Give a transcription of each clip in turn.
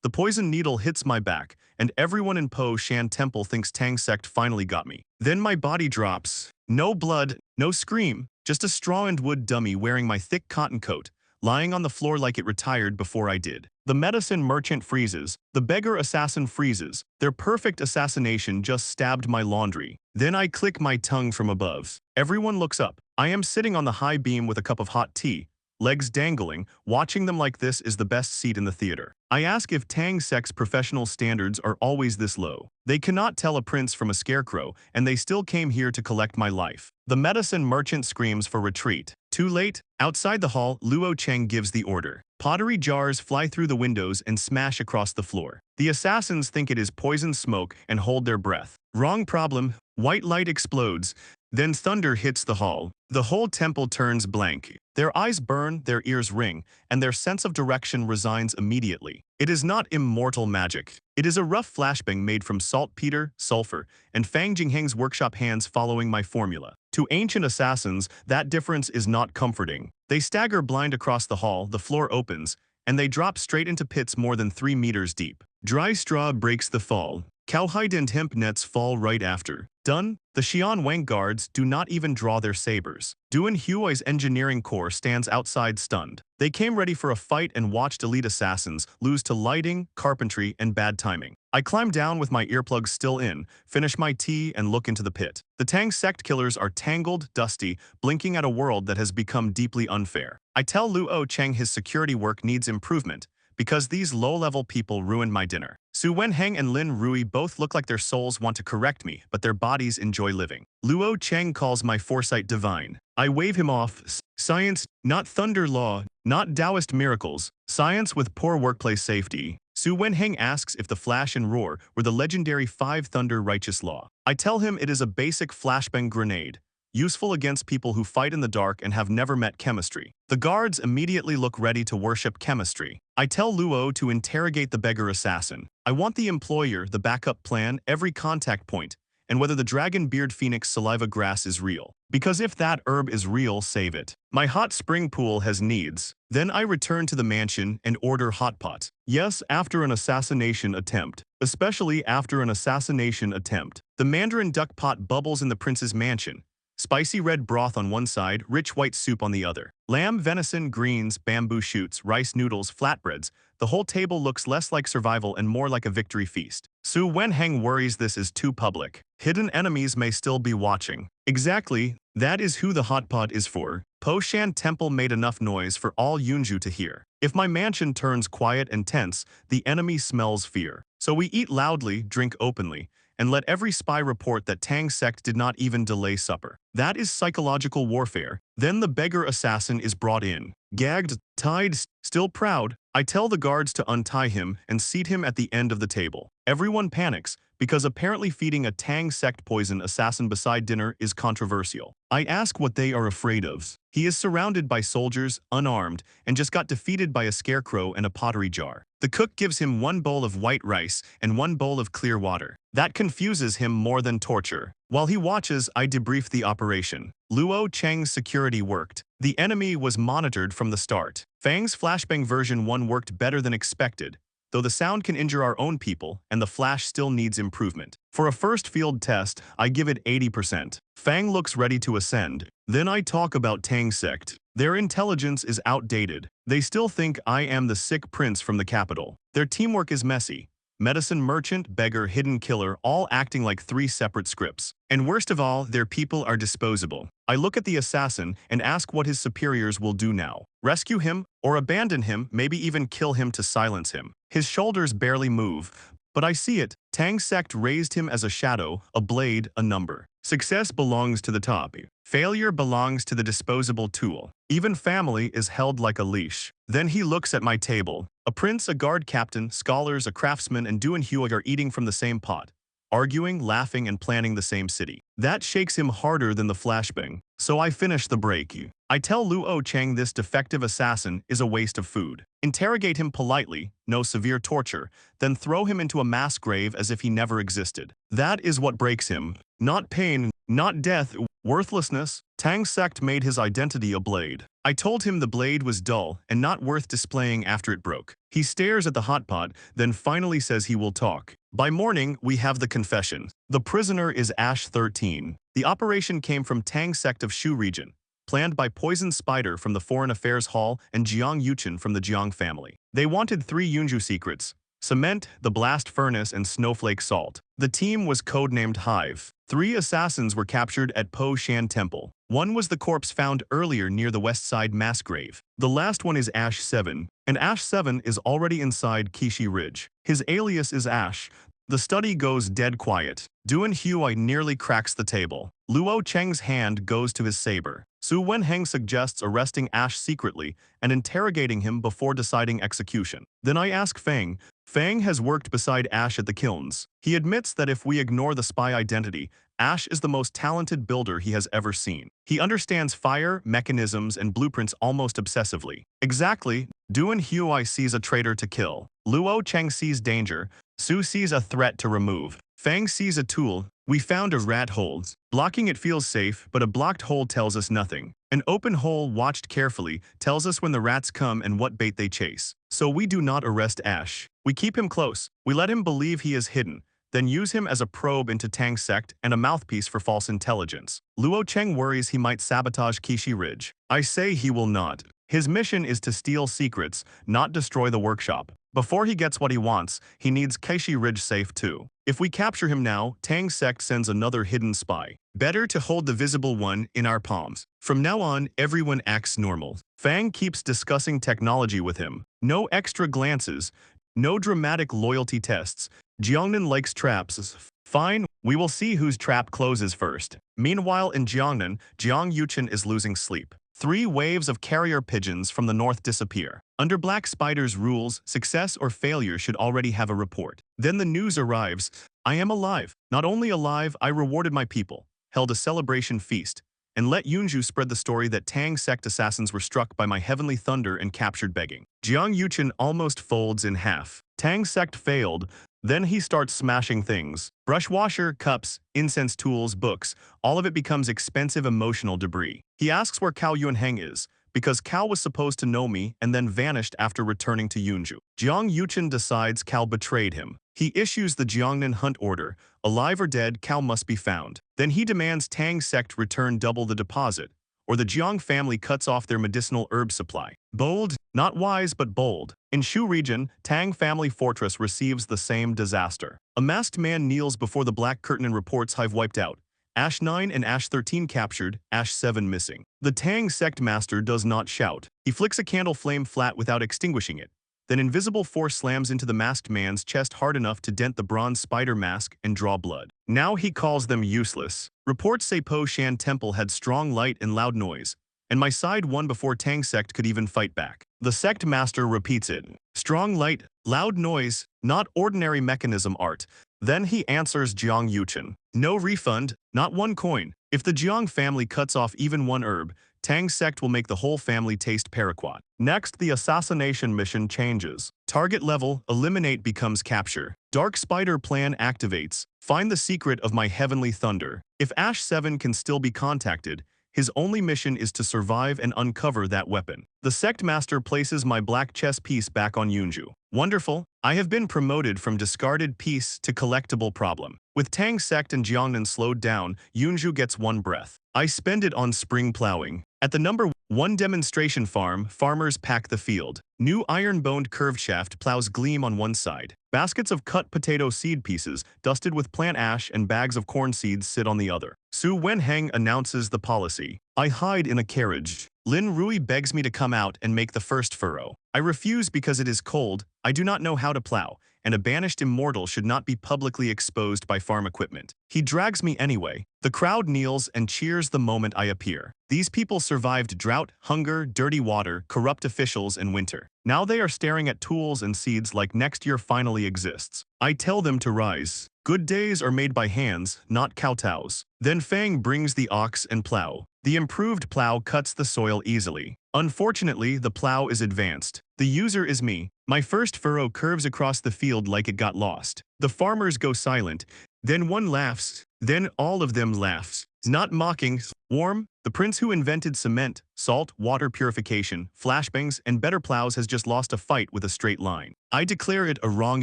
The poison needle hits my back, and everyone in Po Shan Temple thinks Tang Sect finally got me. Then my body drops. No blood, no scream, just a straw and wood dummy wearing my thick cotton coat, lying on the floor like it retired before I did. The medicine merchant freezes. The beggar assassin freezes. Their perfect assassination just stabbed my laundry. Then I click my tongue from above. Everyone looks up. I am sitting on the high beam with a cup of hot tea, legs dangling. Watching them like this is the best seat in the theater. I ask if Tang Sect's professional standards are always this low. They cannot tell a prince from a scarecrow, and they still came here to collect my life. The medicine merchant screams for retreat. Too late. Outside the hall, Luo Cheng gives the order. Pottery jars fly through the windows and smash across the floor. The assassins think it is poison smoke and hold their breath. Wrong problem. White light explodes. Then thunder hits the hall. The whole temple turns blank. Their eyes burn, their ears ring, and their sense of direction resigns immediately. It is not immortal magic. It is a rough flashbang made from saltpeter, sulfur, and Fang Jingheng's workshop hands following my formula. To ancient assassins, that difference is not comforting. They stagger blind across the hall, the floor opens, and they drop straight into pits more than 3 meters deep. Dry straw breaks the fall. Cowhide and hemp nets fall right after. Done? The Xian Wang guards do not even draw their sabers. Duan Huoi's engineering corps stands outside stunned. They came ready for a fight and watched elite assassins lose to lighting, carpentry, and bad timing. I climb down with my earplugs still in, finish my tea, and look into the pit. The Tang Sect killers are tangled, dusty, blinking at a world that has become deeply unfair. I tell Luo Cheng his security work needs improvement, because these low-level people ruined my dinner. Su Wenheng and Lin Rui both look like their souls want to correct me, but their bodies enjoy living. Luo Cheng calls my foresight divine. I wave him off. Science, not thunder law, not Taoist miracles. Science with poor workplace safety. Su Wenheng asks if the flash and roar were the legendary 5 thunder righteous law. I tell him it is a basic flashbang grenade, useful against people who fight in the dark and have never met chemistry. The guards immediately look ready to worship chemistry. I tell Luo to interrogate the beggar assassin. I want the employer, the backup plan, every contact point, and whether the dragon beard phoenix saliva grass is real. Because if that herb is real, save it. My hot spring pool has needs. Then I return to the mansion and order hot pot. Yes, after an assassination attempt. Especially after an assassination attempt. The mandarin duck pot bubbles in the prince's mansion. Spicy red broth on one side, rich white soup on the other. Lamb, venison, greens, bamboo shoots, rice noodles, flatbreads. The whole table looks less like survival and more like a victory feast. Su Wenheng worries this is too public. Hidden enemies may still be watching. Exactly, that is who the hot pot is for. Po Shan Temple made enough noise for all Yunzhou to hear. If my mansion turns quiet and tense, the enemy smells fear. So we eat loudly, drink openly, and let every spy report that Tang Sect did not even delay supper. That is psychological warfare. Then the beggar assassin is brought in. Gagged, tied, still proud, I tell the guards to untie him and seat him at the end of the table. Everyone panics, because apparently feeding a Tang Sect poison assassin beside dinner is controversial. I ask what they are afraid of. He is surrounded by soldiers, unarmed, and just got defeated by a scarecrow and a pottery jar. The cook gives him 1 bowl of white rice and 1 bowl of clear water. That confuses him more than torture. While he watches, I debrief the operation. Luo Cheng's security worked. The enemy was monitored from the start. Fang's flashbang version 1 worked better than expected, though the sound can injure our own people and the flash still needs improvement. For a first field test, I give it 80%. Fang looks ready to ascend. Then I talk about Tang Sect. Their intelligence is outdated. They still think I am the sick prince from the capital. Their teamwork is messy. Medicine merchant, beggar, hidden killer, all acting like 3 separate scripts. And worst of all, their people are disposable. I look at the assassin and ask what his superiors will do now. Rescue him, or abandon him, maybe even kill him to silence him. His shoulders barely move, but I see it. Tang Sect raised him as a shadow, a blade, a number. Success belongs to the top. Failure belongs to the disposable tool. Even family is held like a leash. Then he looks at my table. A prince, a guard captain, scholars, a craftsman, and Duan Huo are eating from the same pot. arguing, laughing, and planning the same city. That shakes him harder than the flashbang. So I finish the break. I tell Luo Cheng this defective assassin is a waste of food. Interrogate him politely, no severe torture, then throw him into a mass grave as if he never existed. That is what breaks him. Not pain, not death, worthlessness. Tang Sect made his identity a blade. I told him the blade was dull and not worth displaying after it broke. He stares at the hot pot, then finally says he will talk. By morning, we have the confession. The prisoner is Ash 13. The operation came from Tang Sect of Shu region, planned by Poison Spider from the Foreign Affairs Hall and Jiang Yuchen from the Jiang family. They wanted 3 Yunzhou secrets: cement, the blast furnace, and snowflake salt. The team was codenamed Hive. 3 assassins were captured at Po Shan Temple. One was the corpse found earlier near the west side mass grave. The last one is Ash 7, and Ash 7 is already inside Kishi Ridge. His alias is Ash. The study goes dead quiet. Duan Huai nearly cracks the table. Luo Cheng's hand goes to his saber. Su Wenheng suggests arresting Ash secretly and interrogating him before deciding execution. Then I ask Fang. Fang has worked beside Ash at the kilns. He admits that if we ignore the spy identity, Ash is the most talented builder he has ever seen. He understands fire, mechanisms, and blueprints almost obsessively. Exactly, Duan Huai sees a traitor to kill. Luo Cheng sees danger. Su sees a threat to remove. Fang sees a tool. We found a rat hole. Blocking it feels safe, but a blocked hole tells us nothing. An open hole watched carefully tells us when the rats come and what bait they chase. So we do not arrest Ash. We keep him close. We let him believe he is hidden, then use him as a probe into Tang Sect and a mouthpiece for false intelligence. Luo Cheng worries he might sabotage Kishi Ridge. I say he will not. His mission is to steal secrets, not destroy the workshop. Before he gets what he wants, he needs Kishi Ridge safe too. If we capture him now, Tang Sect sends another hidden spy. Better to hold the visible one in our palms. From now on, everyone acts normal. Fang keeps discussing technology with him. No extra glances, no dramatic loyalty tests. Jiangnan likes traps. Fine, we will see whose trap closes first. Meanwhile in Jiangnan, Jiang Yuchen is losing sleep. 3 waves of carrier pigeons from the north disappear. Under Black Spider's rules, success or failure should already have a report. Then the news arrives. I am alive. Not only alive, I rewarded my people, held a celebration feast, and let Yunzhou spread the story that Tang Sect assassins were struck by my heavenly thunder and captured begging. Jiang Yuchen almost folds in half. Tang Sect failed. Then he starts smashing things. Brush washer, cups, incense tools, books. All of it becomes expensive emotional debris. He asks where Cao Yunheng is, because Cao was supposed to know me and then vanished after returning to Yunzhou. Jiang Yuchen decides Cao betrayed him. He issues the Jiangnan hunt order. Alive or dead, Cao must be found. Then he demands Tang Sect return double the deposit, or the Jiang family cuts off their medicinal herb supply. Bold, not wise but bold. In Shu region, Tang family fortress receives the same disaster. A masked man kneels before the black curtain and reports Hive wiped out. Ash 9 and Ash 13 captured, Ash 7 missing. The Tang Sect master does not shout. He flicks a candle flame flat without extinguishing it. Then invisible force slams into the masked man's chest hard enough to dent the bronze spider mask and draw blood. Now he calls them useless. Reports say Po Shan Temple had strong light and loud noise, and my side won before Tang Sect could even fight back. The sect master repeats it. Strong light, loud noise, not ordinary mechanism art. Then he answers Jiang Yuchen. No refund, not 1 coin. If the Jiang family cuts off even 1 herb, Tang Sect will make the whole family taste paraquat. Next, the assassination mission changes. Target level, eliminate becomes capture. Dark Spider plan activates. Find the secret of my heavenly thunder. If Ash 7 can still be contacted, his only mission is to survive and uncover that weapon. The sect master places my black chess piece back on Yunzhou. Wonderful, I have been promoted from discarded piece to collectible problem. With Tang Sect and Jiangnan slowed down, Yunzhou gets 1 breath. I spend it on spring plowing. At the number 1 demonstration farm, farmers pack the field. New iron-boned curved shaft plows gleam on one side. Baskets of cut potato seed pieces, dusted with plant ash and bags of corn seeds sit on the other. Su Wenheng announces the policy. I hide in a carriage. Lin Rui begs me to come out and make the first furrow. I refuse because it is cold, I do not know how to plow, and a banished immortal should not be publicly exposed by farm equipment. He drags me anyway. The crowd kneels and cheers the moment I appear. These people survived drought, hunger, dirty water, corrupt officials, and winter. Now they are staring at tools and seeds like next year finally exists. I tell them to rise. Good days are made by hands, not kowtows. Then Fang brings the ox and plow. The improved plow cuts the soil easily. Unfortunately, the plow is advanced. The user is me. My first furrow curves across the field like it got lost. The farmers go silent. Then one laughs. Then all of them laughs. Not mocking, warm. The prince who invented cement, salt, water purification, flashbangs, and better plows has just lost a fight with a straight line. I declare it a wrong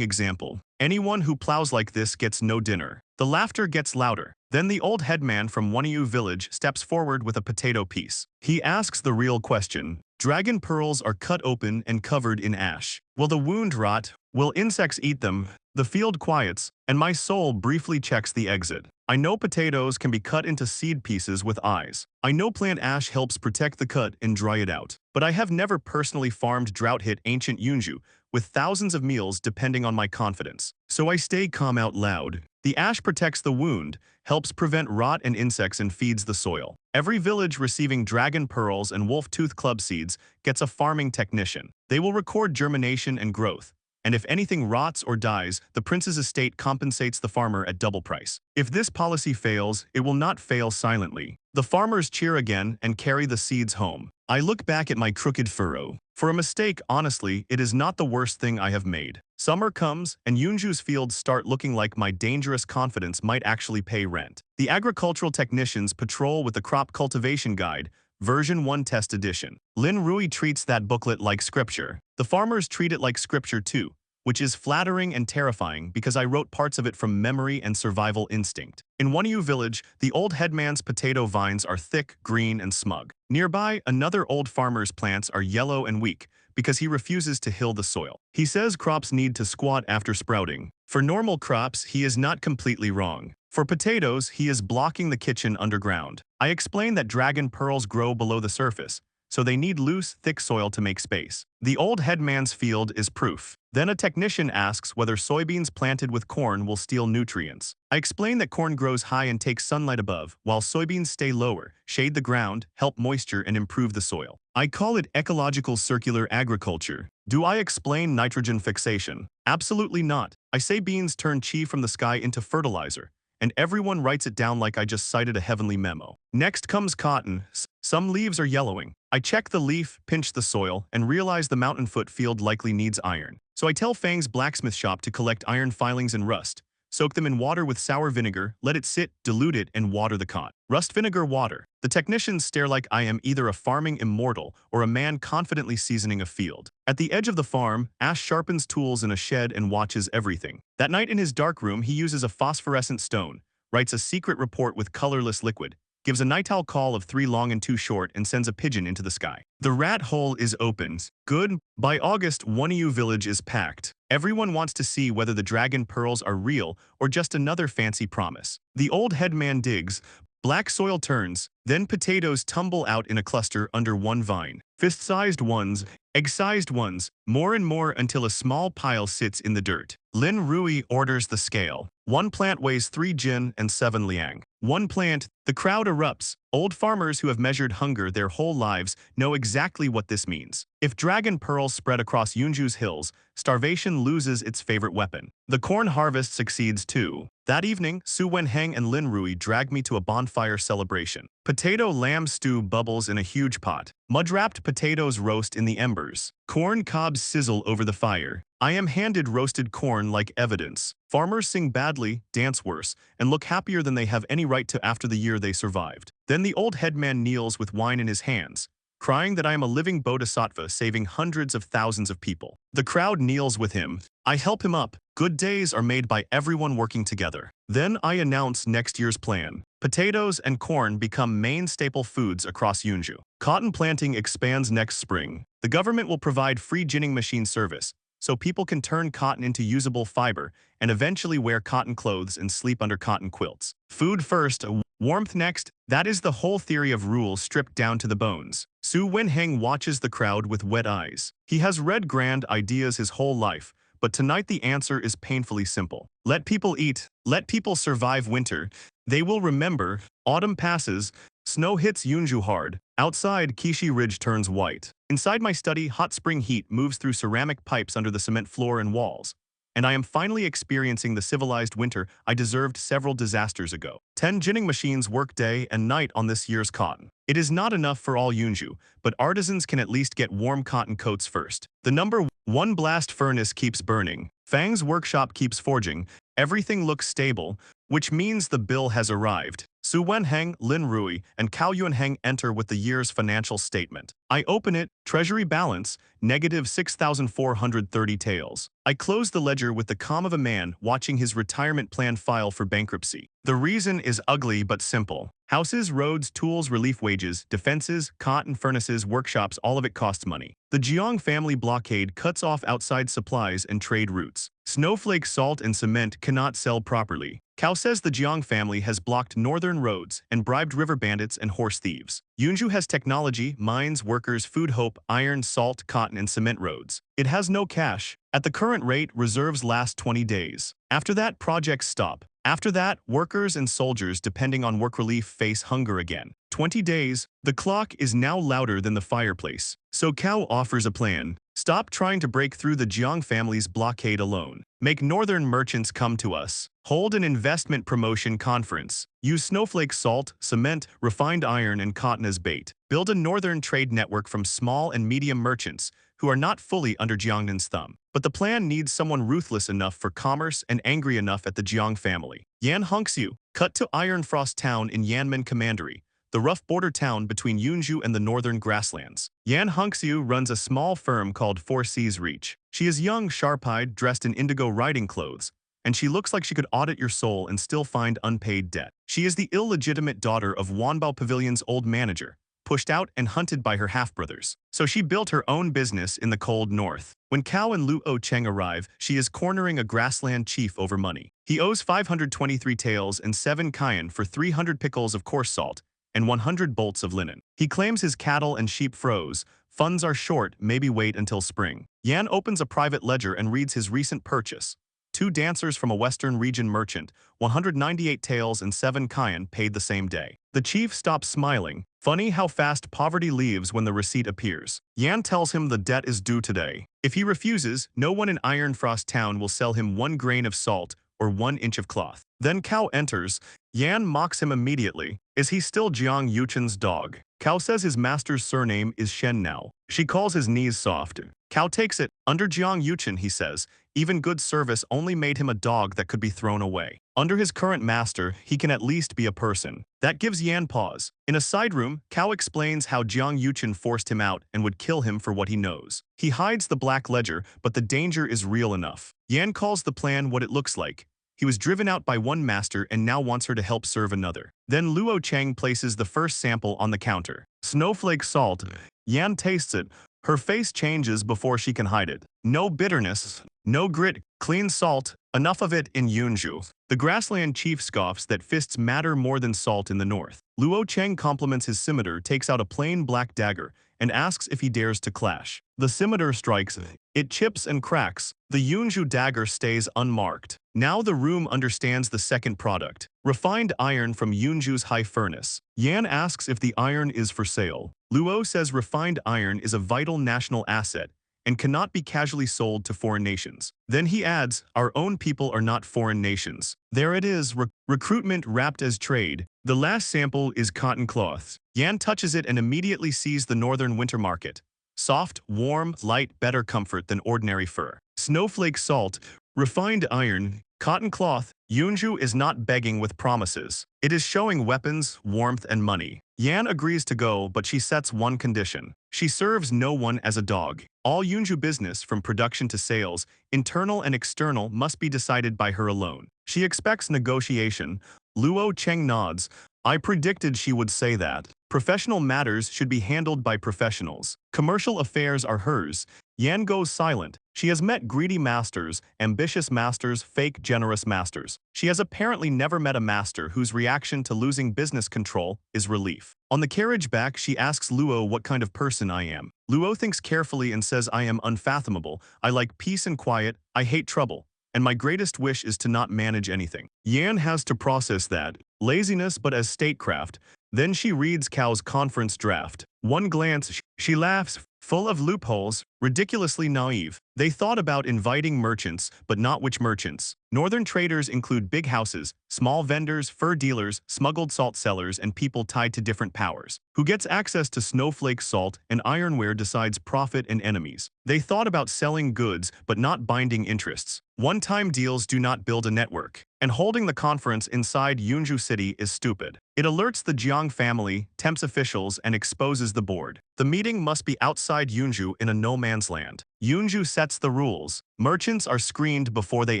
example. Anyone who plows like this gets no dinner. The laughter gets louder. Then the old headman from Yunzhou village steps forward with a potato piece. He asks the real question. Dragon pearls are cut open and covered in ash. Will the wound rot? Will insects eat them? The field quiets, and my soul briefly checks the exit. I know potatoes can be cut into seed pieces with eyes. I know plant ash helps protect the cut and dry it out. But I have never personally farmed drought-hit ancient Yunzhou, with thousands of meals depending on my confidence. So I stay calm out loud. The ash protects the wound, helps prevent rot and insects, and feeds the soil. Every village receiving dragon pearls and wolf tooth club seeds gets a farming technician. They will record germination and growth. And if anything rots or dies, the prince's estate compensates the farmer at double price. If this policy fails, it will not fail silently. The farmers cheer again and carry the seeds home. I look back at my crooked furrow. For a mistake, honestly, it is not the worst thing I have made. Summer comes, and Yunzhou's fields start looking like my dangerous confidence might actually pay rent. The agricultural technicians patrol with the crop cultivation guide, version 1 test edition. Lin Rui treats that booklet like scripture. The farmers treat it like scripture too, which is flattering and terrifying because I wrote parts of it from memory and survival instinct. In Yunzhou village, the old headman's potato vines are thick, green, and smug. Nearby, another old farmer's plants are yellow and weak because he refuses to hill the soil. He says crops need to squat after sprouting. For normal crops, he is not completely wrong. For potatoes, he is blocking the kitchen underground. I explain that dragon pearls grow below the surface, so they need loose, thick soil to make space. The old headman's field is proof. Then a technician asks whether soybeans planted with corn will steal nutrients. I explain that corn grows high and takes sunlight above, while soybeans stay lower, shade the ground, help moisture, and improve the soil. I call it ecological circular agriculture. Do I explain nitrogen fixation? Absolutely not. I say beans turn chi from the sky into fertilizer, and everyone writes it down like I just cited a heavenly memo. Next comes cotton. Some leaves are yellowing. I check the leaf, pinch the soil, and realize the mountainfoot field likely needs iron. So I tell Fang's blacksmith shop to collect iron filings and rust, soak them in water with sour vinegar, let it sit, dilute it, and water the cot. Rust vinegar water. The technicians stare like I am either a farming immortal or a man confidently seasoning a field. At the edge of the farm, Ash sharpens tools in a shed and watches everything. That night in his dark room, he uses a phosphorescent stone, writes a secret report with colorless liquid, gives a night owl call of 3 long and 2 short, and sends a pigeon into the sky. The rat hole is opened. Good. By August, Yunzhou village is packed. Everyone wants to see whether the dragon pearls are real or just another fancy promise. The old headman digs. Black soil turns. Then potatoes tumble out in a cluster under one vine. Fist-sized ones, egg-sized ones, more and more until a small pile sits in the dirt. Lin Rui orders the scale. One plant weighs 3 jin and 7 liang. One plant. The crowd erupts. Old farmers who have measured hunger their whole lives know exactly what this means. If dragon pearls spread across Yunzhou's hills, starvation loses its favorite weapon. The corn harvest succeeds too. That evening, Su Wenheng and Lin Rui drag me to a bonfire celebration. Potato lamb stew bubbles in a huge pot. Mud-wrapped potatoes roast in the embers. Corn cobs sizzle over the fire. I am handed roasted corn like evidence. Farmers sing badly, dance worse, and look happier than they have any right to after the year they survived. Then the old headman kneels with wine in his hands, crying that I am a living bodhisattva saving hundreds of thousands of people. The crowd kneels with him. I help him up. Good days are made by everyone working together. Then I announce next year's plan. Potatoes and corn become main staple foods across Yunzhou. Cotton planting expands next spring. The government will provide free ginning machine service, so people can turn cotton into usable fiber and eventually wear cotton clothes and sleep under cotton quilts. Food first, warmth next. That is the whole theory of rule stripped down to the bones. Su Wenheng watches the crowd with wet eyes. He has read grand ideas his whole life, but tonight the answer is painfully simple. Let people eat. Let people survive winter. They will remember. Autumn passes. Snow hits Yunzhou hard. Outside, Kishi Ridge turns white. Inside my study, hot spring heat moves through ceramic pipes under the cement floor and walls. And I am finally experiencing the civilized winter I deserved several disasters ago. 10 ginning machines work day and night on this year's cotton. It is not enough for all Yunzhou, but artisans can at least get warm cotton coats first. The number 1 blast furnace keeps burning. Fang's workshop keeps forging. Everything looks stable, which means the bill has arrived. Su Wenheng, Lin Rui, and Cao Yunheng enter with the year's financial statement. I open it, treasury balance, negative 6,430 taels. I close the ledger with the calm of a man watching his retirement plan file for bankruptcy. The reason is ugly but simple. Houses, roads, tools, relief wages, defenses, cotton furnaces, workshops, all of it costs money. The Jiang family blockade cuts off outside supplies and trade routes. Snowflake salt and cement cannot sell properly. Cao says the Jiang family has blocked northern roads and bribed river bandits and horse thieves. Yunzhou has technology, mines, workers, food hope, iron, salt, cotton, and cement roads. It has no cash. At the current rate, reserves last 20 days. After that, projects stop. After that, workers and soldiers depending on work relief face hunger again. 20 days, the clock is now louder than the fireplace. So Cao offers a plan. Stop trying to break through the Jiang family's blockade alone. Make northern merchants come to us. Hold an investment promotion conference. Use snowflake salt, cement, refined iron, and cotton as bait. Build a northern trade network from small and medium merchants who are not fully under Jiangnan's thumb. But the plan needs someone ruthless enough for commerce and angry enough at the Jiang family. Yan Hongxiu, cut to Iron Frost Town in Yanmen Commandery, the rough border town between Yunzhou and the northern grasslands. Yan Hongxiu runs a small firm called Four Seas Reach. She is young, sharp-eyed, dressed in indigo riding clothes, and she looks like she could audit your soul and still find unpaid debt. She is the illegitimate daughter of Wanbao Pavilion's old manager, pushed out and hunted by her half-brothers. So she built her own business in the cold north. When Cao and Luo Cheng arrive, she is cornering a grassland chief over money. He owes 523 taels and 7 cayenne for 300 pickles of coarse salt and 100 bolts of linen. He claims his cattle and sheep froze. Funds are short, maybe wait until spring. Yan opens a private ledger and reads his recent purchase. 2 dancers from a western region merchant, 198 taels and 7 cayenne paid the same day. The chief stops smiling. Funny how fast poverty leaves when the receipt appears. Yan tells him the debt is due today. If he refuses, no one in Iron Frost Town will sell him 1 grain of salt or 1 inch of cloth. Then Cao enters. Yan mocks him immediately. Is he still Jiang Yuchen's dog? Cao says his master's surname is Shen now. She calls his knees soft. Cao takes it. Under Jiang Yuchen, he says, even good service only made him a dog that could be thrown away. Under his current master, he can at least be a person. That gives Yan pause. In a side room, Cao explains how Jiang Yuchen forced him out and would kill him for what he knows. He hides the black ledger, but the danger is real enough. Yan calls the plan what it looks like. He was driven out by one master and now wants her to help serve another. Then Luo Cheng places the first sample on the counter. Snowflake salt. Yan tastes it. Her face changes before she can hide it. No bitterness, no grit, clean salt, enough of it in Yunzhou. The grassland chief scoffs that fists matter more than salt in the north. Luo Cheng compliments his scimitar, takes out a plain black dagger, and asks if he dares to clash. The scimitar strikes. It chips and cracks. The Yunzhou dagger stays unmarked. Now the room understands the second product. Refined iron from Yunzhou's high furnace. Yan asks if the iron is for sale. Luo says refined iron is a vital national asset and cannot be casually sold to foreign nations. Then he adds, our own people are not foreign nations. There it is, recruitment wrapped as trade. The last sample is cotton cloths. Yan touches it and immediately sees the northern winter market. Soft, warm, light, better comfort than ordinary fur. Snowflake salt, refined iron, cotton cloth. Yunzhou is not begging with promises. It is showing weapons, warmth, and money. Yan agrees to go, but she sets one condition. She serves no one as a dog. All Yunzhou business, from production to sales, internal and external, must be decided by her alone. She expects negotiation. Luo Cheng nods. I predicted she would say that. Professional matters should be handled by professionals. Commercial affairs are hers. Yan goes silent. She has met greedy masters, ambitious masters, fake generous masters. She has apparently never met a master whose reaction to losing business control is relief. On the carriage back, she asks Luo what kind of person I am. Luo thinks carefully and says I am unfathomable. I like peace and quiet. I hate trouble. And my greatest wish is to not manage anything. Yan has to process that. Laziness, but as statecraft. Then she reads Cao's conference draft. One glance, she laughs, full of loopholes, ridiculously naive. They thought about inviting merchants, but not which merchants. Northern traders include big houses, small vendors, fur dealers, smuggled salt sellers, and people tied to different powers. Who gets access to snowflake salt and ironware decides profit and enemies. They thought about selling goods, but not binding interests. One-time deals do not build a network. And holding the conference inside Yunzhou City is stupid. It alerts the Jiang family, tempts officials, and exposes the board. The meeting must be outside Yunzhou in a no-man's land. Yunzhou sets the rules. Merchants are screened before they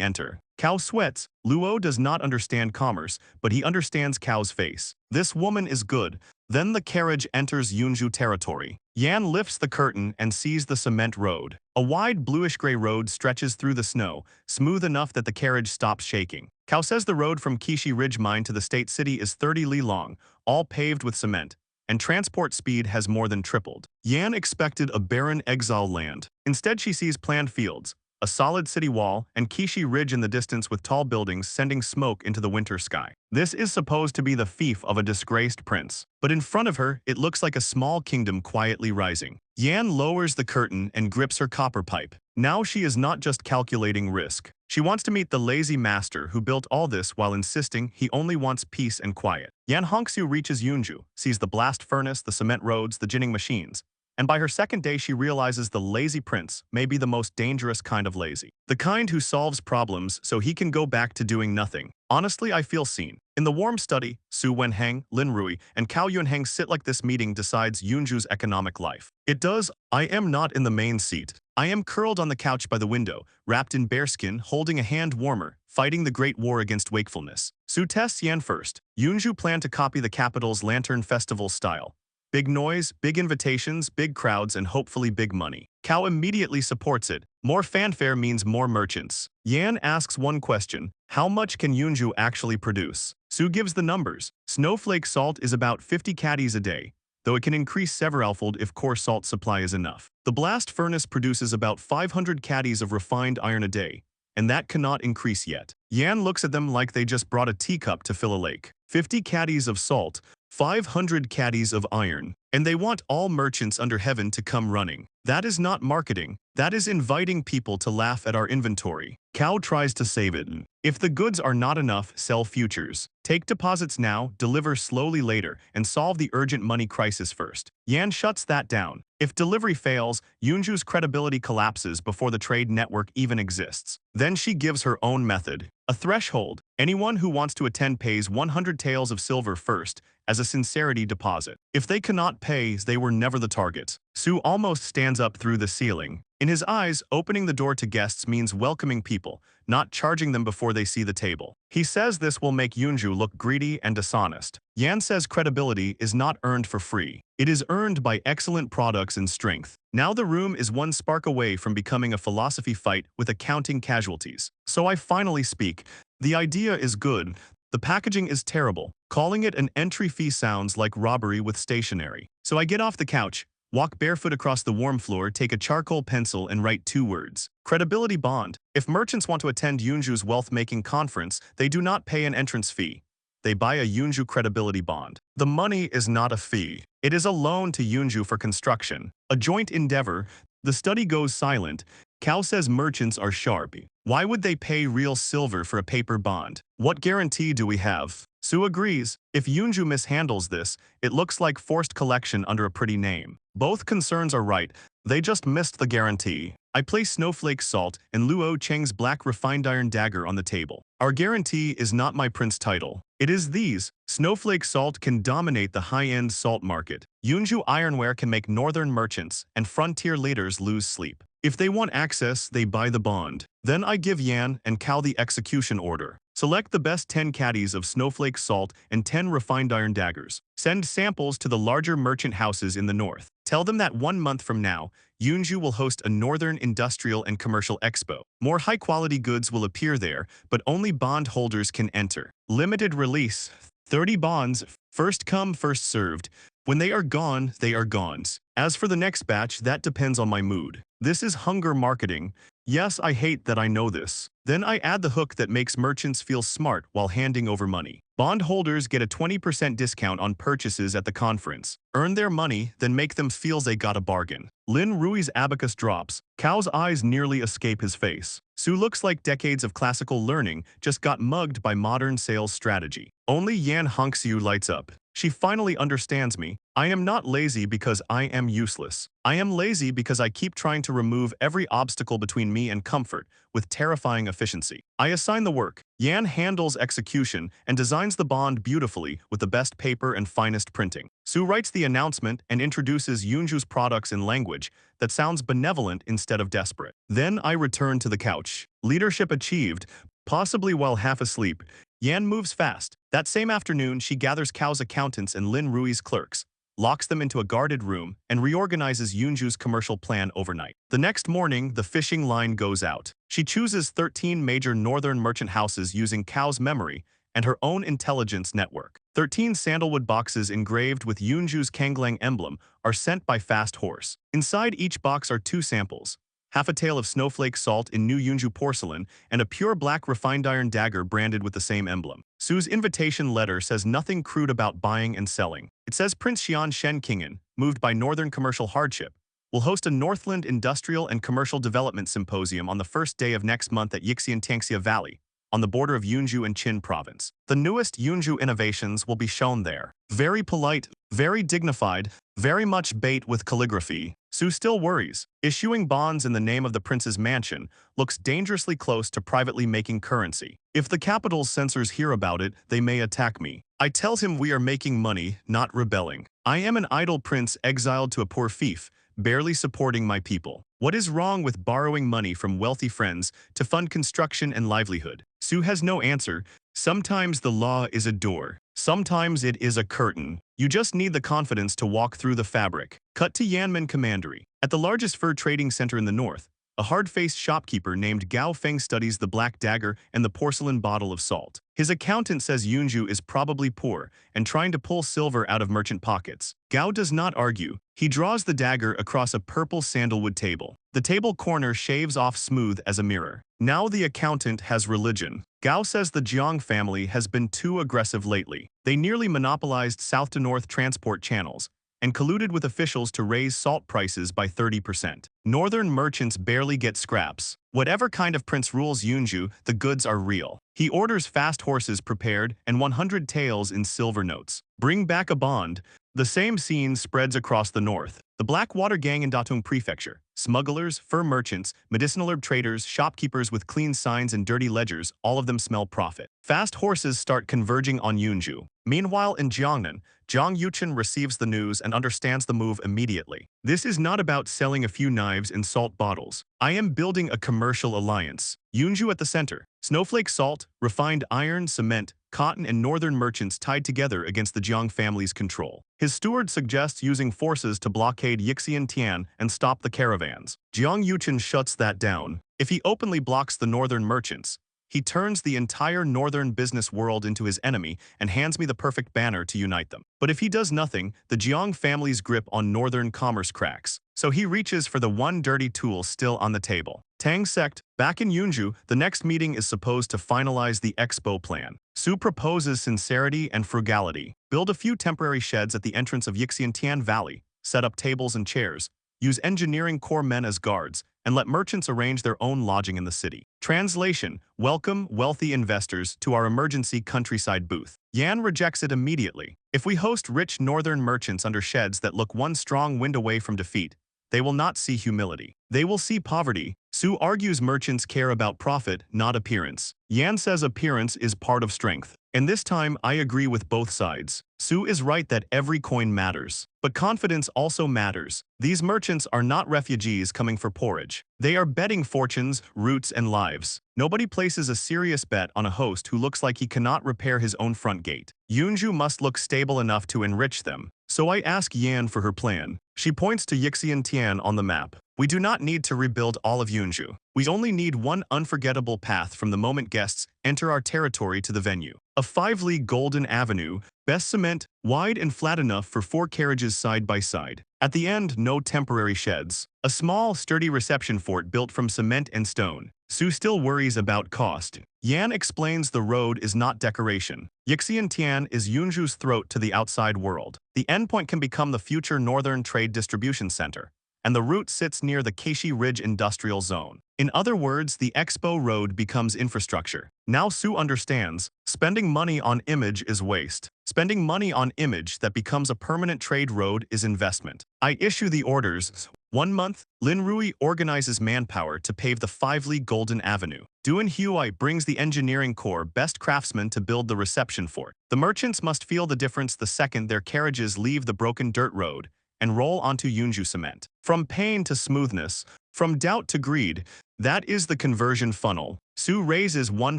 enter. Cao sweats. Luo does not understand commerce, but he understands Cao's face. This woman is good. Then the carriage enters Yunzhou territory. Yan lifts the curtain and sees the cement road. A wide bluish-gray road stretches through the snow, smooth enough that the carriage stops shaking. Cao says the road from Qishi Ridge Mine to the state city is 30 li long, all paved with cement, and transport speed has more than tripled. Yan expected a barren exile land. Instead, she sees planned fields, a solid city wall, and Qishi Ridge in the distance with tall buildings sending smoke into the winter sky. This is supposed to be the fief of a disgraced prince. But in front of her, it looks like a small kingdom quietly rising. Yan lowers the curtain and grips her copper pipe. Now she is not just calculating risk. She wants to meet the lazy master who built all this while insisting he only wants peace and quiet. Yan Hongxiu reaches Yunzhou, sees the blast furnace, the cement roads, the ginning machines. And by her second day, she realizes the lazy prince may be the most dangerous kind of lazy. The kind who solves problems so he can go back to doing nothing. Honestly, I feel seen. In the warm study, Su Wenheng, Lin Rui, and Cao Yunheng sit like this meeting decides Yunzhou's economic life. It does. I am not in the main seat. I am curled on the couch by the window, wrapped in bearskin, holding a hand warmer, fighting the great war against wakefulness. Su tests Yan first. Yunzhou planned to copy the capital's Lantern Festival style. Big noise, big invitations, big crowds, and hopefully big money. Cao immediately supports it. More fanfare means more merchants. Yan asks one question: how much can Yunzhou actually produce? Su gives the numbers. Snowflake salt is about 50 caddies a day, though it can increase severalfold if core salt supply is enough. The blast furnace produces about 500 caddies of refined iron a day, and that cannot increase yet. Yan looks at them like they just brought a teacup to fill a lake. 50 caddies of salt, 500 caddies of iron, and they want all merchants under heaven to come running. That is not marketing. That is inviting people to laugh at our inventory. Cao tries to save it. If the goods are not enough, sell futures. Take deposits now, deliver slowly later, and solve the urgent money crisis first. Yan shuts that down. If delivery fails, Yunzhou's credibility collapses before the trade network even exists. Then she gives her own method. A threshold. Anyone who wants to attend pays 100 taels of silver first, as a sincerity deposit. If they cannot pay, they were never the target. Su almost stands up through the ceiling. In his eyes, opening the door to guests means welcoming people, not charging them before they see the table. He says this will make Yunzhou look greedy and dishonest. Yan says credibility is not earned for free. It is earned by excellent products and strength. Now the room is one spark away from becoming a philosophy fight with accounting casualties. So I finally speak. The idea is good. The packaging is terrible. Calling it an entry fee sounds like robbery with stationery. So I get off the couch, walk barefoot across the warm floor, take a charcoal pencil and write 2 words. Credibility bond. If merchants want to attend Yunzhou's wealth-making conference, they do not pay an entrance fee. They buy a Yunzhou credibility bond. The money is not a fee. It is a loan to Yunzhou for construction. A joint endeavor. The study goes silent. Cao says merchants are sharp. Why would they pay real silver for a paper bond? What guarantee do we have? Su agrees. If Yunzhou mishandles this, it looks like forced collection under a pretty name. Both concerns are right. They just missed the guarantee. I place snowflake salt and Luo Cheng's black refined iron dagger on the table. Our guarantee is not my prince title. It is these. Snowflake salt can dominate the high-end salt market. Yunzhou ironware can make northern merchants and frontier leaders lose sleep. If they want access, they buy the bond. Then I give Yan and Cao the execution order. Select the best 10 caddies of snowflake salt and 10 refined iron daggers. Send samples to the larger merchant houses in the north. Tell them that 1 month from now, Yunzhou will host a Northern Industrial and Commercial Expo. More high-quality goods will appear there, but only bond holders can enter. Limited release. 30 bonds, first come, first served. When they are gone, they are gone. As for the next batch, that depends on my mood. This is hunger marketing. Yes, I hate that I know this. Then I add the hook that makes merchants feel smart while handing over money. Bondholders get a 20% discount on purchases at the conference. Earn their money, then make them feel they got a bargain. Lin Rui's abacus drops. Cao's eyes nearly escape his face. Su looks like decades of classical learning just got mugged by modern sales strategy. Only Yan Hongxiu lights up. She finally understands me. I am not lazy because I am useless. I am lazy because I keep trying to remove every obstacle between me and comfort with terrifying efficiency. I assign the work. Yan handles execution and designs the bond beautifully with the best paper and finest printing. Su writes the announcement and introduces Yunzhou's products in language that sounds benevolent instead of desperate. Then I return to the couch. Leadership achieved, possibly while half asleep. Yan moves fast. That same afternoon, she gathers Cao's accountants and Lin Rui's clerks, locks them into a guarded room, and reorganizes Yunzhou's commercial plan overnight. The next morning, the fishing line goes out. She chooses 13 major northern merchant houses using Cao's memory and her own intelligence network. 13 sandalwood boxes engraved with Yunzhou's Kanglang emblem are sent by Fast Horse. Inside each box are 2 samples, half a tael of snowflake salt in new Yunzhou porcelain, and a pure black refined iron dagger branded with the same emblem. Su's invitation letter says nothing crude about buying and selling. It says Prince Xian Shenkingen, moved by northern commercial hardship, will host a Northland Industrial and Commercial Development Symposium on the first day of next month at Yixian-Tangxia Valley, on the border of Yunzhou and Qin Province. The newest Yunzhou innovations will be shown there. Very polite, very dignified, very much bait with calligraphy. Su still worries. Issuing bonds in the name of the prince's mansion looks dangerously close to privately making currency. If the capital's censors hear about it, they may attack me. I tell him we are making money, not rebelling. I am an idle prince exiled to a poor fief, barely supporting my people. What is wrong with borrowing money from wealthy friends to fund construction and livelihood? Su has no answer. Sometimes the law is a door. Sometimes it is a curtain. You just need the confidence to walk through the fabric. Cut to Yanmen Commandery. At the largest fur trading center in the north, a hard-faced shopkeeper named Gao Feng studies the black dagger and the porcelain bottle of salt. His accountant says Yunzhou is probably poor and trying to pull silver out of merchant pockets. Gao does not argue. He draws the dagger across a purple sandalwood table. The table corner shaves off smooth as a mirror. Now the accountant has religion. Gao says the Jiang family has been too aggressive lately. They nearly monopolized south-to-north transport channels and colluded with officials to raise salt prices by 30%. Northern merchants barely get scraps. Whatever kind of prince rules Yunzhou, the goods are real. He orders fast horses prepared and 100 taels in silver notes. Bring back a bond. The same scene spreads across the north. The Blackwater gang in Datung Prefecture. Smugglers, fur merchants, medicinal herb traders, shopkeepers with clean signs and dirty ledgers, all of them smell profit. Fast horses start converging on Yunzhou. Meanwhile in Jiangnan, Zhang Yuchen receives the news and understands the move immediately. This is not about selling a few knives and salt bottles. I am building a commercial alliance. Yunzhou at the center. Snowflake salt, refined iron, cement, cotton, and northern merchants tied together against the Jiang family's control. His steward suggests using forces to blockade Yixian Tian and stop the caravans. Jiang Yuchen shuts that down. If he openly blocks the northern merchants, he turns the entire northern business world into his enemy and hands me the perfect banner to unite them. But if he does nothing, the Jiang family's grip on northern commerce cracks. So he reaches for the one dirty tool still on the table. Tang sect, back in Yunzhou, the next meeting is supposed to finalize the expo plan. Su proposes sincerity and frugality. Build a few temporary sheds at the entrance of Yixian Valley, set up tables and chairs, use engineering corps men as guards, and let merchants arrange their own lodging in the city. Translation: welcome, wealthy investors, to our emergency countryside booth. Yan rejects it immediately. If we host rich northern merchants under sheds that look one strong wind away from defeat, they will not see humility. They will see poverty. Su argues merchants care about profit, not appearance. Yan says appearance is part of strength. And this time, I agree with both sides. Su is right that every coin matters. But confidence also matters. These merchants are not refugees coming for porridge. They are betting fortunes, roots, and lives. Nobody places a serious bet on a host who looks like he cannot repair his own front gate. Yunzhou must look stable enough to enrich them. So I ask Yan for her plan. She points to Yixian Tian on the map. We do not need to rebuild all of Yunzhou. We only need one unforgettable path from the moment guests enter our territory to the venue. A 5-league golden avenue, best cement, wide and flat enough for 4 carriages side by side. At the end, no temporary sheds. A small, sturdy reception fort built from cement and stone. Su still worries about cost. Yan explains the road is not decoration. Yixiantian is Yunzhou's throat to the outside world. The endpoint can become the future Northern Trade Distribution Center, and the route sits near the Keishi Ridge Industrial Zone. In other words, the Expo Road becomes infrastructure. Now Su understands, spending money on image is waste. Spending money on image that becomes a permanent trade road is investment. I issue the orders. 1 month, Lin Rui organizes manpower to pave the 5-li Golden Avenue. Duan Huai brings the engineering corps best craftsmen to build the reception fort. The merchants must feel the difference the second their carriages leave the broken dirt road and roll onto Yunzhou cement. From pain to smoothness, from doubt to greed, that is the conversion funnel. Su raises one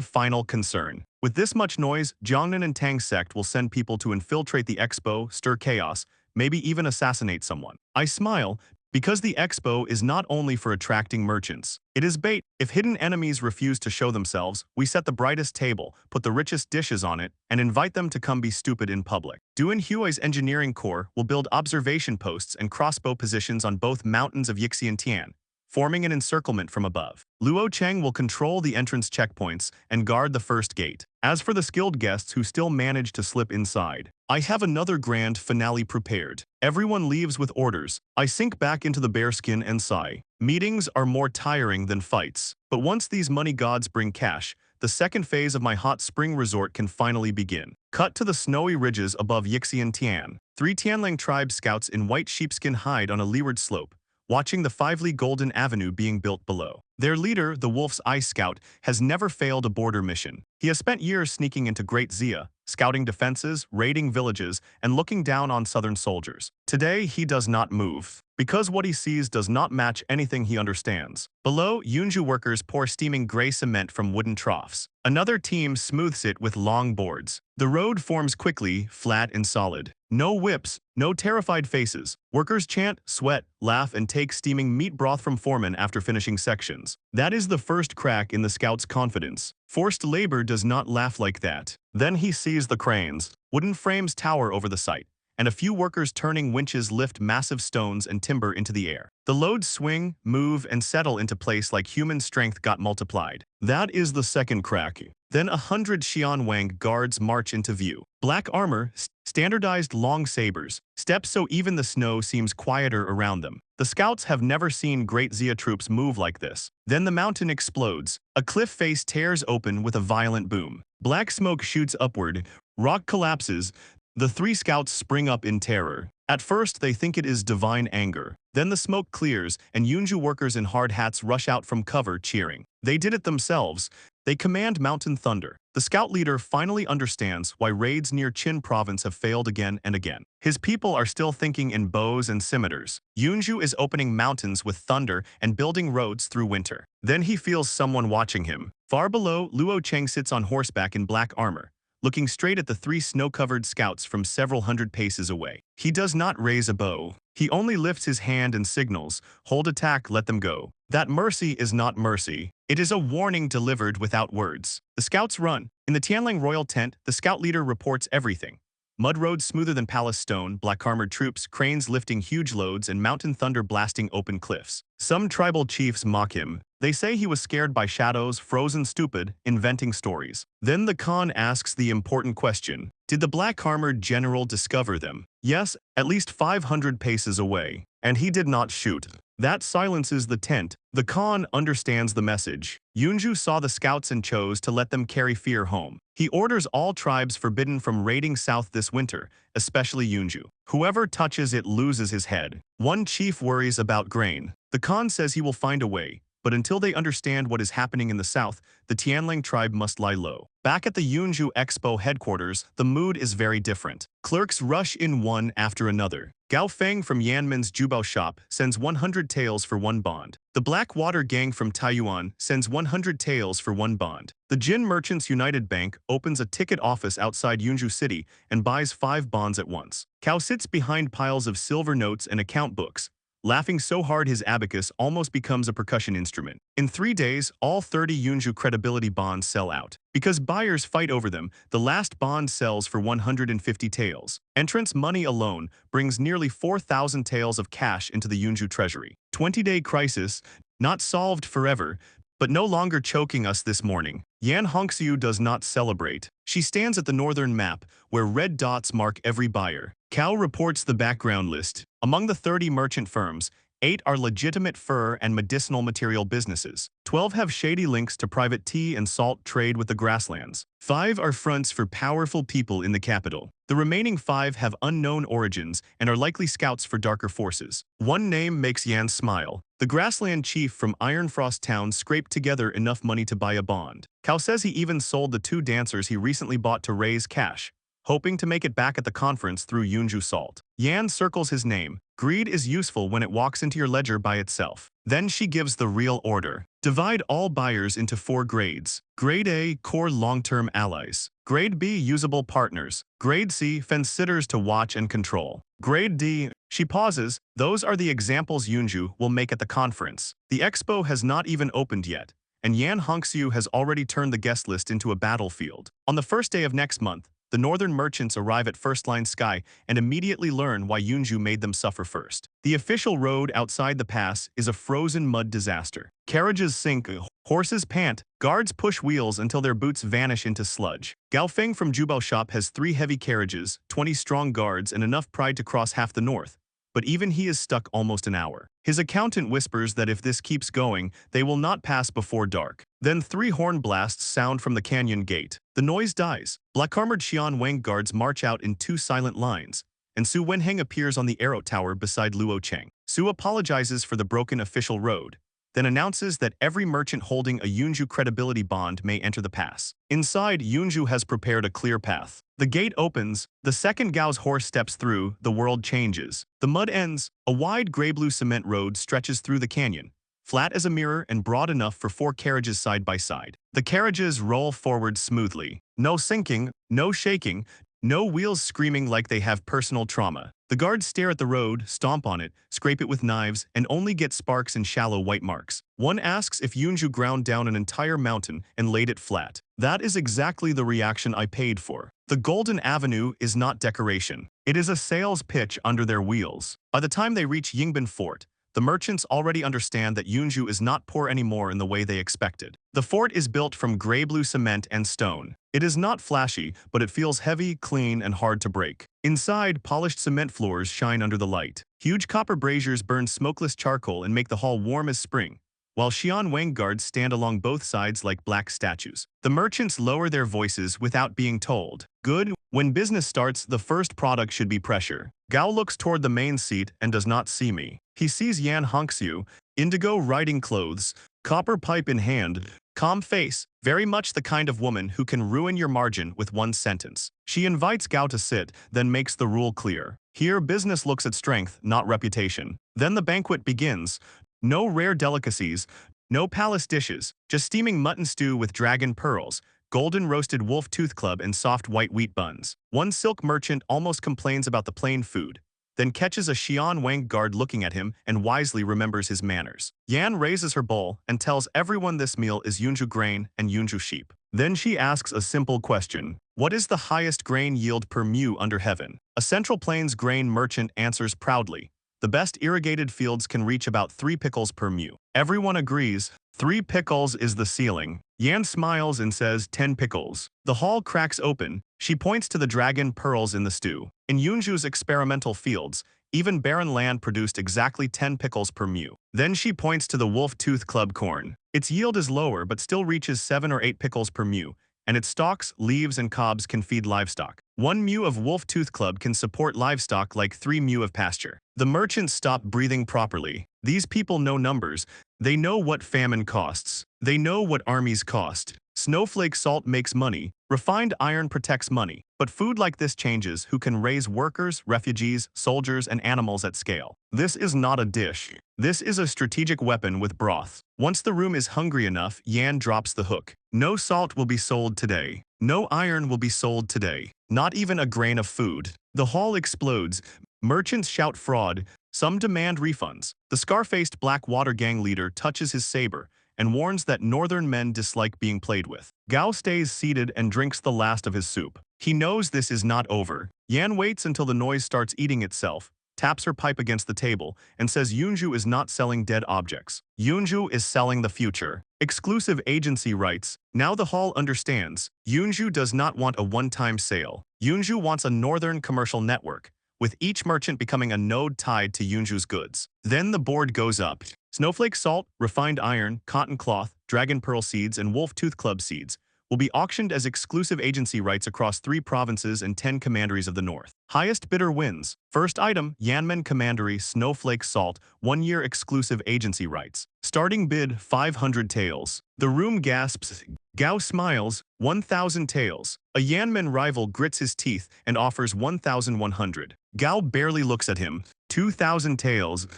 final concern. With this much noise, Jiangnan and Tang sect will send people to infiltrate the expo, stir chaos, maybe even assassinate someone. I smile, because the expo is not only for attracting merchants. It is bait. If hidden enemies refuse to show themselves, we set the brightest table, put the richest dishes on it, and invite them to come be stupid in public. Duan Hui's engineering corps will build observation posts and crossbow positions on both mountains of Yixiantian, forming an encirclement from above. Luo Cheng will control the entrance checkpoints and guard the first gate. As for the skilled guests who still manage to slip inside, I have another grand finale prepared. Everyone leaves with orders. I sink back into the bearskin and sigh. Meetings are more tiring than fights. But once these money gods bring cash, the second phase of my hot spring resort can finally begin. Cut to the snowy ridges above Yixiantian. 3 Tianlang tribe scouts in white sheepskin hide on a leeward slope, watching the 5-li Golden Avenue being built below. Their leader, the Wolf's Eye Scout, has never failed a border mission. He has spent years sneaking into Great Xia, scouting defenses, raiding villages, and looking down on southern soldiers. Today, he does not move, because what he sees does not match anything he understands. Below, Yunzhou workers pour steaming gray cement from wooden troughs. Another team smooths it with long boards. The road forms quickly, flat and solid. No whips, no terrified faces. Workers chant, sweat, laugh, and take steaming meat broth from foremen after finishing sections. That is the first crack in the scout's confidence. Forced labor does not laugh like that. Then he sees the cranes. Wooden frames tower over the site, and a few workers turning winches lift massive stones and timber into the air. The loads swing, move, and settle into place like human strength got multiplied. That is the second crack. Then 100 Xianwang guards march into view. Black armor, standardized long sabers, steps so even the snow seems quieter around them. The scouts have never seen Great Xia troops move like this. Then the mountain explodes. A cliff face tears open with a violent boom. Black smoke shoots upward. Rock collapses. The 3 scouts spring up in terror. At first, they think it is divine anger. Then the smoke clears, and Yunzhou workers in hard hats rush out from cover cheering. They did it themselves. They command mountain thunder. The scout leader finally understands why raids near Qin province have failed again and again. His people are still thinking in bows and scimitars. Yunzhou is opening mountains with thunder and building roads through winter. Then he feels someone watching him. Far below, Luo Cheng sits on horseback in black armor, looking straight at the 3 snow-covered scouts from several hundred paces away. He does not raise a bow. He only lifts his hand and signals, hold attack, let them go. That mercy is not mercy. It is a warning delivered without words. The scouts run. In the Tianlang royal tent, the scout leader reports everything. Mud roads smoother than palace stone, black-armored troops, cranes lifting huge loads, and mountain thunder blasting open cliffs. Some tribal chiefs mock him. They say he was scared by shadows, frozen stupid, inventing stories. Then the Khan asks the important question. Did the black-armored general discover them? Yes, at least 500 paces away. And he did not shoot. That silences the tent. The Khan understands the message. Yunzhou saw the scouts and chose to let them carry fear home. He orders all tribes forbidden from raiding south this winter, especially Yunzhou. Whoever touches it loses his head. One chief worries about grain. The Khan says he will find a way. But until they understand what is happening in the south, the Tianlang tribe must lie low. Back at the Yunzhou Expo headquarters, the mood is very different. Clerks rush in one after another. Gao Feng from Yanmen's Jubao shop sends 100 taels for 1 bond. The Black Water Gang from Taiyuan sends 100 taels for 1 bond. The Jin Merchants United Bank opens a ticket office outside Yunzhou City and buys 5 bonds at once. Cao sits behind piles of silver notes and account books, laughing so hard his abacus almost becomes a percussion instrument. In 3 days, all 30 Yunzhou credibility bonds sell out. Because buyers fight over them, the last bond sells for 150 taels. Entrance money alone brings nearly 4,000 taels of cash into the Yunzhou treasury. 20-day crisis, not solved forever, but no longer choking us this morning. Yan Hongxiu does not celebrate. She stands at the northern map, where red dots mark every buyer. Cao reports the background list. Among the 30 merchant firms, 8 are legitimate fur and medicinal material businesses. 12 have shady links to private tea and salt trade with the grasslands. 5 are fronts for powerful people in the capital. The remaining 5 have unknown origins and are likely scouts for darker forces. One name makes Yan smile. The grassland chief from Ironfrost Town scraped together enough money to buy a bond. Cao says he even sold the 2 dancers he recently bought to raise cash, hoping to make it back at the conference through Yunzhou salt. Yan circles his name. Greed is useful when it walks into your ledger by itself. Then she gives the real order. Divide all buyers into 4 grades. Grade A, core long-term allies. Grade B, usable partners. Grade C, fence-sitters to watch and control. Grade D, she pauses, those are the examples Yunzhou will make at the conference. The expo has not even opened yet, and Yan Hongxiu has already turned the guest list into a battlefield. On the first day of next month, the northern merchants arrive at First Line Sky and immediately learn why Yunzhou made them suffer first. The official road outside the pass is a frozen mud disaster. Carriages sink, horses pant, guards push wheels until their boots vanish into sludge. Gao Feng from Jubao Shop has 3 heavy carriages, 20 strong guards, and enough pride to cross half the north. But even he is stuck almost an hour. His accountant whispers that if this keeps going, they will not pass before dark. Then 3 horn blasts sound from the canyon gate. The noise dies. Black-armored Xian Wang guards march out in 2 silent lines, and Su Wenheng appears on the arrow tower beside Luo Cheng. Su apologizes for the broken official road, then announces that every merchant holding a Yunzhou credibility bond may enter the pass. Inside, Yunzhou has prepared a clear path. The gate opens, the second Gao's horse steps through, the world changes. The mud ends, a wide gray-blue cement road stretches through the canyon, flat as a mirror and broad enough for 4 carriages side by side. The carriages roll forward smoothly. No sinking, no shaking, no wheels screaming like they have personal trauma. The guards stare at the road, stomp on it, scrape it with knives, and only get sparks and shallow white marks. One asks if Yunzhou ground down an entire mountain and laid it flat. That is exactly the reaction I paid for. The Golden Avenue is not decoration. It is a sales pitch under their wheels. By the time they reach Yingbin Fort, the merchants already understand that Yunzhou is not poor anymore in the way they expected. The fort is built from gray-blue cement and stone. It is not flashy, but it feels heavy, clean, and hard to break. Inside, polished cement floors shine under the light. Huge copper braziers burn smokeless charcoal and make the hall warm as spring, while Xian Wang guards stand along both sides like black statues. The merchants lower their voices without being told. Good. When business starts, the first product should be pressure. Gao looks toward the main seat and does not see me. He sees Yan Hongxiu, indigo riding clothes, copper pipe in hand, calm face, very much the kind of woman who can ruin your margin with one sentence. She invites Gao to sit, then makes the rule clear. Here, business looks at strength, not reputation. Then the banquet begins. No rare delicacies, no palace dishes, just steaming mutton stew with dragon pearls, golden roasted wolf tooth club, and soft white wheat buns. One silk merchant almost complains about the plain food, then catches a Xian Wang guard looking at him and wisely remembers his manners. Yan raises her bowl and tells everyone this meal is Yunzhou grain and Yunzhou sheep. Then she asks a simple question. What is the highest grain yield per mu under heaven? A Central Plains grain merchant answers proudly. The best irrigated fields can reach about 3 pickles per mu. Everyone agrees. 3 pickles is the ceiling. Yan smiles and says 10 pickles. The hall cracks open. She points to the dragon pearls in the stew. In Yunzhou's experimental fields, even barren land produced exactly 10 pickles per mu. Then she points to the wolf tooth club corn. Its yield is lower but still reaches 7 or 8 pickles per mu, and its stalks, leaves, and cobs can feed livestock. 1 mu of wolf tooth club can support livestock like 3 mu of pasture. The merchants stop breathing properly. These people know numbers. They know what famine costs. They know what armies cost. Snowflake salt makes money. Refined iron protects money. But food like this changes who can raise workers, refugees, soldiers, and animals at scale. This is not a dish. This is a strategic weapon with broth. Once the room is hungry enough, Yan drops the hook. No salt will be sold today. No iron will be sold today. Not even a grain of food. The hall explodes. Merchants shout fraud. Some demand refunds. The scar-faced Black Water Gang leader touches his saber and warns that northern men dislike being played with. Gao stays seated and drinks the last of his soup. He knows this is not over. Yan waits until the noise starts eating itself, taps her pipe against the table, and says Yunzhou is not selling dead objects. Yunzhou is selling the future. Exclusive agency rights. Now the hall understands. Yunzhou does not want a one-time sale. Yunzhou wants a northern commercial network, with each merchant becoming a node tied to Yunzhou's goods. Then the board goes up. Snowflake salt, refined iron, cotton cloth, dragon pearl seeds, and wolf tooth club seeds will be auctioned as exclusive agency rights across 3 provinces and 10 commanderies of the north. Highest bidder wins. First item, Yanmen Commandery Snowflake Salt, 1-year exclusive agency rights. Starting bid, 500 taels. The room gasps. Gao smiles, 1,000 taels. A Yanmen rival grits his teeth and offers 1,100. Gao barely looks at him. 2,000 taels.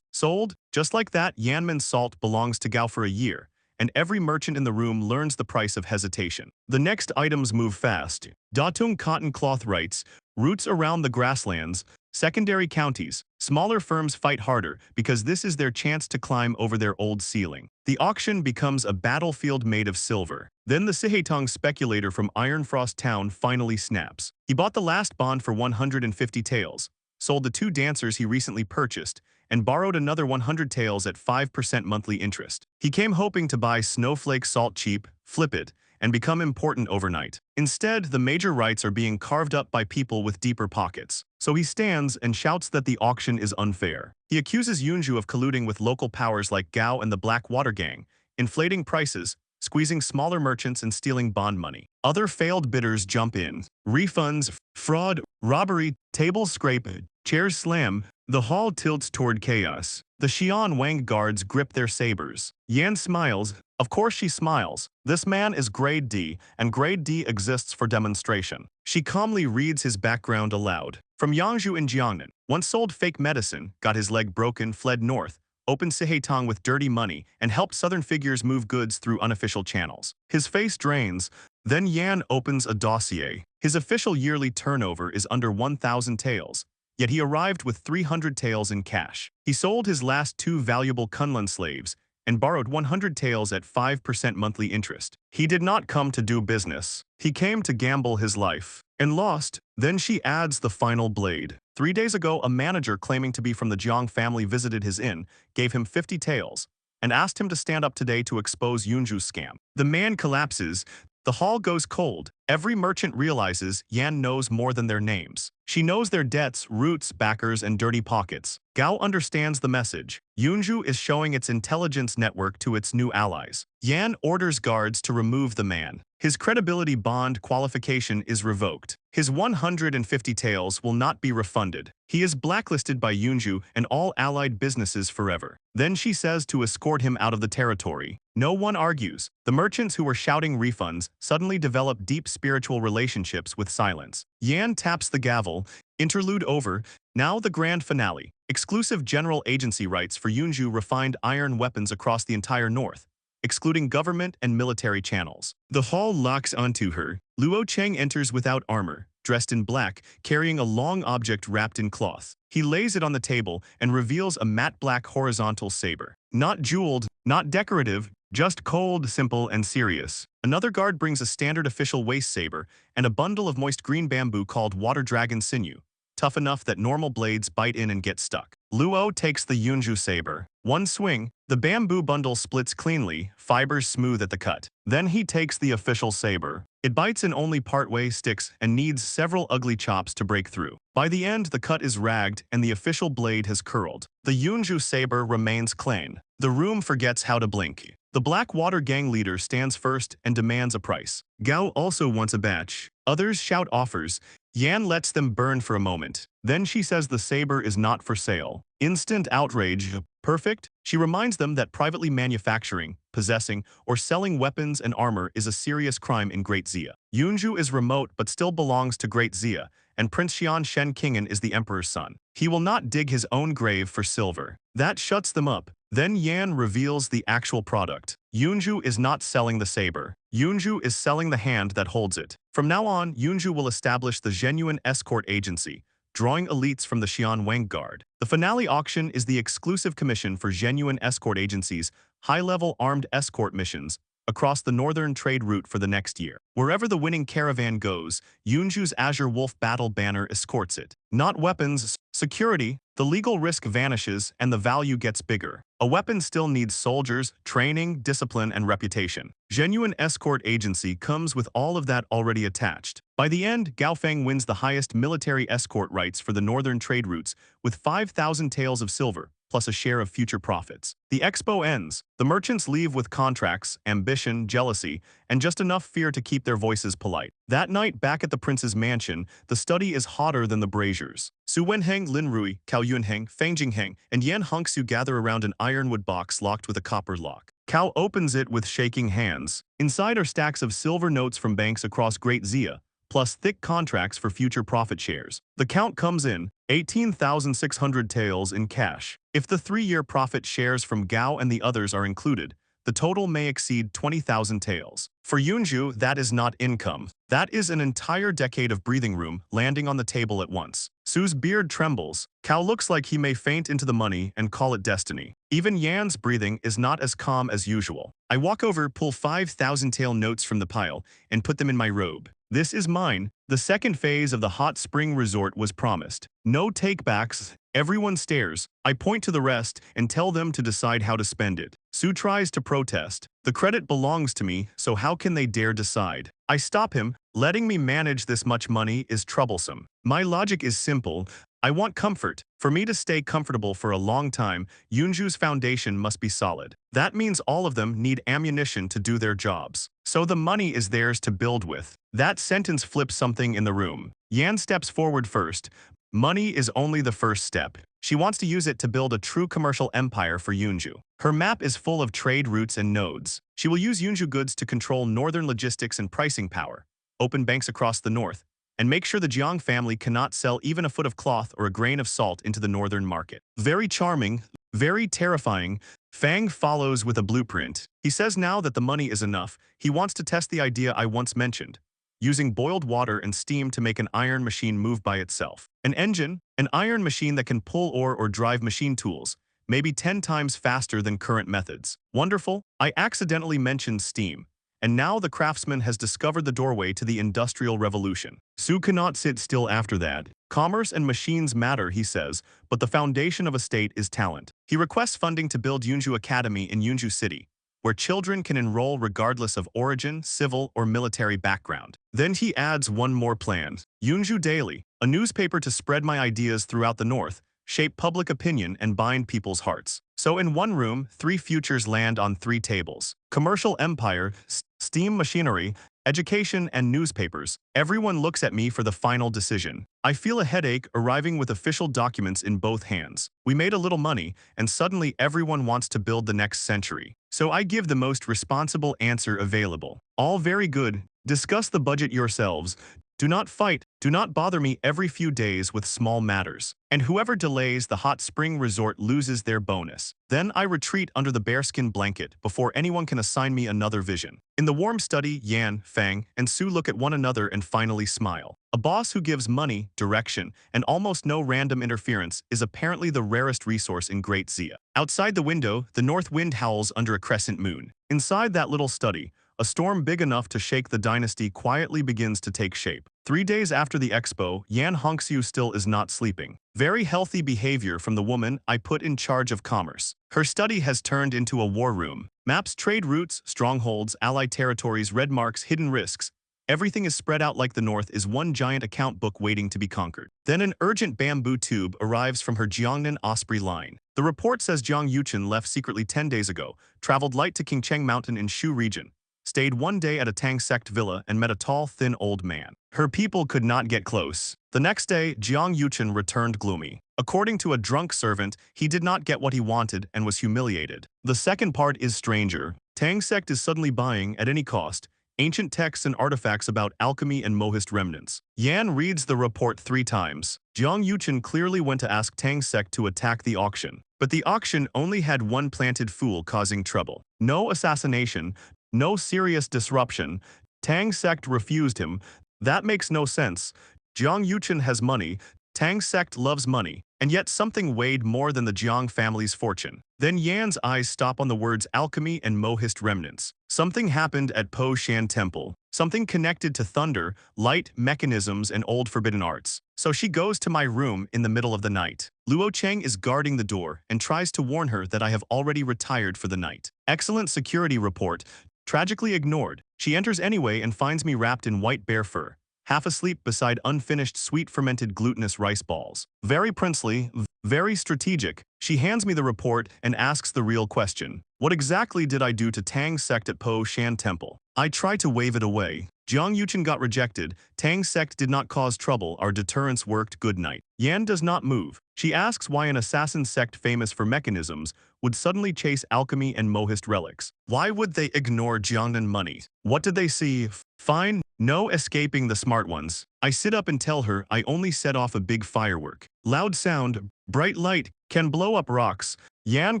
Sold? Just like that, Yanmen salt belongs to Gao for a year, and every merchant in the room learns the price of hesitation. The next items move fast. Datung cotton cloth rights, roots around the grasslands, secondary counties. Smaller firms fight harder because this is their chance to climb over their old ceiling. The auction becomes a battlefield made of silver. Then the Sihaetong speculator from Ironfrost Town finally snaps. He bought the last bond for 150 taels, sold the 2 dancers he recently purchased, and borrowed another 100 taels at 5% monthly interest. He came hoping to buy Snowflake salt cheap, flip it, and become important overnight. Instead, the major rights are being carved up by people with deeper pockets. So he stands and shouts that the auction is unfair. He accuses Yunzhou of colluding with local powers like Gao and the Black Water Gang, inflating prices, squeezing smaller merchants, and stealing bond money. Other failed bidders jump in. Refunds, fraud, robbery, tables scrape, chairs slam. The hall tilts toward chaos. The Xian Wang guards grip their sabers. Yan smiles. Of course she smiles. This man is Grade D, and Grade D exists for demonstration. She calmly reads his background aloud. From Yangzhou in Jiangnan, once sold fake medicine, got his leg broken, fled north, opened Sihaetong with dirty money, and helped southern figures move goods through unofficial channels. His face drains. Then Yan opens a dossier. His official yearly turnover is under 1,000 taels, yet he arrived with 300 taels in cash. He sold his last 2 valuable Kunlun slaves and borrowed 100 taels at 5% monthly interest. He did not come to do business. He came to gamble his life. And lost. Then she adds the final blade. 3 days ago, a manager claiming to be from the Jiang family visited his inn, gave him 50 taels, and asked him to stand up today to expose Yunzhou's scam. The man collapses. The hall goes cold. Every merchant realizes Yan knows more than their names. She knows their debts, roots, backers, and dirty pockets. Gao understands the message. Yunzhou is showing its intelligence network to its new allies. Yan orders guards to remove the man. His credibility bond qualification is revoked. His 150 taels will not be refunded. He is blacklisted by Yunzhou and all allied businesses forever. Then she says to escort him out of the territory. No one argues. The merchants who were shouting refunds suddenly develop deep spiritual relationships with silence. Yan taps the gavel. Interlude over. Now the grand finale. Exclusive general agency rights for Yunzhou refined iron weapons across the entire north, excluding government and military channels. The hall locks onto her. Luo Cheng enters without armor, dressed in black, carrying a long object wrapped in cloth. He lays it on the table and reveals a matte black horizontal saber. Not jeweled, not decorative, just cold, simple, and serious. Another guard brings a standard official waist saber and a bundle of moist green bamboo called water dragon sinew, tough enough that normal blades bite in and get stuck. Luo takes the Yunzhou saber. One swing, the bamboo bundle splits cleanly, fibers smooth at the cut. Then he takes the official saber. It bites in only partway, sticks, and needs several ugly chops to break through. By the end, the cut is ragged and the official blade has curled. The Yunzhou saber remains clean. The room forgets how to blink. The Black Water Gang leader stands first and demands a price. Gao also wants a batch. Others shout offers. Yan lets them burn for a moment. Then she says the saber is not for sale. Instant outrage. Perfect? She reminds them that privately manufacturing, possessing, or selling weapons and armor is a serious crime in Great Xia. Yunzhou is remote but still belongs to Great Xia, and Prince Xian Shen Kingen is the emperor's son. He will not dig his own grave for silver. That shuts them up. Then Yan reveals the actual product. Yunzhou is not selling the saber. Yunzhou is selling the hand that holds it. From now on, Yunzhou will establish the genuine escort agency, drawing elites from the Xian Wang Guard. The finale auction is the exclusive commission for genuine escort agencies, high-level armed escort missions, across the northern trade route for the next year. Wherever the winning caravan goes, Yunzhou's Azure Wolf battle banner escorts it. Not weapons, security, the legal risk vanishes and the value gets bigger. A weapon still needs soldiers, training, discipline, and reputation. Genuine escort agency comes with all of that already attached. By the end, Gaofeng wins the highest military escort rights for the northern trade routes with 5,000 taels of silver, plus a share of future profits. The expo ends. The merchants leave with contracts, ambition, jealousy, and just enough fear to keep their voices polite. That night, back at the prince's mansion, the study is hotter than the braziers. Su Wenheng, Lin Rui, Cao Yunheng, Fang Jingheng, and Yan Hongsu gather around an ironwood box locked with a copper lock. Cao opens it with shaking hands. Inside are stacks of silver notes from banks across Great Xia, plus thick contracts for future profit shares. The count comes in, 18,600 taels in cash. If the 3-year profit shares from Gao and the others are included, the total may exceed 20,000 taels. For Yunzhou, that is not income. That is an entire decade of breathing room landing on the table at once. Su's beard trembles. Cao looks like he may faint into the money and call it destiny. Even Yan's breathing is not as calm as usual. I walk over, pull 5,000 tael notes from the pile, and put them in my robe. This is mine. The second phase of the hot spring resort was promised. No takebacks. Everyone stares. I point to the rest and tell them to decide how to spend it. Su tries to protest. The credit belongs to me, so how can they dare decide? I stop him. Letting me manage this much money is troublesome. My logic is simple. I want comfort. For me to stay comfortable for a long time, Yunzhou's foundation must be solid. That means all of them need ammunition to do their jobs. So the money is theirs to build with. That sentence flips something in the room. Yan steps forward first. Money is only the first step. She wants to use it to build a true commercial empire for Yunzhou. Her map is full of trade routes and nodes. She will use Yunzhou goods to control northern logistics and pricing power, open banks across the north, and make sure the Jiang family cannot sell even a foot of cloth or a grain of salt into the northern market. Very charming, very terrifying. Fang follows with a blueprint. He says now that the money is enough, he wants to test the idea I once mentioned, using boiled water and steam to make an iron machine move by itself. An engine, an iron machine that can pull ore or drive machine tools, maybe 10 times faster than current methods. Wonderful. I accidentally mentioned steam, and now the craftsman has discovered the doorway to the Industrial Revolution. Su cannot sit still after that. Commerce and machines matter, he says, but the foundation of a state is talent. He requests funding to build Yunzhou Academy in Yunzhou City, where children can enroll regardless of origin, civil, or military background. Then he adds one more plan. Yunzhou Daily, a newspaper to spread my ideas throughout the north, shape public opinion, and bind people's hearts. So in one room, 3 futures land on 3 tables. Commercial empire, steam machinery, education, and newspapers. Everyone looks at me for the final decision. I feel a headache arriving with official documents in both hands. We made a little money, and suddenly everyone wants to build the next century. So I give the most responsible answer available. All very good. Discuss the budget yourselves. Do not fight. Do not bother me every few days with small matters. And whoever delays the hot spring resort loses their bonus. Then I retreat under the bearskin blanket before anyone can assign me another vision. In the warm study, Yan, Fang, and Su look at one another and finally smile. A boss who gives money, direction, and almost no random interference is apparently the rarest resource in Great Xia. Outside the window, the north wind howls under a crescent moon. Inside that little study, a storm big enough to shake the dynasty quietly begins to take shape. 3 days after the expo, Yan Hongxiu still is not sleeping. Very healthy behavior from the woman I put in charge of commerce. Her study has turned into a war room. Maps, trade routes, strongholds, allied territories, red marks, hidden risks. Everything is spread out like the north is one giant account book waiting to be conquered. Then an urgent bamboo tube arrives from her Jiangnan Osprey line. The report says Jiang Yuchen left secretly 10 days ago, traveled light to Qingcheng Mountain in Shu region, stayed 1 day at a Tang sect villa and met a tall, thin old man. Her people could not get close. The next day, Jiang Yuchen returned gloomy. According to a drunk servant, he did not get what he wanted and was humiliated. The second part is stranger. Tang sect is suddenly buying, at any cost, ancient texts and artifacts about alchemy and Mohist remnants. Yan reads the report 3 times. Jiang Yuchen clearly went to ask Tang sect to attack the auction. But the auction only had one planted fool causing trouble. No assassination, no serious disruption. Tang sect refused him. That makes no sense. Jiang Yuchen has money, Tang sect loves money, and yet something weighed more than the Jiang family's fortune. Then Yan's eyes stop on the words alchemy and Mohist remnants. Something happened at Po Shan Temple. Something connected to thunder, light, mechanisms, and old forbidden arts. So she goes to my room in the middle of the night. Luo Cheng is guarding the door and tries to warn her that I have already retired for the night. Excellent security report. Tragically ignored. She enters anyway and finds me wrapped in white bear fur, half asleep beside unfinished sweet fermented glutinous rice balls. Very princely, very strategic. She hands me the report and asks the real question. What exactly did I do to Tang's sect at Po Shan Temple? I try to wave it away. Jiang Yuchen got rejected. Tang's sect did not cause trouble. Our deterrence worked. Good night. Yan does not move. She asks why an assassin sect famous for mechanisms would suddenly chase alchemy and mohist relics. Why would they ignore Jiangnan money? What did they see? Fine, no escaping the smart ones. I sit up and tell her I only set off a big firework. Loud sound, bright light, can blow up rocks. Yan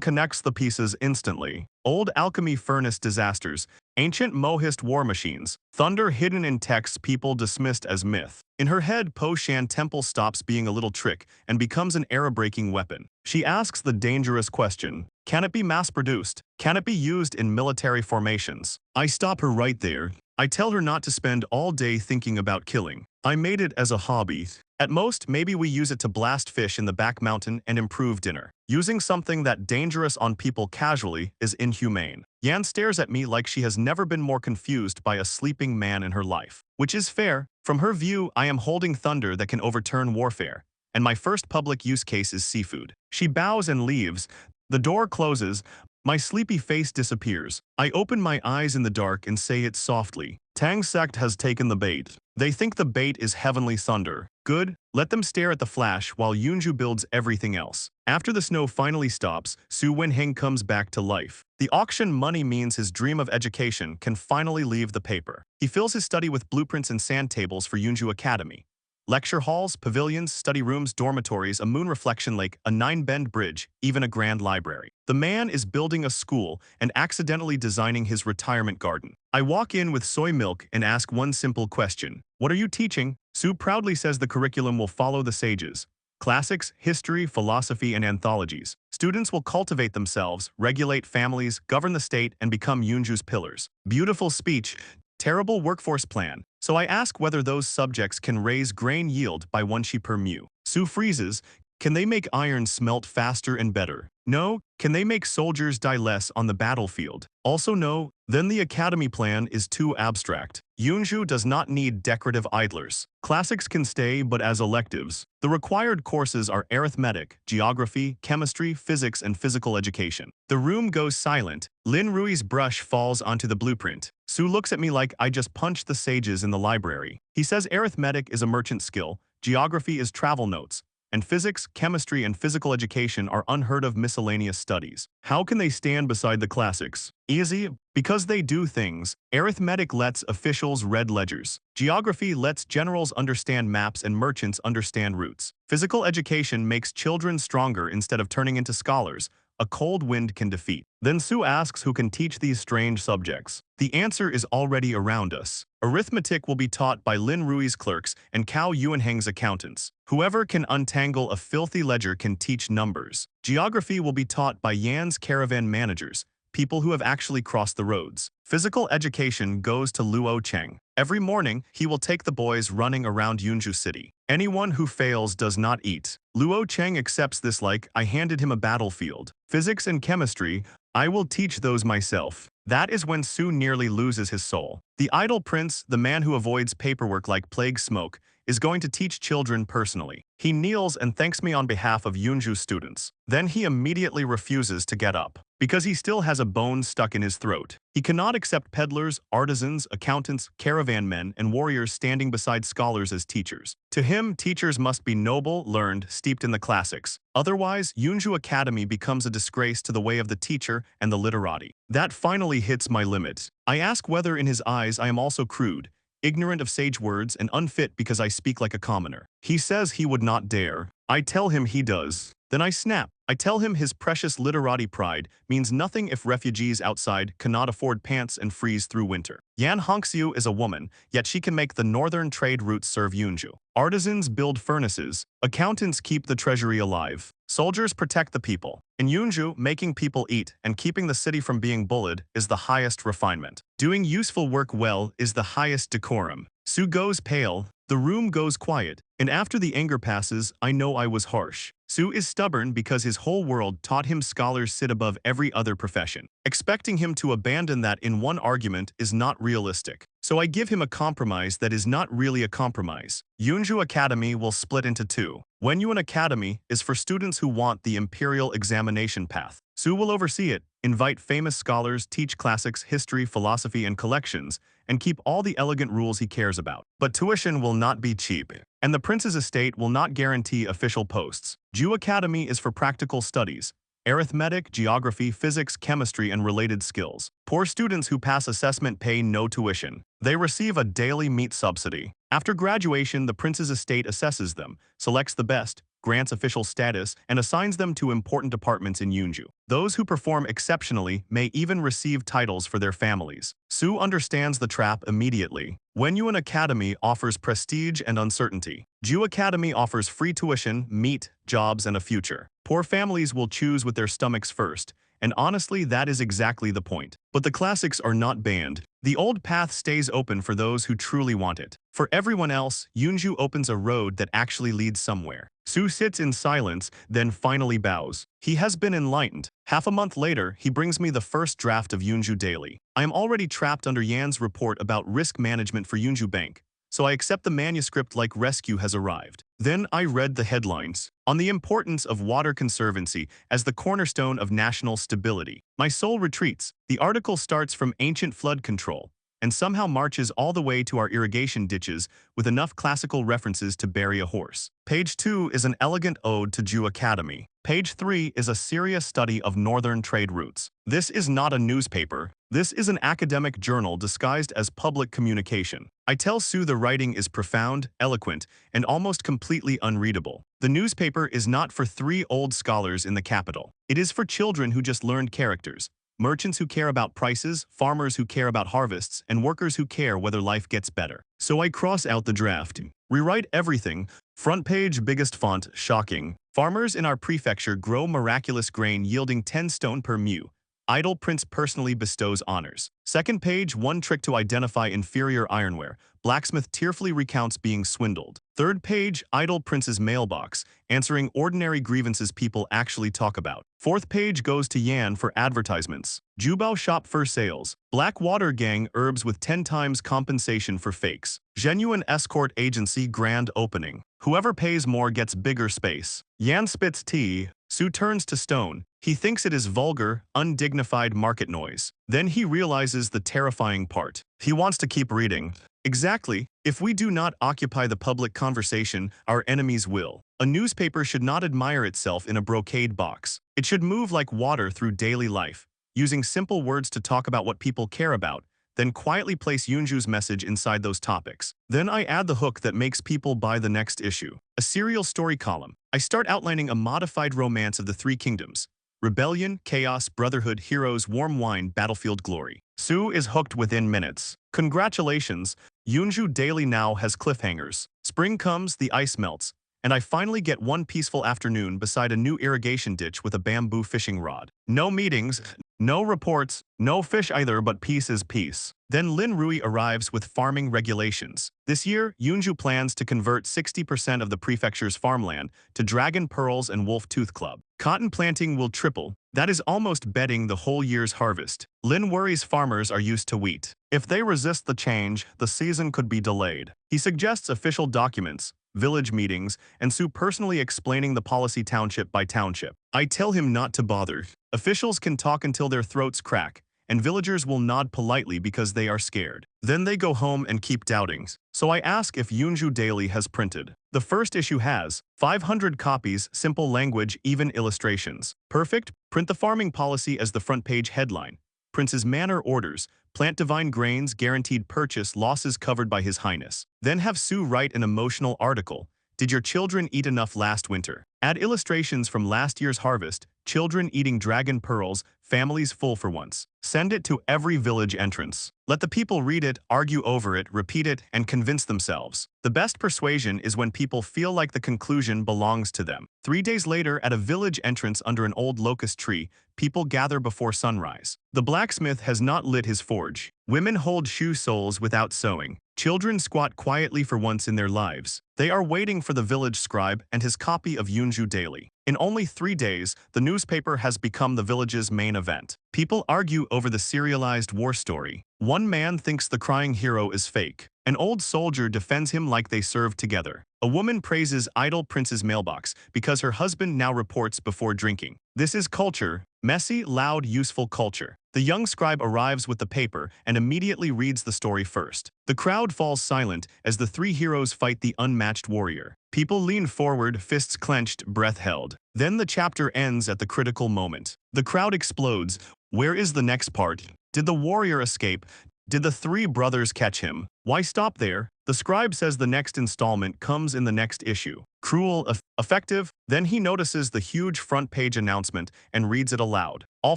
connects the pieces instantly. Old alchemy furnace disasters, ancient mohist war machines, thunder hidden in texts people dismissed as myth. In her head, Po Shan Temple stops being a little trick and becomes an era-breaking weapon. She asks the dangerous question, can it be mass-produced? Can it be used in military formations? I stop her right there. I tell her not to spend all day thinking about killing. I made it as a hobby. At most, maybe we use it to blast fish in the back mountain and improve dinner. Using something that dangerous on people casually is inhumane. Yan stares at me like she has never been more confused by a sleeping man in her life. Which is fair. From her view, I am holding thunder that can overturn warfare. And my first public use case is seafood. She bows and leaves. The door closes. My sleepy face disappears. I open my eyes in the dark and say it softly. Tang's sect has taken the bait. They think the bait is heavenly thunder. Good, let them stare at the flash while Yunzhou builds everything else. After the snow finally stops, Su Wenheng comes back to life. The auction money means his dream of education can finally leave the paper. He fills his study with blueprints and sand tables for Yunzhou Academy. Lecture halls, pavilions, study rooms, dormitories, a moon reflection lake, a nine-bend bridge, even a grand library. The man is building a school and accidentally designing his retirement garden. I walk in with soy milk and ask one simple question. What are you teaching? Su proudly says the curriculum will follow the sages. Classics, history, philosophy, and anthologies. Students will cultivate themselves, regulate families, govern the state, and become Yunzhou's pillars. Beautiful speech. Terrible workforce plan. So I ask whether those subjects can raise grain yield by 1 shi per mu. Su freezes. Can they make iron smelt faster and better? No. Can they make soldiers die less on the battlefield? Also no. Then the academy plan is too abstract. Yunzhou does not need decorative idlers. Classics can stay but as electives. The required courses are arithmetic, geography, chemistry, physics, and physical education. The room goes silent. Lin Rui's brush falls onto the blueprint. Su looks at me like I just punched the sages in the library. He says arithmetic is a merchant skill, geography is travel notes, and physics, chemistry, and physical education are unheard of miscellaneous studies. How can they stand beside the classics? Easy, because they do things. Arithmetic lets officials read ledgers. Geography lets generals understand maps and merchants understand routes. Physical education makes children stronger instead of turning into scholars. A cold wind can defeat. Then Su asks who can teach these strange subjects. The answer is already around us. Arithmetic will be taught by Lin Rui's clerks and Cao Yuanheng's accountants. Whoever can untangle a filthy ledger can teach numbers. Geography will be taught by Yan's caravan managers, people who have actually crossed the roads. Physical education goes to Luo Cheng. Every morning, he will take the boys running around Yunzhou City. Anyone who fails does not eat. Luo Cheng accepts this like I handed him a battlefield. Physics and chemistry, I will teach those myself. That is when Su nearly loses his soul. The idle prince, the man who avoids paperwork like plague smoke, is going to teach children personally. He kneels and thanks me on behalf of Yunzhou students. Then he immediately refuses to get up, because he still has a bone stuck in his throat. He cannot accept peddlers, artisans, accountants, caravan men, and warriors standing beside scholars as teachers. To him, teachers must be noble, learned, steeped in the classics. Otherwise, Yunzhou Academy becomes a disgrace to the way of the teacher and the literati. That finally hits my limit. I ask whether in his eyes I am also crude, ignorant of sage words, and unfit because I speak like a commoner. He says he would not dare. I tell him he does. Then I snap. I tell him his precious literati pride means nothing if refugees outside cannot afford pants and freeze through winter. Yan Hongxiu is a woman, yet she can make the northern trade routes serve Yunzhou. Artisans build furnaces. Accountants keep the treasury alive. Soldiers protect the people. In Yunzhou, making people eat and keeping the city from being bullied is the highest refinement. Doing useful work well is the highest decorum. Su goes pale. The room goes quiet, and after the anger passes, I know I was harsh. Su is stubborn because his whole world taught him scholars sit above every other profession. Expecting him to abandon that in one argument is not realistic. So I give him a compromise that is not really a compromise. Yunzhou Academy will split into two. Wenyuan Academy is for students who want the imperial examination path. Su will oversee it, invite famous scholars, teach classics, history, philosophy, and collections, and keep all the elegant rules he cares about. But tuition will not be cheap, and the prince's estate will not guarantee official posts. Ju Academy is for practical studies, arithmetic, geography, physics, chemistry, and related skills. Poor students who pass assessment pay no tuition. They receive a daily meat subsidy. After graduation, the prince's estate assesses them, selects the best, grants official status, and assigns them to important departments in Yunzhou. Those who perform exceptionally may even receive titles for their families. Su understands the trap immediately. Wenyuan Academy offers prestige and uncertainty. Ju Academy offers free tuition, meat, jobs, and a future. Poor families will choose with their stomachs first, and honestly, that is exactly the point. But the classics are not banned. The old path stays open for those who truly want it. For everyone else, Yunzhou opens a road that actually leads somewhere. Su sits in silence, then finally bows. He has been enlightened. Half a month later, he brings me the first draft of Yunzhou Daily. I am already trapped under Yan's report about risk management for Yunzhou Bank, so I accept the manuscript like rescue has arrived. Then I read the headlines. On the importance of water conservancy as the cornerstone of national stability. My soul retreats. The article starts from ancient flood control and somehow marches all the way to our irrigation ditches with enough classical references to bury a horse. Page 2 is an elegant ode to Ju Academy. Page 3 is a serious study of northern trade routes. This is not a newspaper. This is an academic journal disguised as public communication. I tell Su the writing is profound, eloquent, and almost completely unreadable. The newspaper is not for 3 old scholars in the capital. It is for children who just learned characters. Merchants who care about prices, farmers who care about harvests, and workers who care whether life gets better. So I cross out the draft. Rewrite everything. Front page, biggest font, shocking. Farmers in our prefecture grow miraculous grain yielding 10 stone per mu. Idle prince personally bestows honors. Second page, one trick to identify inferior ironware. Blacksmith tearfully recounts being swindled. Third page, idle prince's mailbox, answering ordinary grievances people actually talk about. Fourth page goes to Yan for advertisements. Jubao shop for sales. Black water gang herbs with 10 times compensation for fakes. Genuine escort agency grand opening. Whoever pays more gets bigger space. Yan spits tea. Su turns to stone. He thinks it is vulgar, undignified market noise. Then he realizes the terrifying part. He wants to keep reading. Exactly. If we do not occupy the public conversation, our enemies will. A newspaper should not admire itself in a brocade box. It should move like water through daily life, using simple words to talk about what people care about, then quietly place Yunzhou's message inside those topics. Then I add the hook that makes people buy the next issue. A serial story column. I start outlining a modified romance of the 3 kingdoms. Rebellion, chaos, brotherhood, heroes, warm wine, battlefield glory. Su is hooked within minutes. Congratulations, Yunzhou Daily now has cliffhangers. Spring comes, the ice melts, and I finally get one peaceful afternoon beside a new irrigation ditch with a bamboo fishing rod. No meetings, no reports, no fish either, but peace is peace. Then Lin Rui arrives with farming regulations. This year, Yunzhou plans to convert 60% of the prefecture's farmland to Dragon Pearls and Wolf Tooth Club. Cotton planting will triple. That is almost betting the whole year's harvest. Lin worries farmers are used to wheat. If they resist the change, the season could be delayed. He suggests official documents, village meetings, and Su personally explaining the policy township by township. I tell him not to bother. Officials can talk until their throats crack, and villagers will nod politely because they are scared. Then they go home and keep doubting. So I ask if Yunzhou Daily has printed. The first issue has 500 copies, simple language, even illustrations. Perfect. Print the farming policy as the front page headline. Prince's manor orders. Plant divine grains, guaranteed purchase, losses covered by His Highness. Then have Su write an emotional article. Did your children eat enough last winter? Add illustrations from last year's harvest, children eating dragon pearls, families full for once. Send it to every village entrance. Let the people read it, argue over it, repeat it, and convince themselves. The best persuasion is when people feel like the conclusion belongs to them. 3 days later, at a village entrance under an old locust tree, people gather before sunrise. The blacksmith has not lit his forge. Women hold shoe soles without sewing. Children squat quietly for once in their lives. They are waiting for the village scribe and his copy of Yunzhou daily. In only 3 days, the newspaper has become the village's main event. People argue over the serialized war story. One man thinks the crying hero is fake. An old soldier defends him like they served together. A woman praises idle prince's mailbox because her husband now reports before drinking. This is culture, messy, loud, useful culture. The young scribe arrives with the paper and immediately reads the story first. The crowd falls silent as the 3 heroes fight the unmatched warrior. People lean forward, fists clenched, breath held. Then the chapter ends at the critical moment. The crowd explodes. Where is the next part? Did the warrior escape? Did the 3 brothers catch him? Why stop there? The scribe says the next installment comes in the next issue. Cruel, effective? Then he notices the huge front-page announcement and reads it aloud. All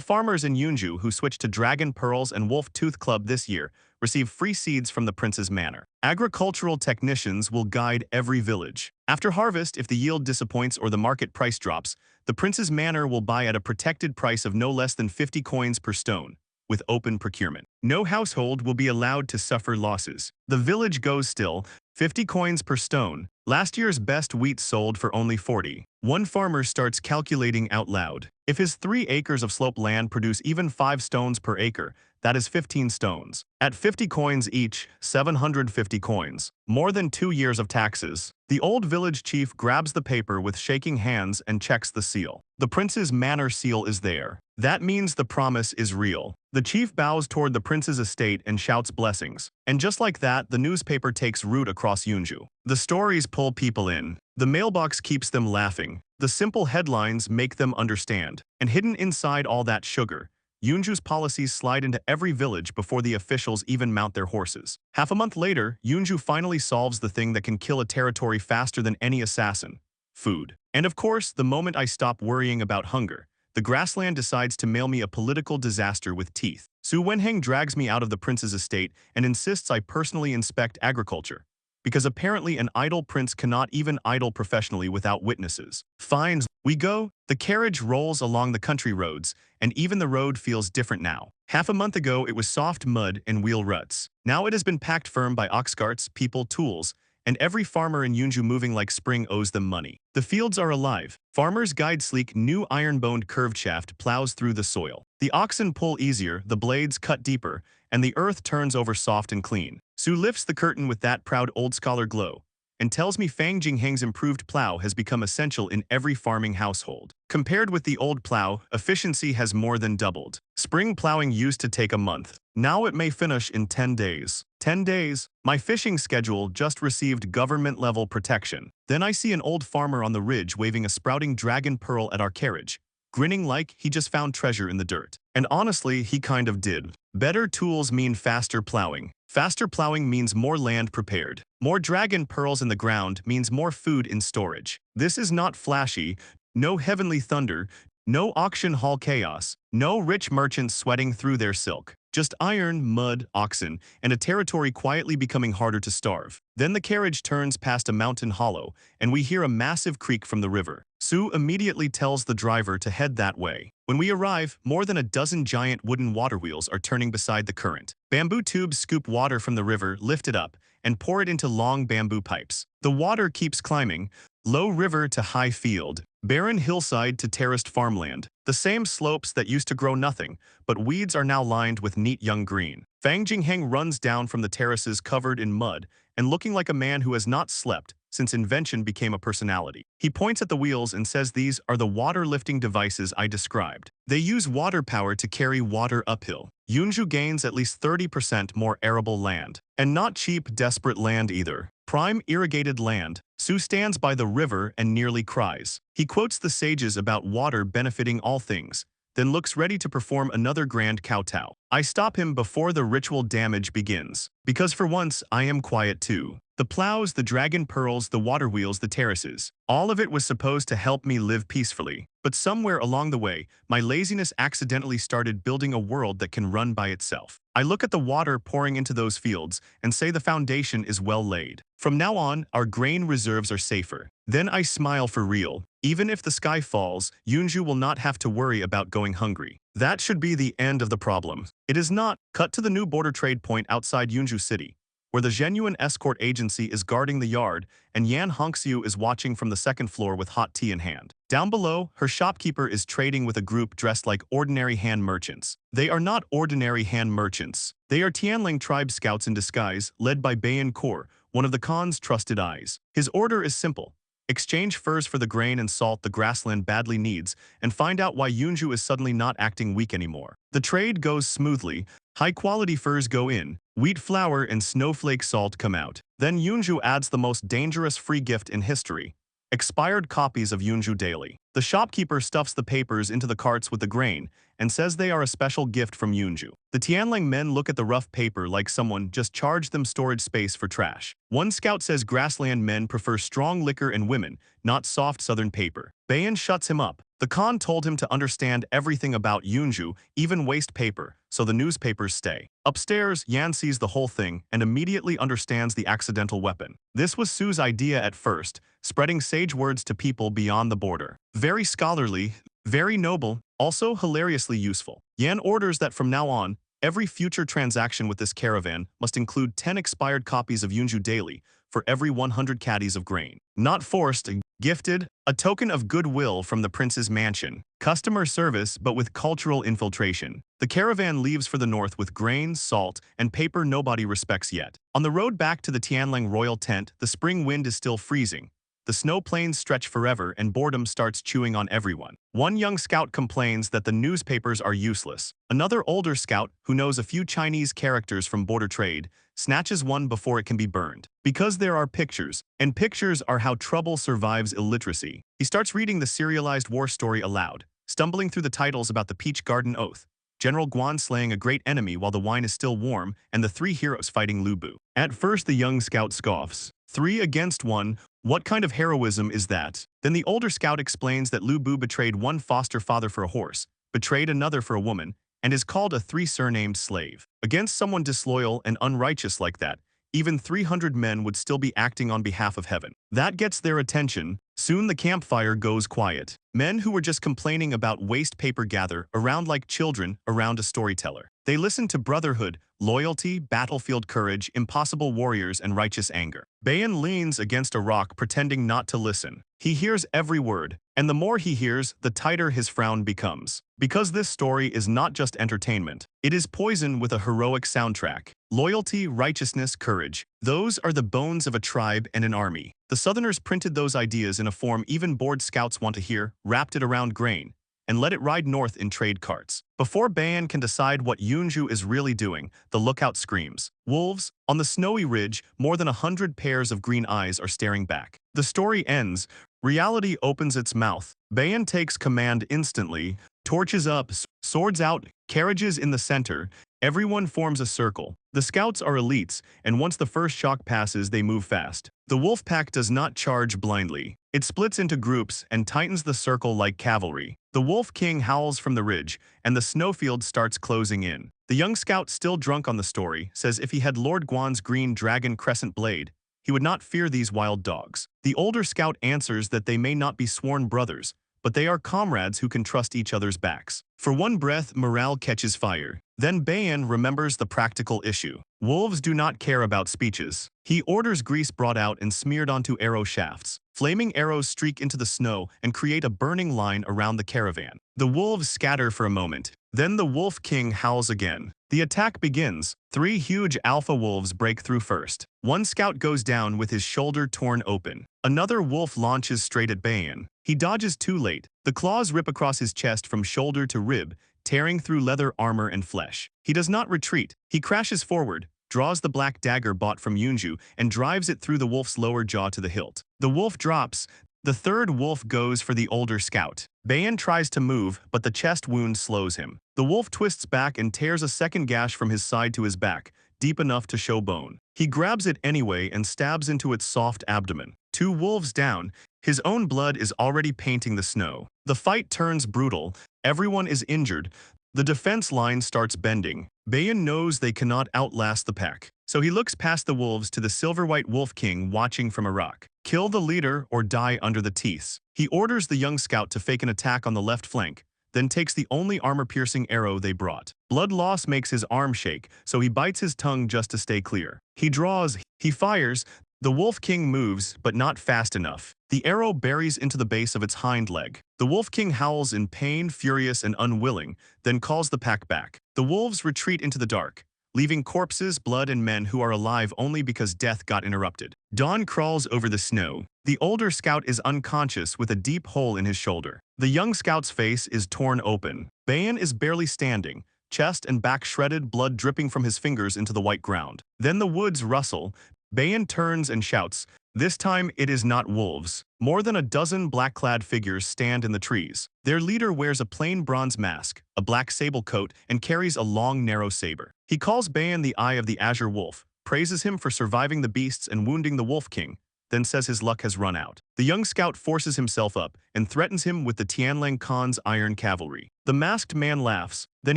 farmers in Yunzhou who switch to Dragon Pearls and Wolf Tooth Club this year receive free seeds from the prince's manor. Agricultural technicians will guide every village. After harvest, if the yield disappoints or the market price drops, the prince's manor will buy at a protected price of no less than 50 coins per stone, with open procurement. No household will be allowed to suffer losses. The village goes still, 50 coins per stone. Last year's best wheat sold for only 40. One farmer starts calculating out loud. If his 3 acres of slope land produce even 5 stones per acre, that is 15 stones. At 50 coins each, 750 coins. More than 2 years of taxes. The old village chief grabs the paper with shaking hands and checks the seal. The prince's manor seal is there. That means the promise is real. The chief bows toward the prince's estate and shouts blessings. And just like that, the newspaper takes root across Yunzhou. The stories pull people in. The mailbox keeps them laughing. The simple headlines make them understand. And hidden inside all that sugar, Yunzhou's policies slide into every village before the officials even mount their horses. Half a month later, Yunzhou finally solves the thing that can kill a territory faster than any assassin: food. And of course, the moment I stop worrying about hunger, the grassland decides to mail me a political disaster with teeth. Su Wenheng drags me out of the prince's estate and insists I personally inspect agriculture, because apparently an idle prince cannot even idle professionally without witnesses. Fine, we go. The carriage rolls along the country roads, and even the road feels different now. Half a month ago, it was soft mud and wheel ruts. Now it has been packed firm by ox carts, people, tools, and every farmer in Yunzhou moving like spring owes them money. The fields are alive. Farmers guide sleek, new iron-boned curved shaft plows through the soil. The oxen pull easier, the blades cut deeper, and the earth turns over soft and clean. Su lifts the curtain with that proud old scholar glow and tells me Fang Jingheng's improved plow has become essential in every farming household. Compared with the old plow, efficiency has more than doubled. Spring plowing used to take a month. Now it may finish in 10 days. 10 days? My fishing schedule just received government-level protection. Then I see an old farmer on the ridge waving a sprouting dragon pearl at our carriage, grinning like he just found treasure in the dirt. And honestly, he kind of did. Better tools mean faster plowing. Faster plowing means more land prepared. More dragon pearls in the ground means more food in storage. This is not flashy, no heavenly thunder, no auction hall chaos, no rich merchants sweating through their silk. Just iron, mud, oxen, and a territory quietly becoming harder to starve. Then the carriage turns past a mountain hollow, and we hear a massive creak from the river. Su immediately tells the driver to head that way. When we arrive, more than a dozen giant wooden water wheels are turning beside the current. Bamboo tubes scoop water from the river, lift it up, and pour it into long bamboo pipes. The water keeps climbing, low river to high field, barren hillside to terraced farmland. The same slopes that used to grow nothing, but weeds are now lined with neat young green. Fang Jingheng runs down from the terraces covered in mud and looking like a man who has not slept since invention became a personality. He points at the wheels and says these are the water-lifting devices I described. They use water power to carry water uphill. Yunzhou gains at least 30% more arable land. And not cheap, desperate land either. Prime irrigated land. Su stands by the river and nearly cries. He quotes the sages about water benefiting all things, then looks ready to perform another grand kowtow. I stop him before the ritual damage begins, because for once I am quiet too. The plows, the dragon pearls, the water wheels, the terraces. All of it was supposed to help me live peacefully. But somewhere along the way, my laziness accidentally started building a world that can run by itself. I look at the water pouring into those fields and say the foundation is well laid. From now on, our grain reserves are safer. Then I smile for real. Even if the sky falls, Yunzhou will not have to worry about going hungry. That should be the end of the problem. It is not. Cut to the new border trade point outside Yunzhou City, where the genuine escort agency is guarding the yard, and Yan Hongxiu is watching from the second floor with hot tea in hand. Down below, her shopkeeper is trading with a group dressed like ordinary Han merchants. They are not ordinary Han merchants. They are Tianling tribe scouts in disguise, led by Bayan Kor, one of the Khan's trusted eyes. His order is simple. Exchange furs for the grain and salt the grassland badly needs, and find out why Yunzhou is suddenly not acting weak anymore. The trade goes smoothly. High-quality furs go in, wheat flour and snowflake salt come out. Then Yunzhou adds the most dangerous free gift in history: expired copies of Yunzhou Daily. The shopkeeper stuffs the papers into the carts with the grain and says they are a special gift from Yunzhou. The Tianling men look at the rough paper like someone just charged them storage space for trash. One scout says grassland men prefer strong liquor and women, not soft southern paper. Bayan shuts him up. The Khan told him to understand everything about Yunzhou, even waste paper, so the newspapers stay. Upstairs, Yan sees the whole thing and immediately understands the accidental weapon. This was Su's idea at first, spreading sage words to people beyond the border. Very scholarly, very noble, also hilariously useful. Yan orders that from now on, every future transaction with this caravan must include 10 expired copies of Yunzhou Daily for every 100 caddies of grain. Not forced, gifted, a token of goodwill from the prince's mansion. Customer service, but with cultural infiltration. The caravan leaves for the north with grain, salt, and paper nobody respects yet. On the road back to the Tianling royal tent, the spring wind is still freezing. The snow plains stretch forever and boredom starts chewing on everyone. One young scout complains that the newspapers are useless. Another older scout, who knows a few Chinese characters from border trade, snatches one before it can be burned. Because there are pictures, and pictures are how trouble survives illiteracy. He starts reading the serialized war story aloud, stumbling through the titles about the Peach Garden Oath, General Guan slaying a great enemy while the wine is still warm, and the 3 heroes fighting Lu Bu. At first the young scout scoffs. 3 against 1, what kind of heroism is that? Then the older scout explains that Lu Bu betrayed one foster father for a horse, betrayed another for a woman, and is called a 3 surnamed slave. Against someone disloyal and unrighteous like that, even 300 men would still be acting on behalf of heaven. That gets their attention. Soon the campfire goes quiet. Men who were just complaining about waste paper gather around like children around a storyteller. They listen to brotherhood, loyalty, battlefield courage, impossible warriors, and righteous anger. Bayan leans against a rock pretending not to listen. He hears every word, and the more he hears, the tighter his frown becomes. Because this story is not just entertainment, it is poison with a heroic soundtrack. Loyalty, righteousness, courage. Those are the bones of a tribe and an army. The Southerners printed those ideas in a form even bored scouts want to hear, wrapped it around grain, and let it ride north in trade carts. Before Bayan can decide what Yunzhou is really doing, the lookout screams. Wolves, on the snowy ridge, more than 100 pairs of green eyes are staring back. The story ends. Reality opens its mouth. Bayan takes command instantly. Torches up, swords out, carriages in the center. Everyone forms a circle. The scouts are elites, and once the first shock passes, they move fast. The wolf pack does not charge blindly. It splits into groups and tightens the circle like cavalry. The wolf king howls from the ridge, and the snowfield starts closing in. The young scout, still drunk on the story, says if he had Lord Guan's green dragon crescent blade, he would not fear these wild dogs. The older scout answers that they may not be sworn brothers, but they are comrades who can trust each other's backs. For one breath, morale catches fire. Then Bayan remembers the practical issue. Wolves do not care about speeches. He orders grease brought out and smeared onto arrow shafts. Flaming arrows streak into the snow and create a burning line around the caravan. The wolves scatter for a moment. Then the wolf king howls again. The attack begins. 3 huge alpha wolves break through first. One scout goes down with his shoulder torn open. Another wolf launches straight at Bayan. He dodges too late. The claws rip across his chest from shoulder to rib, tearing through leather, armor, and flesh. He does not retreat. He crashes forward, draws the black dagger bought from Yunzhou, and drives it through the wolf's lower jaw to the hilt. The wolf drops. The third wolf goes for the older scout. Bayan tries to move, but the chest wound slows him. The wolf twists back and tears a second gash from his side to his back, deep enough to show bone. He grabs it anyway and stabs into its soft abdomen. 2 wolves down, his own blood is already painting the snow. The fight turns brutal, everyone is injured. The defense line starts bending. Bayan knows they cannot outlast the pack, so he looks past the wolves to the silver-white wolf king watching from a rock. Kill the leader or die under the teeth. He orders the young scout to fake an attack on the left flank, then takes the only armor-piercing arrow they brought. Blood loss makes his arm shake, so he bites his tongue just to stay clear. He draws, he fires. The Wolf King moves, but not fast enough. The arrow buries into the base of its hind leg. The Wolf King howls in pain, furious and unwilling, then calls the pack back. The wolves retreat into the dark, leaving corpses, blood, and men who are alive only because death got interrupted. Dawn crawls over the snow. The older scout is unconscious with a deep hole in his shoulder. The young scout's face is torn open. Bayan is barely standing, chest and back shredded, blood dripping from his fingers into the white ground. Then the woods rustle. Bayan turns and shouts. This time it is not wolves. More than a dozen black-clad figures stand in the trees. Their leader wears a plain bronze mask, a black sable coat, and carries a long, narrow saber. He calls Bayan the Eye of the Azure Wolf, praises him for surviving the beasts and wounding the Wolf King, then says his luck has run out. The young scout forces himself up and threatens him with the Tianlang Khan's iron cavalry. The masked man laughs, then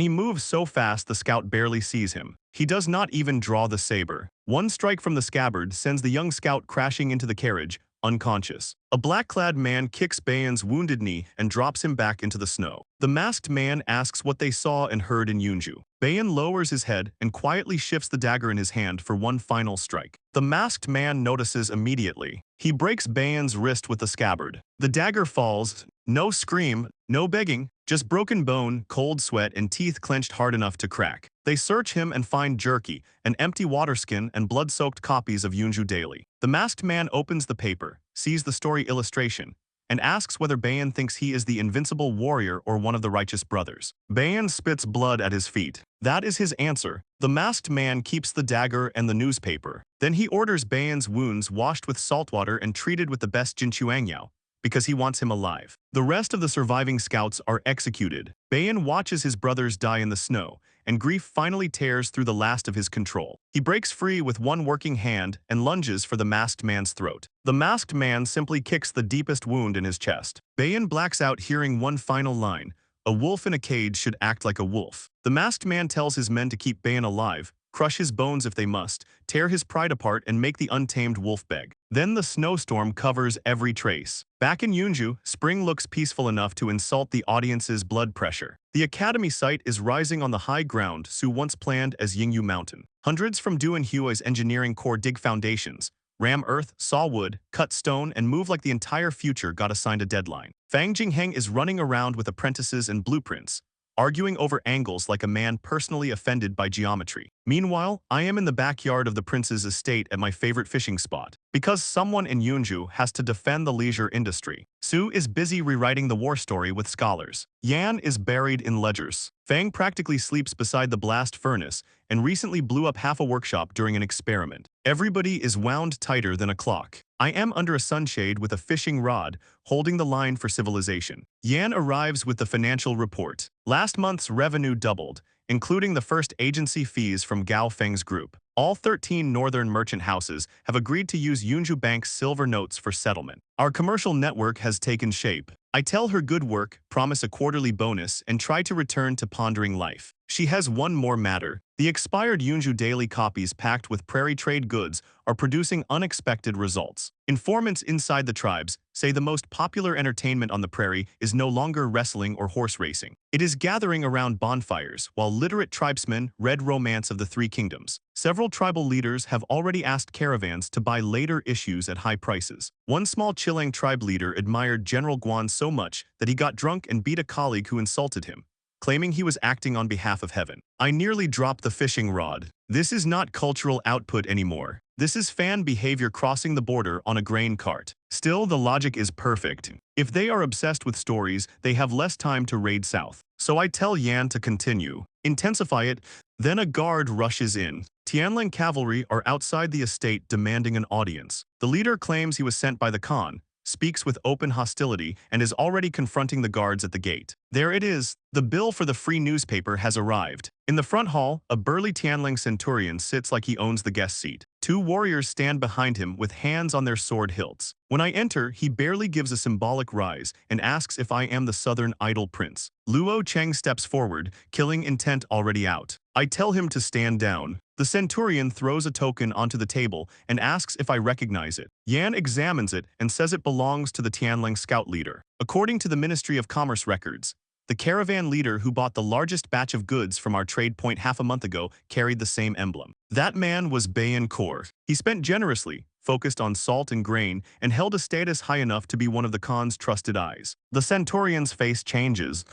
he moves so fast the scout barely sees him. He does not even draw the saber. One strike from the scabbard sends the young scout crashing into the carriage, unconscious. A black-clad man kicks Bayan's wounded knee and drops him back into the snow. The masked man asks what they saw and heard in Yunzhou. Bayan lowers his head and quietly shifts the dagger in his hand for one final strike. The masked man notices immediately. He breaks Bayan's wrist with the scabbard. The dagger falls. No scream, no begging, just broken bone, cold sweat, and teeth clenched hard enough to crack. They search him and find jerky, an empty water skin, and blood-soaked copies of Yunzhou Daily. The masked man opens the paper, sees the story illustration, and asks whether Bayan thinks he is the invincible warrior or one of the righteous brothers. Bayan spits blood at his feet. That is his answer. The masked man keeps the dagger and the newspaper. Then he orders Bayan's wounds washed with salt water and treated with the best jinchuangyao, because he wants him alive. The rest of the surviving scouts are executed. Bayan watches his brothers die in the snow, and grief finally tears through the last of his control. He breaks free with one working hand and lunges for the masked man's throat. The masked man simply kicks the deepest wound in his chest. Bayan blacks out hearing one final line. A wolf in a cage should act like a wolf. The masked man tells his men to keep Bayan alive, crush his bones if they must, tear his pride apart and make the untamed wolf beg. Then the snowstorm covers every trace. Back in Yunzhou, spring looks peaceful enough to insult the audience's blood pressure. The academy site is rising on the high ground Su once planned as Yingyu Mountain. Hundreds from Du and Hua's engineering corps dig foundations, ram earth, saw wood, cut stone, and move like the entire future got assigned a deadline. Fang Jingheng is running around with apprentices and blueprints, arguing over angles like a man personally offended by geometry. Meanwhile, I am in the backyard of the prince's estate at my favorite fishing spot, because someone in Yunzhou has to defend the leisure industry. Su is busy rewriting the war story with scholars. Yan is buried in ledgers. Fang practically sleeps beside the blast furnace and recently blew up half a workshop during an experiment. Everybody is wound tighter than a clock. I am under a sunshade with a fishing rod, holding the line for civilization. Yan arrives with the financial report. Last month's revenue doubled, including the first agency fees from Gao Feng's group. All 13 northern merchant houses have agreed to use Yunzhou Bank's silver notes for settlement. Our commercial network has taken shape. I tell her good work, promise a quarterly bonus, and try to return to pondering life. She has one more matter. The expired Yunzhou Daily copies packed with prairie trade goods are producing unexpected results. Informants inside the tribes say the most popular entertainment on the prairie is no longer wrestling or horse racing. It is gathering around bonfires, while literate tribesmen read Romance of the Three Kingdoms. Several tribal leaders have already asked caravans to buy later issues at high prices. One small Chilang tribe leader admired General Guan so much that he got drunk and beat a colleague who insulted him, claiming he was acting on behalf of heaven. I nearly dropped the fishing rod. This is not cultural output anymore. This is fan behavior crossing the border on a grain cart. Still, the logic is perfect. If they are obsessed with stories, they have less time to raid south. So I tell Yan to continue. Intensify it. Then a guard rushes in. Tianlang cavalry are outside the estate demanding an audience. The leader claims he was sent by the Khan, speaks with open hostility, and is already confronting the guards at the gate. There it is. The bill for the free newspaper has arrived. In the front hall, a burly Tianling centurion sits like he owns the guest seat. Two warriors stand behind him with hands on their sword hilts. When I enter, he barely gives a symbolic rise and asks if I am the southern idol prince. Luo Cheng steps forward, killing intent already out. I tell him to stand down. The centurion throws a token onto the table and asks if I recognize it. Yan examines it and says it belongs to the Tianling scout leader. According to the Ministry of Commerce records, the caravan leader who bought the largest batch of goods from our trade point half a month ago carried the same emblem. That man was Bayan Kor. He spent generously, focused on salt and grain, and held a status high enough to be one of the Khan's trusted eyes. The centurion's face changes.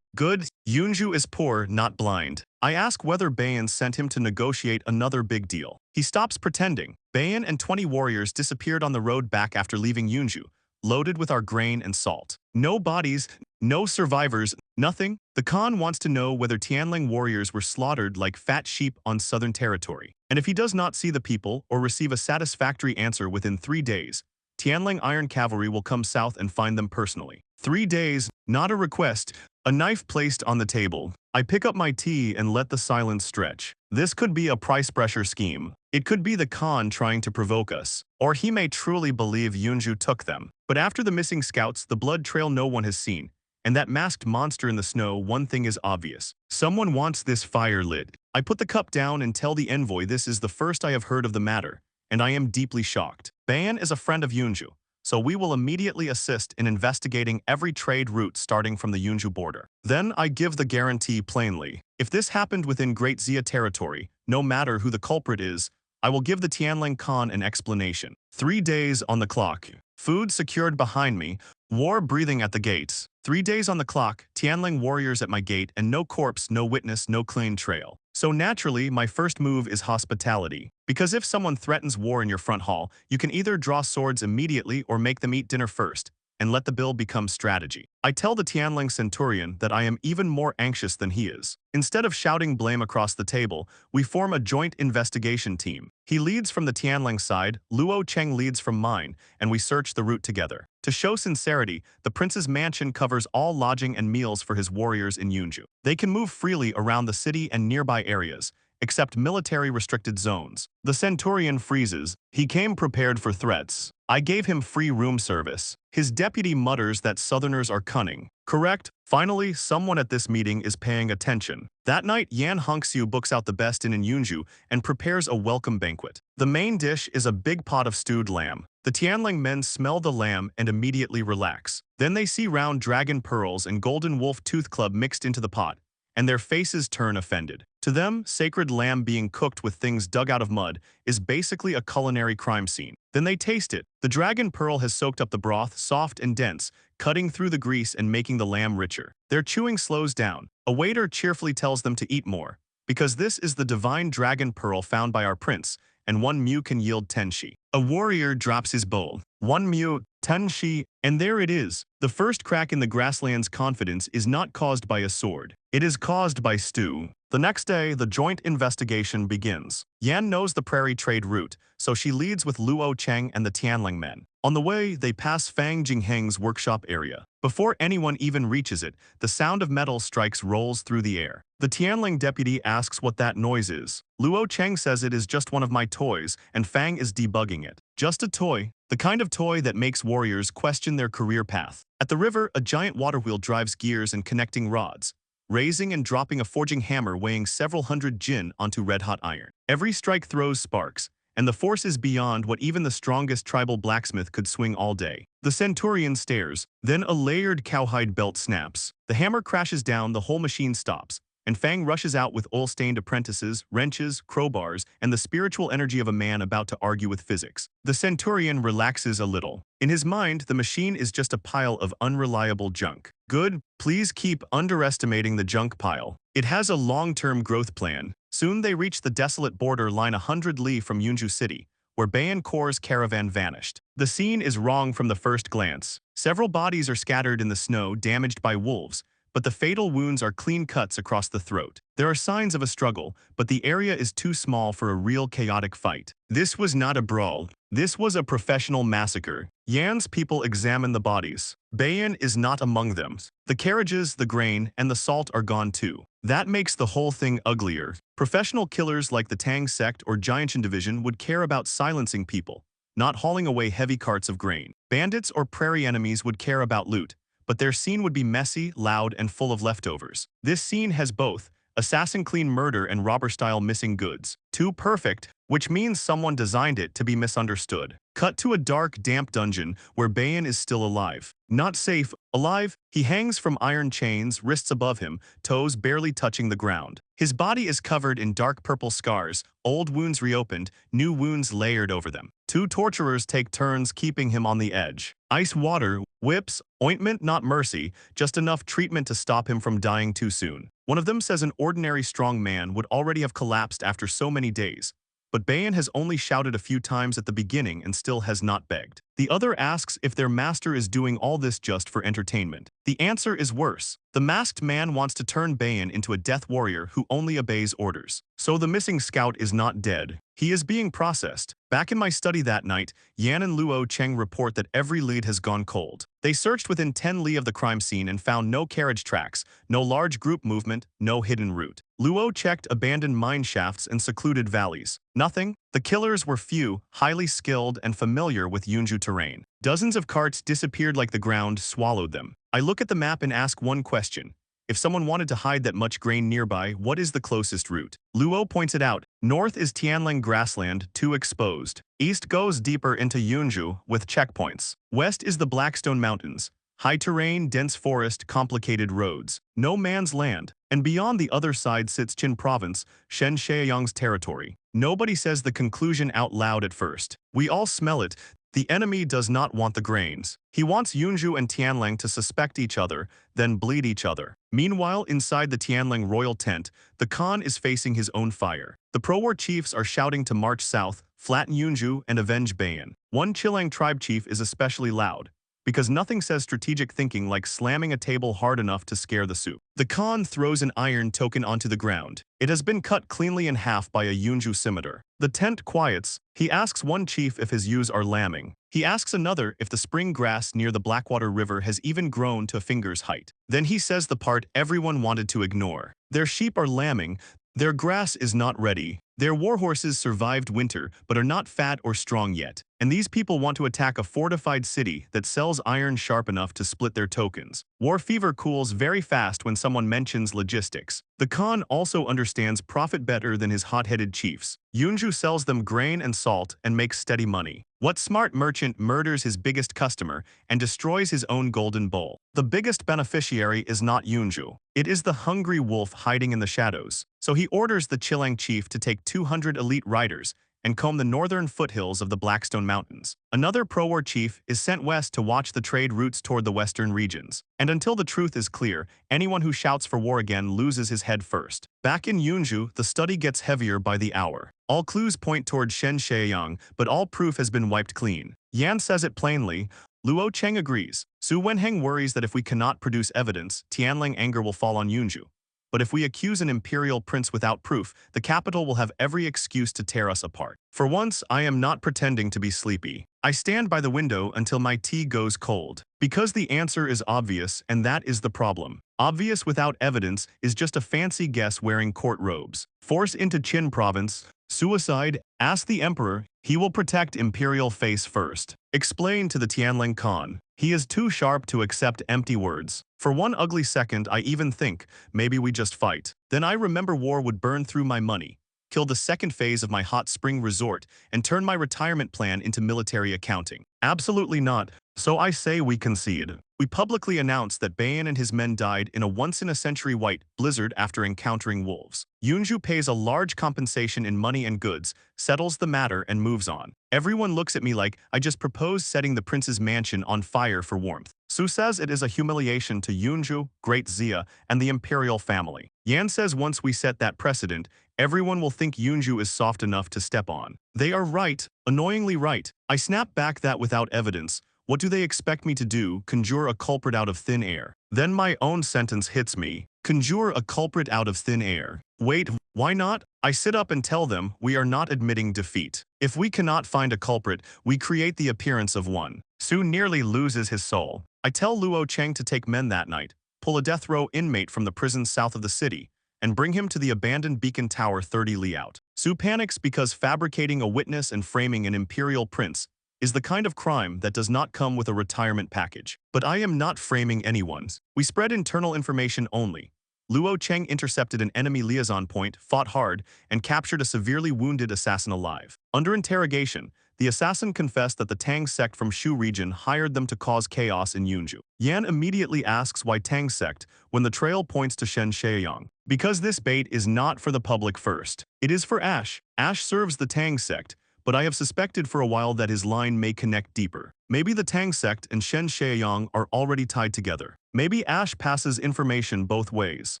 Good, Yunzhou is poor, not blind. I ask whether Bayan sent him to negotiate another big deal. He stops pretending. Bayan and 20 warriors disappeared on the road back after leaving Yunzhou, loaded with our grain and salt. No bodies, no survivors, nothing. The Khan wants to know whether Tianling warriors were slaughtered like fat sheep on southern territory. And if he does not see the people or receive a satisfactory answer within 3 days, Tianling Iron Cavalry will come south and find them personally. 3 days, not a request. A knife placed on the table. I pick up my tea and let the silence stretch. This could be a price pressure scheme. It could be the Khan trying to provoke us. Or he may truly believe Yunzhou took them. But after the missing scouts, the blood trail no one has seen, and that masked monster in the snow, one thing is obvious. Someone wants this fire lit. I put the cup down and tell the envoy this is the first I have heard of the matter, and I am deeply shocked. Bayan is a friend of Yunzhou, so we will immediately assist in investigating every trade route starting from the Yunzhou border. Then I give the guarantee plainly. If this happened within Great Xia territory, no matter who the culprit is, I will give the Tianling Khan an explanation. 3 days on the clock. Food secured behind me, war breathing at the gates. 3 days on the clock, Tianling warriors at my gate, and no corpse, no witness, no clean trail. So naturally, my first move is hospitality. Because if someone threatens war in your front hall, you can either draw swords immediately or make them eat dinner first, and let the bill become strategy. I tell the Tianling centurion that I am even more anxious than he is. Instead of shouting blame across the table, we form a joint investigation team. He leads from the Tianling side, Luo Cheng leads from mine, and we search the route together. To show sincerity, the prince's mansion covers all lodging and meals for his warriors in Yunzhou. They can move freely around the city and nearby areas, except military-restricted zones. The centurion freezes. He came prepared for threats. I gave him free room service. His deputy mutters that Southerners are cunning. Correct? Finally, someone at this meeting is paying attention. That night, Yan Hongxiu books out the best in Yunzhou and prepares a welcome banquet. The main dish is a big pot of stewed lamb. The Tianling men smell the lamb and immediately relax. Then they see round dragon pearls and golden wolf tooth club mixed into the pot, and their faces turn offended. To them, sacred lamb being cooked with things dug out of mud is basically a culinary crime scene. Then they taste it. The dragon pearl has soaked up the broth, soft and dense, cutting through the grease and making the lamb richer. Their chewing slows down. A waiter cheerfully tells them to eat more, because this is the divine dragon pearl found by our prince, and 1 mu can yield 10 shi. A warrior drops his bowl. 1 mu, 10 shi, and there it is. The first crack in the grassland's confidence is not caused by a sword. It is caused by stew. The next day, the joint investigation begins. Yan knows the prairie trade route, so she leads with Luo Cheng and the Tianling men. On the way, they pass Fang Jingheng's workshop area. Before anyone even reaches it, the sound of metal strikes rolls through the air. The Tianling deputy asks what that noise is. Luo Cheng says it is just one of my toys, and Fang is debugging it. Just a toy, the kind of toy that makes warriors question their career path. At the river, a giant water wheel drives gears and connecting rods, raising and dropping a forging hammer weighing several hundred jin onto red-hot iron. Every strike throws sparks, and the force is beyond what even the strongest tribal blacksmith could swing all day. The centurion stares, then a layered cowhide belt snaps. The hammer crashes down, the whole machine stops, and Fang rushes out with oil-stained apprentices, wrenches, crowbars, and the spiritual energy of a man about to argue with physics. The centurion relaxes a little. In his mind, the machine is just a pile of unreliable junk. Good, please keep underestimating the junk pile. It has a long-term growth plan. Soon they reach the desolate border line 100 li from Yunzhou City, where Bayan Kor's caravan vanished. The scene is wrong from the first glance. Several bodies are scattered in the snow, damaged by wolves, but the fatal wounds are clean cuts across the throat. There are signs of a struggle, but the area is too small for a real chaotic fight. This was not a brawl. This was a professional massacre. Yan's people examine the bodies. Bayan is not among them. The carriages, the grain, and the salt are gone too. That makes the whole thing uglier. Professional killers like the Tang sect or Jianshan division would care about silencing people, not hauling away heavy carts of grain. Bandits or prairie enemies would care about loot, but their scene would be messy, loud, and full of leftovers. This scene has both assassin-clean murder and robber-style missing goods. Too perfect, which means someone designed it to be misunderstood. Cut to a dark, damp dungeon where Bayan is still alive. Not safe, alive, he hangs from iron chains, wrists above him, toes barely touching the ground. His body is covered in dark purple scars, old wounds reopened, new wounds layered over them. Two torturers take turns keeping him on the edge. Ice water, whips, ointment, not mercy, just enough treatment to stop him from dying too soon. One of them says an ordinary strong man would already have collapsed after so many days, but Bayan has only shouted a few times at the beginning and still has not begged. The other asks if their master is doing all this just for entertainment. The answer is worse. The masked man wants to turn Bayan into a death warrior who only obeys orders. So the missing scout is not dead. He is being processed. Back in my study that night, Yan and Luo Cheng report that every lead has gone cold. They searched within 10 li of the crime scene and found no carriage tracks, no large group movement, no hidden route. Luo checked abandoned mine shafts and secluded valleys. Nothing. The killers were few, highly skilled, and familiar with Yunzhou terrain. Dozens of carts disappeared like the ground swallowed them. I look at the map and ask one question. If someone wanted to hide that much grain nearby, what is the closest route? Luo points it out. North is Tianling grassland, too exposed. East goes deeper into Yunzhou, with checkpoints. West is the Blackstone Mountains. High terrain, dense forest, complicated roads. No man's land. And beyond the other side sits Qin Province, Shen Sheiyang's territory. Nobody says the conclusion out loud at first. We all smell it. The enemy does not want the grains. He wants Yunzhou and Tianling to suspect each other, then bleed each other. Meanwhile, inside the Tianling royal tent, the Khan is facing his own fire. The pro-war chiefs are shouting to march south, flatten Yunzhou, and avenge Bayan. One Chilang tribe chief is especially loud, because nothing says strategic thinking like slamming a table hard enough to scare the soup. The Khan throws an iron token onto the ground. It has been cut cleanly in half by a Yunzhou scimitar. The tent quiets. He asks one chief if his ewes are lambing. He asks another if the spring grass near the Blackwater River has even grown to a finger's height. Then he says the part everyone wanted to ignore. Their sheep are lambing. Their grass is not ready. Their warhorses survived winter, but are not fat or strong yet. And these people want to attack a fortified city that sells iron sharp enough to split their tokens. War fever cools very fast when someone mentions logistics. The Khan also understands profit better than his hot-headed chiefs. Yunzhou sells them grain and salt and makes steady money. What smart merchant murders his biggest customer and destroys his own golden bowl? The biggest beneficiary is not Yunzhou. It is the hungry wolf hiding in the shadows. So he orders the Chilang chief to take 200 elite riders and comb the northern foothills of the Blackstone Mountains. Another pro-war chief is sent west to watch the trade routes toward the western regions. And until the truth is clear, anyone who shouts for war again loses his head first. Back in Yunzhou, the study gets heavier by the hour. All clues point toward Shen Sheiyang, but all proof has been wiped clean. Yan says it plainly. Luo Cheng agrees. Su Wenheng worries that if we cannot produce evidence, Tianling anger will fall on Yunzhou. But if we accuse an imperial prince without proof, the capital will have every excuse to tear us apart. For once, I am not pretending to be sleepy. I stand by the window until my tea goes cold. Because the answer is obvious, and that is the problem. Obvious without evidence is just a fancy guess wearing court robes. Force into Qin province. Suicide. Ask the emperor. He will protect imperial face first. Explain to the Tianling Khan. He is too sharp to accept empty words. For one ugly second, I even think, maybe we just fight. Then I remember war would burn through my money, kill the second phase of my hot spring resort, and turn my retirement plan into military accounting. Absolutely not. So I say we concede. We publicly announce that Bayan and his men died in a once-in-a-century white blizzard after encountering wolves. Yunzhou pays a large compensation in money and goods, settles the matter, and moves on. Everyone looks at me like I just proposed setting the prince's mansion on fire for warmth. Su says it is a humiliation to Yunzhou, Great Xia, and the imperial family. Yan says once we set that precedent, everyone will think Yunzhou is soft enough to step on. They are right, annoyingly right. I snap back that without evidence. What do they expect me to do, conjure a culprit out of thin air? Then my own sentence hits me. Conjure a culprit out of thin air. Wait, why not? I sit up and tell them we are not admitting defeat. If we cannot find a culprit, we create the appearance of one. Su nearly loses his soul. I tell Luo Cheng to take men that night, pull a death row inmate from the prison south of the city, and bring him to the abandoned beacon tower 30 li out. Su panics because fabricating a witness and framing an imperial prince is the kind of crime that does not come with a retirement package. But I am not framing anyone's. We spread internal information only. Luo Cheng intercepted an enemy liaison point, fought hard, and captured a severely wounded assassin alive. Under interrogation, the assassin confessed that the Tang sect from Shu region hired them to cause chaos in Yunzhou. Yan immediately asks why Tang sect when the trail points to Shen Sheiyang. Because this bait is not for the public first. It is for Ash. Ash serves the Tang sect, but I have suspected for a while that his line may connect deeper. Maybe the Tang sect and Shen Sheiyang are already tied together. Maybe Ash passes information both ways.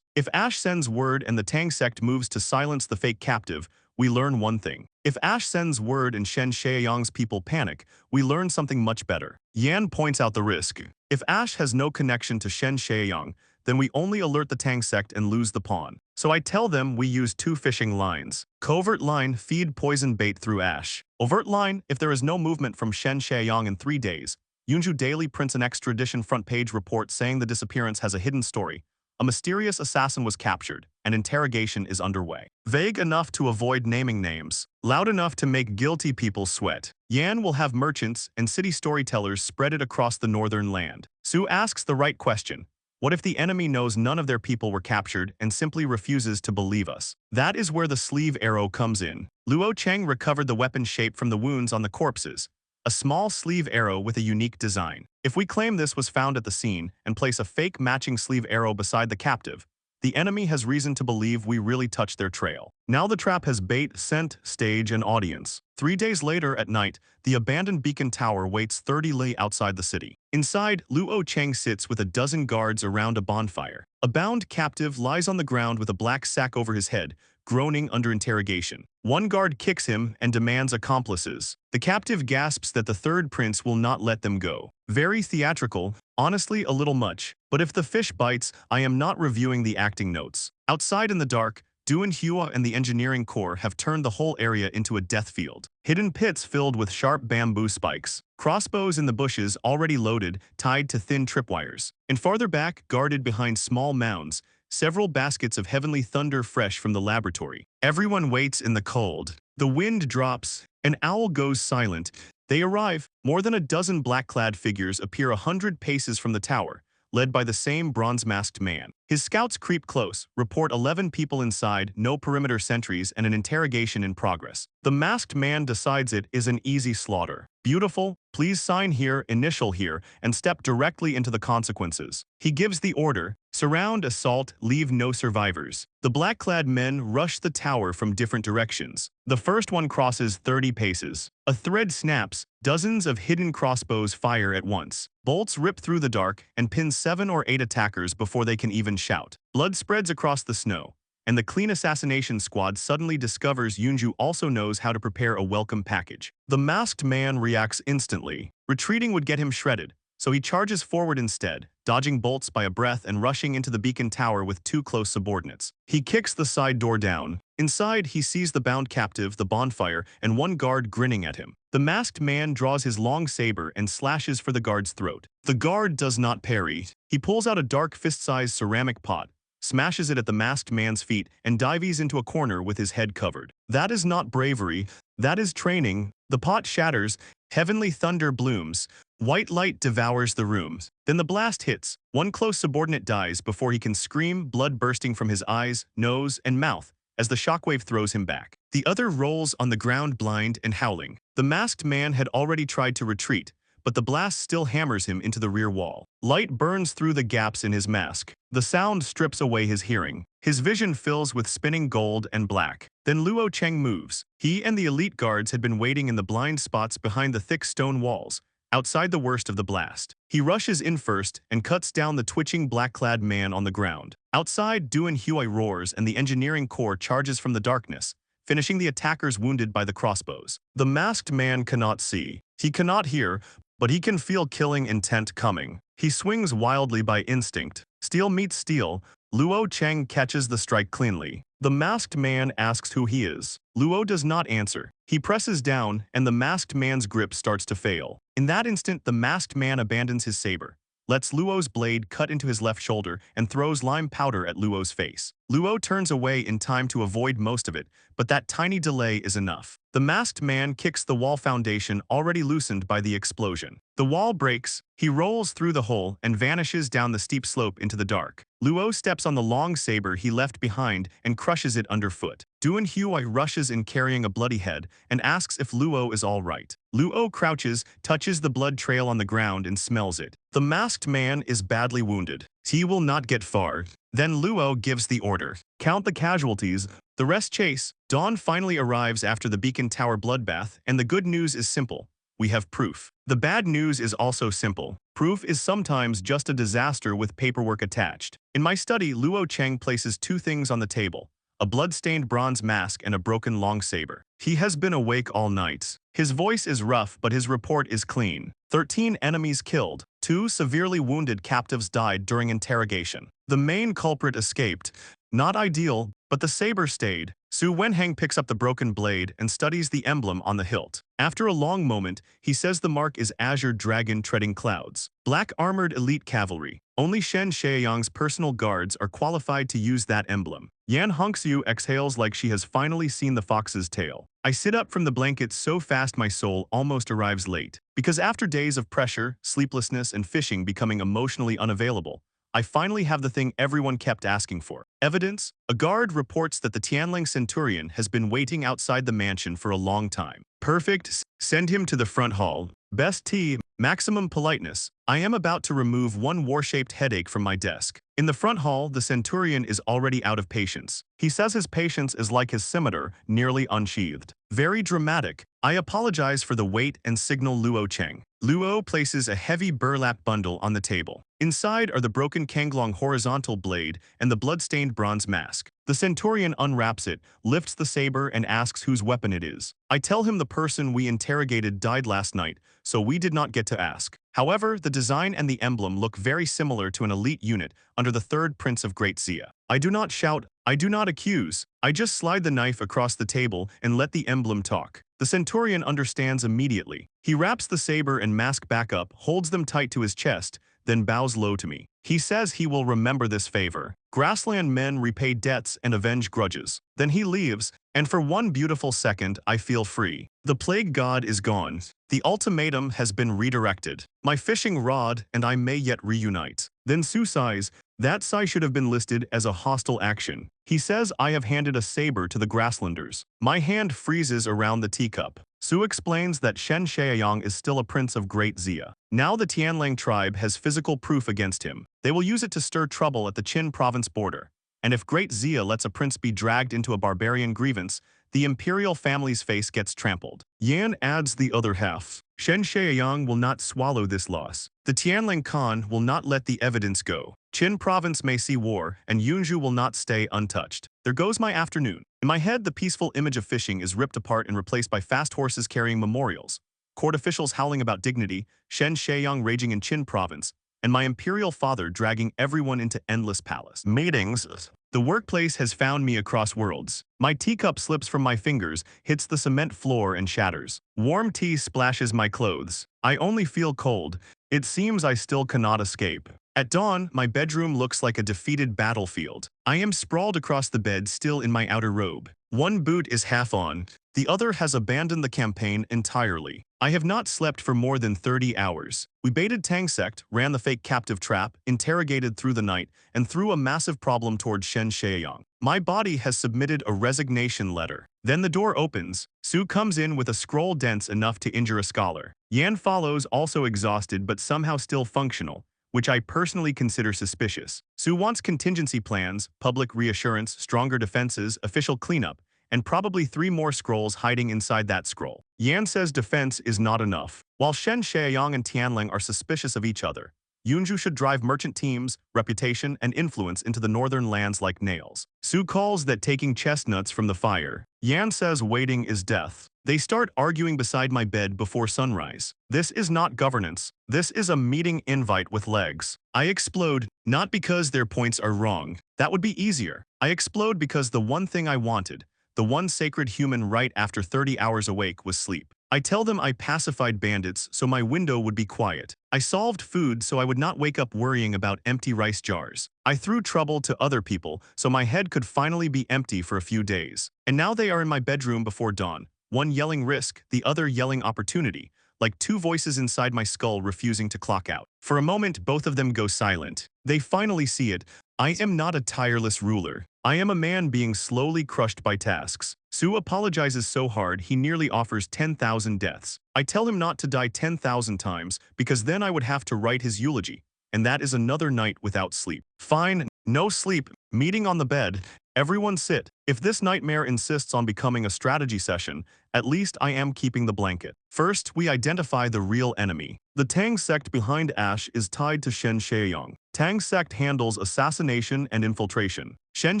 If Ash sends word and the Tang sect moves to silence the fake captive, we learn one thing. If Ash sends word and Shen Sheiyang's people panic, we learn something much better. Yan points out the risk. If Ash has no connection to Shen Sheiyang, then we only alert the Tang sect and lose the pawn. So I tell them we use two fishing lines. Covert line, feed poison bait through Ash. Overt line, if there is no movement from Shen Sheiyang in 3 days. Yunzhou Daily prints an extradition front page report saying the disappearance has a hidden story. A mysterious assassin was captured, and interrogation is underway. Vague enough to avoid naming names, loud enough to make guilty people sweat. Yan will have merchants and city storytellers spread it across the northern land. Su asks the right question. What if the enemy knows none of their people were captured and simply refuses to believe us? That is where the sleeve arrow comes in. Luo Cheng recovered the weapon shape from the wounds on the corpses. A small sleeve arrow with a unique design. If we claim this was found at the scene and place a fake matching sleeve arrow beside the captive, the enemy has reason to believe we really touched their trail. Now the trap has bait, scent, stage, and audience. 3 days later at night, the abandoned beacon tower waits 30 li outside the city. Inside, Luo Cheng sits with a dozen guards around a bonfire. A bound captive lies on the ground with a black sack over his head, groaning under interrogation. One guard kicks him and demands accomplices. The captive gasps that the third prince will not let them go. Very theatrical, honestly a little much, but if the fish bites, I am not reviewing the acting notes. Outside in the dark, Duanhua and the engineering corps have turned the whole area into a death field. Hidden pits filled with sharp bamboo spikes. Crossbows in the bushes already loaded, tied to thin tripwires. And farther back, guarded behind small mounds, several baskets of heavenly thunder fresh from the laboratory. Everyone waits in the cold. The wind drops. An owl goes silent. They arrive. More than a dozen black-clad figures appear 100 paces from the tower, led by the same bronze-masked man. His scouts creep close, report 11 people inside, no perimeter sentries, and an interrogation in progress. The masked man decides it is an easy slaughter. Beautiful, please sign here, initial here, and step directly into the consequences. He gives the order, surround, assault, leave no survivors. The black-clad men rush the tower from different directions. The first one crosses 30 paces. A thread snaps, dozens of hidden crossbows fire at once. Bolts rip through the dark and pin 7 or 8 attackers before they can even shout. Blood spreads across the snow, and the clean assassination squad suddenly discovers Yunzhou also knows how to prepare a welcome package. The masked man reacts instantly. Retreating would get him shredded, so he charges forward instead, dodging bolts by a breath and rushing into the beacon tower with 2 close subordinates. He kicks the side door down. Inside, he sees the bound captive, the bonfire, and 1 guard grinning at him. The masked man draws his long saber and slashes for the guard's throat. The guard does not parry. He pulls out a dark fist-sized ceramic pot, smashes it at the masked man's feet, and dives into a corner with his head covered. That is not bravery, that is training. The pot shatters, heavenly thunder blooms, white light devours the room. Then the blast hits. 1 close subordinate dies before he can scream, blood bursting from his eyes, nose, and mouth, as the shockwave throws him back. The other rolls on the ground blind and howling. The masked man had already tried to retreat, but the blast still hammers him into the rear wall. Light burns through the gaps in his mask. The sound strips away his hearing. His vision fills with spinning gold and black. Then Luo Cheng moves. He and the elite guards had been waiting in the blind spots behind the thick stone walls, outside the worst of the blast. He rushes in first and cuts down the twitching black-clad man on the ground. Outside, Duanhua roars and the engineering corps charges from the darkness, finishing the attackers wounded by the crossbows. The masked man cannot see. He cannot hear, but he can feel killing intent coming. He swings wildly by instinct. Steel meets steel. Luo Cheng catches the strike cleanly. The masked man asks who he is. Luo does not answer. He presses down, and the masked man's grip starts to fail. In that instant, the masked man abandons his saber, lets Luo's blade cut into his left shoulder, and throws lime powder at Luo's face. Luo turns away in time to avoid most of it, but that tiny delay is enough. The masked man kicks the wall foundation already loosened by the explosion. The wall breaks, he rolls through the hole and vanishes down the steep slope into the dark. Luo steps on the long saber he left behind and crushes it underfoot. Duan Huai rushes in carrying a bloody head and asks if Luo is all right. Luo crouches, touches the blood trail on the ground and smells it. The masked man is badly wounded. He will not get far. Then Luo gives the order. Count the casualties. The rest chase. Dawn finally arrives after the Beacon Tower bloodbath, and the good news is simple. We have proof. The bad news is also simple. Proof is sometimes just a disaster with paperwork attached. In my study, Luo Cheng places two things on the table: a blood-stained bronze mask and a broken long saber. He has been awake all night. His voice is rough, but his report is clean. 13 enemies killed. 2 severely wounded captives died during interrogation. The main culprit escaped. Not ideal, but the saber stayed. Su Wenheng picks up the broken blade and studies the emblem on the hilt. After a long moment, he says the mark is Azure Dragon treading clouds. Black-armored elite cavalry. Only Shen Shaoyang's personal guards are qualified to use that emblem. Yan Hongxiu exhales like she has finally seen the fox's tail. I sit up from the blankets so fast my soul almost arrives late. Because after days of pressure, sleeplessness, and fishing becoming emotionally unavailable, I finally have the thing everyone kept asking for. Evidence? A guard reports that the Tianling Centurion has been waiting outside the mansion for a long time. Perfect. Send him to the front hall. Best tea, maximum politeness. I am about to remove one war-shaped headache from my desk. In the front hall, the Centurion is already out of patience. He says his patience is like his scimitar, nearly unsheathed. Very dramatic. I apologize for the wait and signal Luo Cheng. Luo places a heavy burlap bundle on the table. Inside are the broken Kanglong horizontal blade and the blood-stained bronze mask. The Centurion unwraps it, lifts the saber, and asks whose weapon it is. I tell him the person we interrogated died last night, so we did not get to ask. However, the design and the emblem look very similar to an elite unit under the third Prince of Great Xia. I do not shout, I do not accuse. I just slide the knife across the table and let the emblem talk. The Centurion understands immediately. He wraps the saber and mask back up, holds them tight to his chest, then bows low to me. He says he will remember this favor. Grassland men repay debts and avenge grudges. Then he leaves, and for one beautiful second I feel free. The plague god is gone. The ultimatum has been redirected. My fishing rod and I may yet reunite. Then Su sighs. That sigh should have been listed as a hostile action. He says I have handed a saber to the Grasslanders. My hand freezes around the teacup. Su explains that Shen Shaoyang is still a prince of Great Xia. Now the Tianlang tribe has physical proof against him. They will use it to stir trouble at the Qin province border. And if Great Xia lets a prince be dragged into a barbarian grievance, the imperial family's face gets trampled. Yan adds the other half. Shen Shaoyang will not swallow this loss. The Tianlang Khan will not let the evidence go. Qin province may see war, and Yunzhou will not stay untouched. There goes my afternoon. In my head, the peaceful image of fishing is ripped apart and replaced by fast horses carrying memorials, court officials howling about dignity, Shen Shaoyang raging in Qin province, and my imperial father dragging everyone into endless palace meetings. The workplace has found me across worlds. My teacup slips from my fingers, hits the cement floor and shatters. Warm tea splashes my clothes. I only feel cold. It seems I still cannot escape. At dawn, my bedroom looks like a defeated battlefield. I am sprawled across the bed, still in my outer robe. One boot is half on. The other has abandoned the campaign entirely. I have not slept for more than 30 hours. We baited Tang Sect, ran the fake captive trap, interrogated through the night, and threw a massive problem towards Shen Shaoyang. My body has submitted a resignation letter. Then the door opens. Su comes in with a scroll dense enough to injure a scholar. Yan follows, also exhausted but somehow still functional, which I personally consider suspicious. Su wants contingency plans, public reassurance, stronger defenses, official cleanup, and probably 3 more scrolls hiding inside that scroll. Yan says defense is not enough. While Shen Shaoyang and Tianling are suspicious of each other, Yunzhou should drive merchant teams, reputation, and influence into the northern lands like nails. Su calls that taking chestnuts from the fire. Yan says waiting is death. They start arguing beside my bed before sunrise. This is not governance. This is a meeting invite with legs. I explode, not because their points are wrong. That would be easier. I explode because the one thing I wanted, the one sacred human right after 30 hours awake, was sleep. I tell them I pacified bandits so my window would be quiet. I solved food so I would not wake up worrying about empty rice jars. I threw trouble to other people so my head could finally be empty for a few days. And now they are in my bedroom before dawn, one yelling risk, the other yelling opportunity, like two voices inside my skull refusing to clock out. For a moment, both of them go silent. They finally see it. I am not a tireless ruler. I am a man being slowly crushed by tasks. Su apologizes so hard he nearly offers 10,000 deaths. I tell him not to die 10,000 times because then I would have to write his eulogy, and that is another night without sleep. Fine, no sleep, meeting on the bed. Everyone sit. If this nightmare insists on becoming a strategy session, at least I am keeping the blanket. First, we identify the real enemy. The Tang sect behind Ash is tied to Shen Shaoyang. Tang sect handles assassination and infiltration. Shen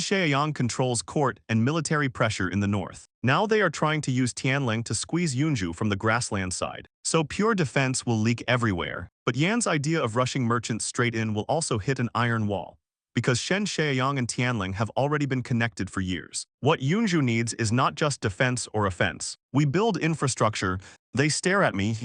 Shaoyang controls court and military pressure in the north. Now they are trying to use Tianling to squeeze Yunzhou from the grassland side. So pure defense will leak everywhere. But Yan's idea of rushing merchants straight in will also hit an iron wall, because Shen Shaoyang and Tianling have already been connected for years. What Yunzhou needs is not just defense or offense. We build infrastructure. They stare at me.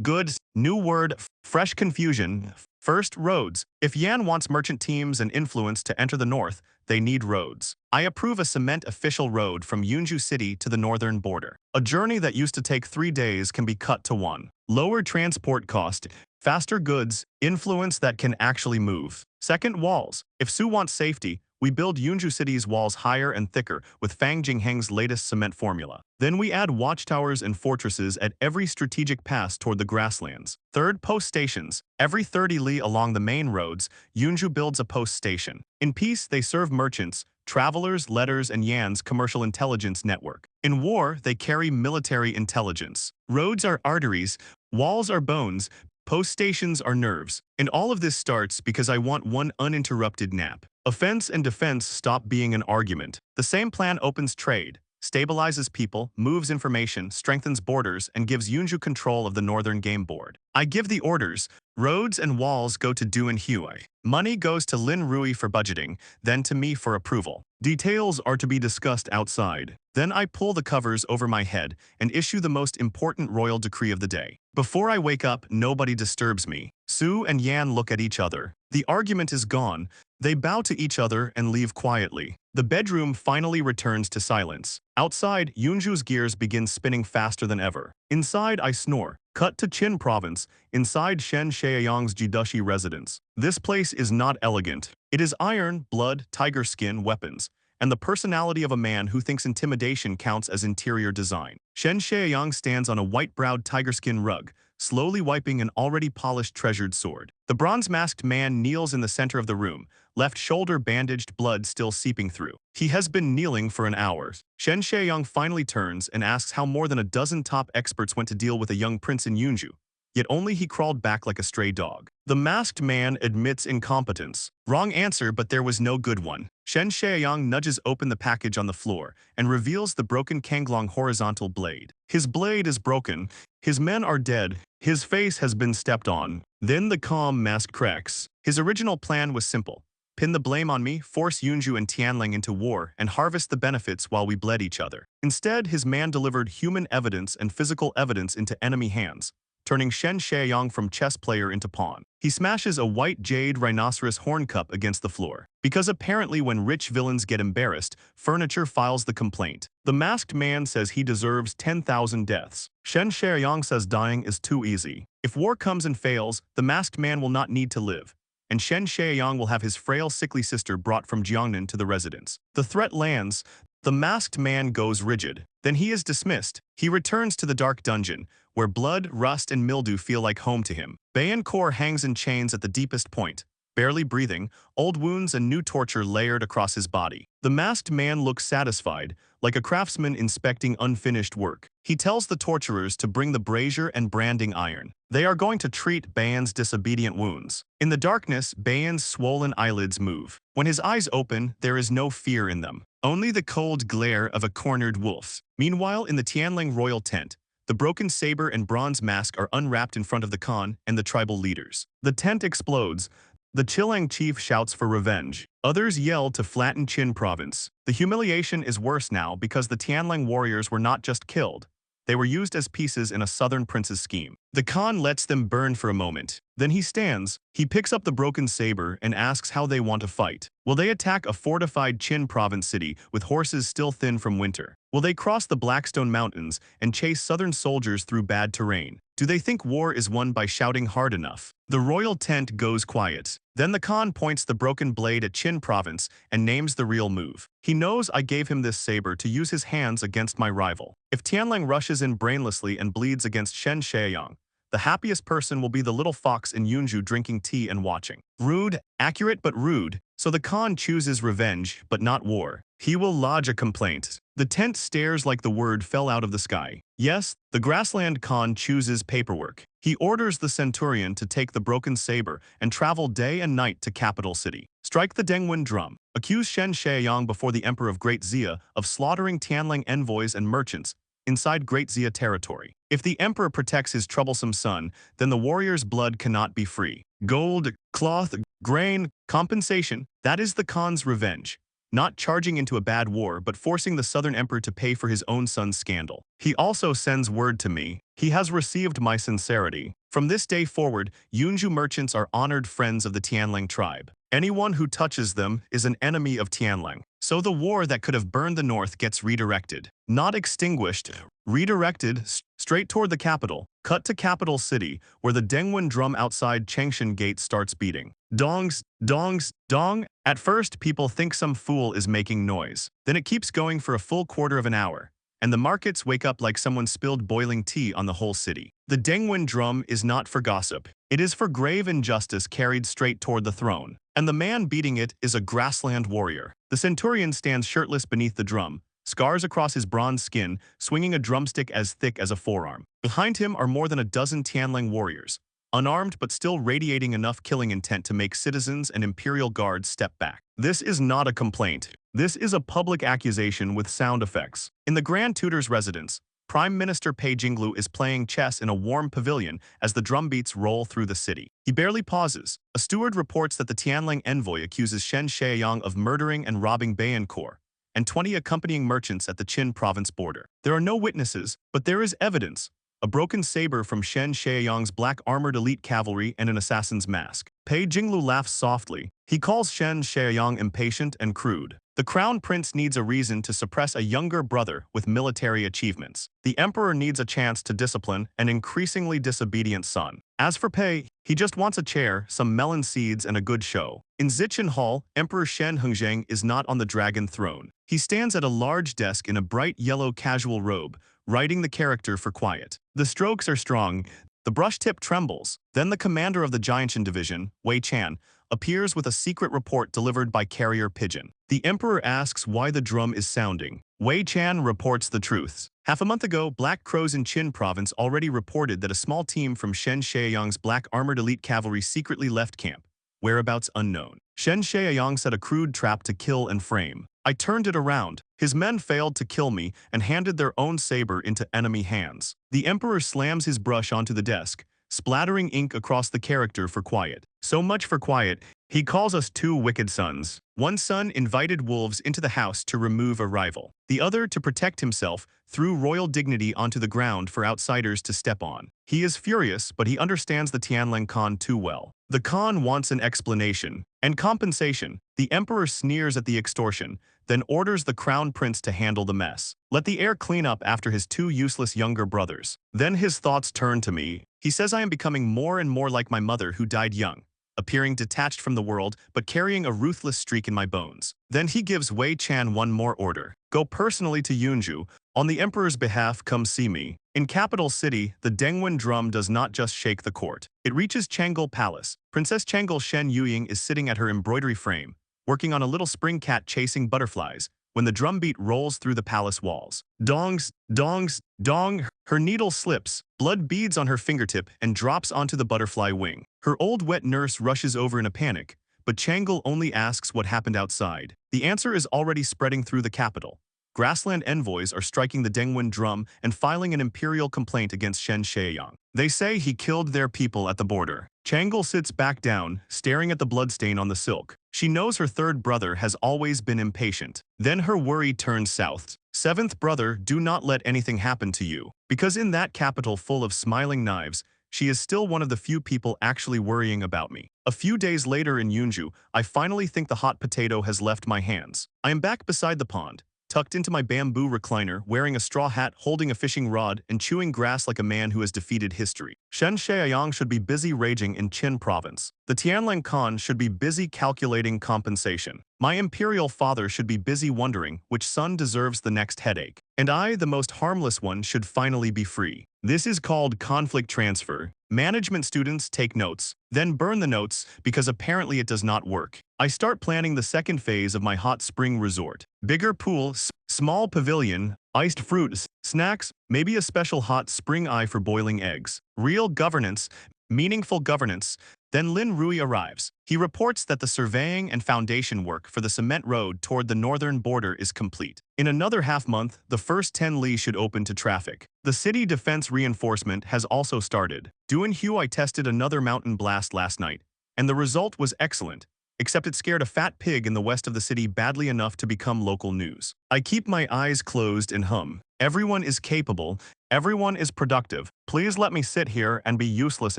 Good, new word, fresh confusion. First, roads. If Yan wants merchant teams and influence to enter the north, they need roads. I approve a cement official road from Yunzhou City to the northern border. A journey that used to take 3 days can be cut to 1. Lower transport cost, faster goods, influence that can actually move. Second, walls. If Su wants safety, we build Yunzhou City's walls higher and thicker with Fang Jingheng's latest cement formula. Then we add watchtowers and fortresses at every strategic pass toward the grasslands. Third, post stations. Every 30 li along the main roads, Yunzhou builds a post station. In peace, they serve merchants, travelers, letters, and Yan's commercial intelligence network. In war, they carry military intelligence. Roads are arteries, walls are bones, post stations are nerves. And all of this starts because I want one uninterrupted nap. Offense and defense stop being an argument. The same plan opens trade, stabilizes people, moves information, strengthens borders, and gives Yunzhou control of the northern game board. I give the orders. Roads and walls go to Du and Huey. Money goes to Lin Rui for budgeting, then to me for approval. Details are to be discussed outside. Then I pull the covers over my head and issue the most important royal decree of the day. Before I wake up, nobody disturbs me. Su and Yan look at each other. The argument is gone. They bow to each other and leave quietly. The bedroom finally returns to silence. Outside, Yunzhou's gears begin spinning faster than ever. Inside, I snore. Cut to Qin province, inside Shen Shaoyang's Jidushi residence. This place is not elegant. It is iron, blood, tiger skin, weapons, and the personality of a man who thinks intimidation counts as interior design. Shen Shaoyang stands on a white-browed tiger skin rug, slowly wiping an already polished treasured sword. The bronze-masked man kneels in the center of the room, left shoulder bandaged, blood still seeping through. He has been kneeling for an hour. Shen Shaoyang finally turns and asks how more than a dozen top experts went to deal with a young prince in Yunzhou, yet only he crawled back like a stray dog. The masked man admits incompetence. Wrong answer, but there was no good one. Shen Shaoyang nudges open the package on the floor and reveals the broken Kanglong horizontal blade. His blade is broken. His men are dead. His face has been stepped on. Then the calm mask cracks. His original plan was simple. Pin the blame on me, force Yunzhou and Tianling into war, and harvest the benefits while we bled each other. Instead, his man delivered human evidence and physical evidence into enemy hands, turning Shen Shaoyang from chess player into pawn. He smashes a white jade rhinoceros horn cup against the floor. Because apparently when rich villains get embarrassed, furniture files the complaint. The masked man says he deserves 10,000 deaths. Shen Shaoyang says dying is too easy. If war comes and fails, the masked man will not need to live, and Shen Shaoyang will have his frail, sickly sister brought from Jiangnan to the residence. The threat lands. The masked man goes rigid. Then he is dismissed. He returns to the dark dungeon, where blood, rust, and mildew feel like home to him. Bayan Kor hangs in chains at the deepest point, barely breathing, old wounds and new torture layered across his body. The masked man looks satisfied, like a craftsman inspecting unfinished work. He tells the torturers to bring the brazier and branding iron. They are going to treat Bayan's disobedient wounds. In the darkness, Bayan's swollen eyelids move. When his eyes open, there is no fear in them. only the cold glare of a cornered wolf. Meanwhile, in the Tianling royal tent, the broken saber and bronze mask are unwrapped in front of the Khan and the tribal leaders. The tent explodes. The Chilang chief shouts for revenge. Others yell to flatten Qin province. The humiliation is worse now because the Tianling warriors were not just killed. They were used as pieces in a southern prince's scheme. The Khan lets them burn for a moment. Then he stands, he picks up the broken saber and asks how they want to fight. Will they attack a fortified Qin province city with horses still thin from winter? Will they cross the Blackstone Mountains and chase southern soldiers through bad terrain? Do they think war is won by shouting hard enough? The royal tent goes quiet. Then the Khan points the broken blade at Qin province and names the real move. He knows I gave him this saber to use his hands against my rival. If Tianlang rushes in brainlessly and bleeds against Shen Shaoyang, the happiest person will be the little fox in Yunzhou drinking tea and watching. Rude, accurate but rude, so the Khan chooses revenge but not war. He will lodge a complaint. The tent stares like the word fell out of the sky. Yes, the grassland Khan chooses paperwork. He orders the centurion to take the broken saber and travel day and night to capital city. Strike the Dengwen drum. Accuse Shen Shaoyang before the emperor of Great Xia of slaughtering Tianling envoys and merchants inside Great Xia territory. If the emperor protects his troublesome son, then the warrior's blood cannot be free. Gold, cloth, grain, compensation, that is the Khan's revenge. Not charging into a bad war, but forcing the southern emperor to pay for his own son's scandal. He also sends word to me. He has received my sincerity. From this day forward, Yunzhou merchants are honored friends of the Tianling tribe. Anyone who touches them is an enemy of Tianling. So the war that could have burned the north gets redirected. Not extinguished, redirected straight toward the capital. Cut to capital city, where the Dengwen drum outside Changshan gate starts beating. Dongs, dongs, dong. At first, people think some fool is making noise. Then it keeps going for a full quarter of an hour, and the markets wake up like someone spilled boiling tea on the whole city. The Dengwen drum is not for gossip. It is for grave injustice carried straight toward the throne. And the man beating it is a grassland warrior. The centurion stands shirtless beneath the drum, scars across his bronze skin, swinging a drumstick as thick as a forearm. Behind him are more than a dozen Tianling warriors, unarmed but still radiating enough killing intent to make citizens and imperial guards step back. This is not a complaint. This is a public accusation with sound effects. In the Grand Tutor's residence, Prime Minister Pei Jinglu is playing chess in a warm pavilion as the drumbeats roll through the city. He barely pauses. A steward reports that the Tianling envoy accuses Shen Shaoyang of murdering and robbing Bayankor and 20 accompanying merchants at the Qin province border. There are no witnesses, but there is evidence. A broken saber from Shen Shaoyang's black armored elite cavalry and an assassin's mask. Pei Jinglu laughs softly. He calls Shen Shaoyang impatient and crude. The crown prince needs a reason to suppress a younger brother with military achievements. The emperor needs a chance to discipline an increasingly disobedient son. As for Pei, he just wants a chair, some melon seeds, and a good show. In Zichen Hall, Emperor Shen Hongzheng is not on the dragon throne. He stands at a large desk in a bright yellow casual robe, writing the character for quiet. The strokes are strong. The brush tip trembles. Then the commander of the Jianshan division, Wei Chan, appears with a secret report delivered by carrier pigeon. The emperor asks why the drum is sounding. Wei Chan reports the truths. Half a month ago, Black Crows in Qin province already reported that a small team from Shen Shaoyang's black armored elite cavalry secretly left camp, whereabouts unknown. Shen Shaoyang set a crude trap to kill and frame. I turned it around. His men failed to kill me and handed their own saber into enemy hands. The emperor slams his brush onto the desk, splattering ink across the character for quiet. So much for quiet. He calls us two wicked sons. One son invited wolves into the house to remove a rival. The other, to protect himself, threw royal dignity onto the ground for outsiders to step on. He is furious, but he understands the Tianling Khan too well. The Khan wants an explanation and compensation. The emperor sneers at the extortion, then orders the crown prince to handle the mess. Let the heir clean up after his two useless younger brothers. Then his thoughts turn to me. He says I am becoming more and more like my mother who died young, appearing detached from the world but carrying a ruthless streak in my bones. Then he gives Wei Chan one more order. Go personally to Yunzhou. On the emperor's behalf, come see me. In capital city, the Dengwen drum does not just shake the court. It reaches Changle Palace. Princess Changle Shen Yuying is sitting at her embroidery frame, working on a little spring cat chasing butterflies, when the drumbeat rolls through the palace walls. Dongs, dongs, dong. Her needle slips, blood beads on her fingertip and drops onto the butterfly wing. Her old wet nurse rushes over in a panic, but Chang'e only asks what happened outside. The answer is already spreading through the capital. Grassland envoys are striking the Dengwen drum and filing an imperial complaint against Shen Shaoyang. They say he killed their people at the border. Chang'e sits back down, staring at the bloodstain on the silk. She knows her third brother has always been impatient. Then her worry turns south. Seventh brother, do not let anything happen to you. Because in that capital full of smiling knives, she is still one of the few people actually worrying about me. A few days later in Yunzhou, I finally think the hot potato has left my hands. I am back beside the pond, tucked into my bamboo recliner, wearing a straw hat, holding a fishing rod, and chewing grass like a man who has defeated history. Shen Shaoyang should be busy raging in Qin province. The Tianlang Khan should be busy calculating compensation. My imperial father should be busy wondering which son deserves the next headache. And I, the most harmless one, should finally be free. This is called conflict transfer. Management students take notes, then burn the notes because apparently it does not work. I start planning the second phase of my hot spring resort. Bigger pool, small pavilion, iced fruit, snacks, maybe a special hot spring eye for boiling eggs. Real governance, meaningful governance. Then Lin Rui arrives. He reports that the surveying and foundation work for the cement road toward the northern border is complete. In another half-month, the first 10 li should open to traffic. The city defense reinforcement has also started. I tested another mountain blast last night, and the result was excellent, except it scared a fat pig in the west of the city badly enough to become local news. I keep my eyes closed and hum. Everyone is capable. Everyone is productive. Please let me sit here and be useless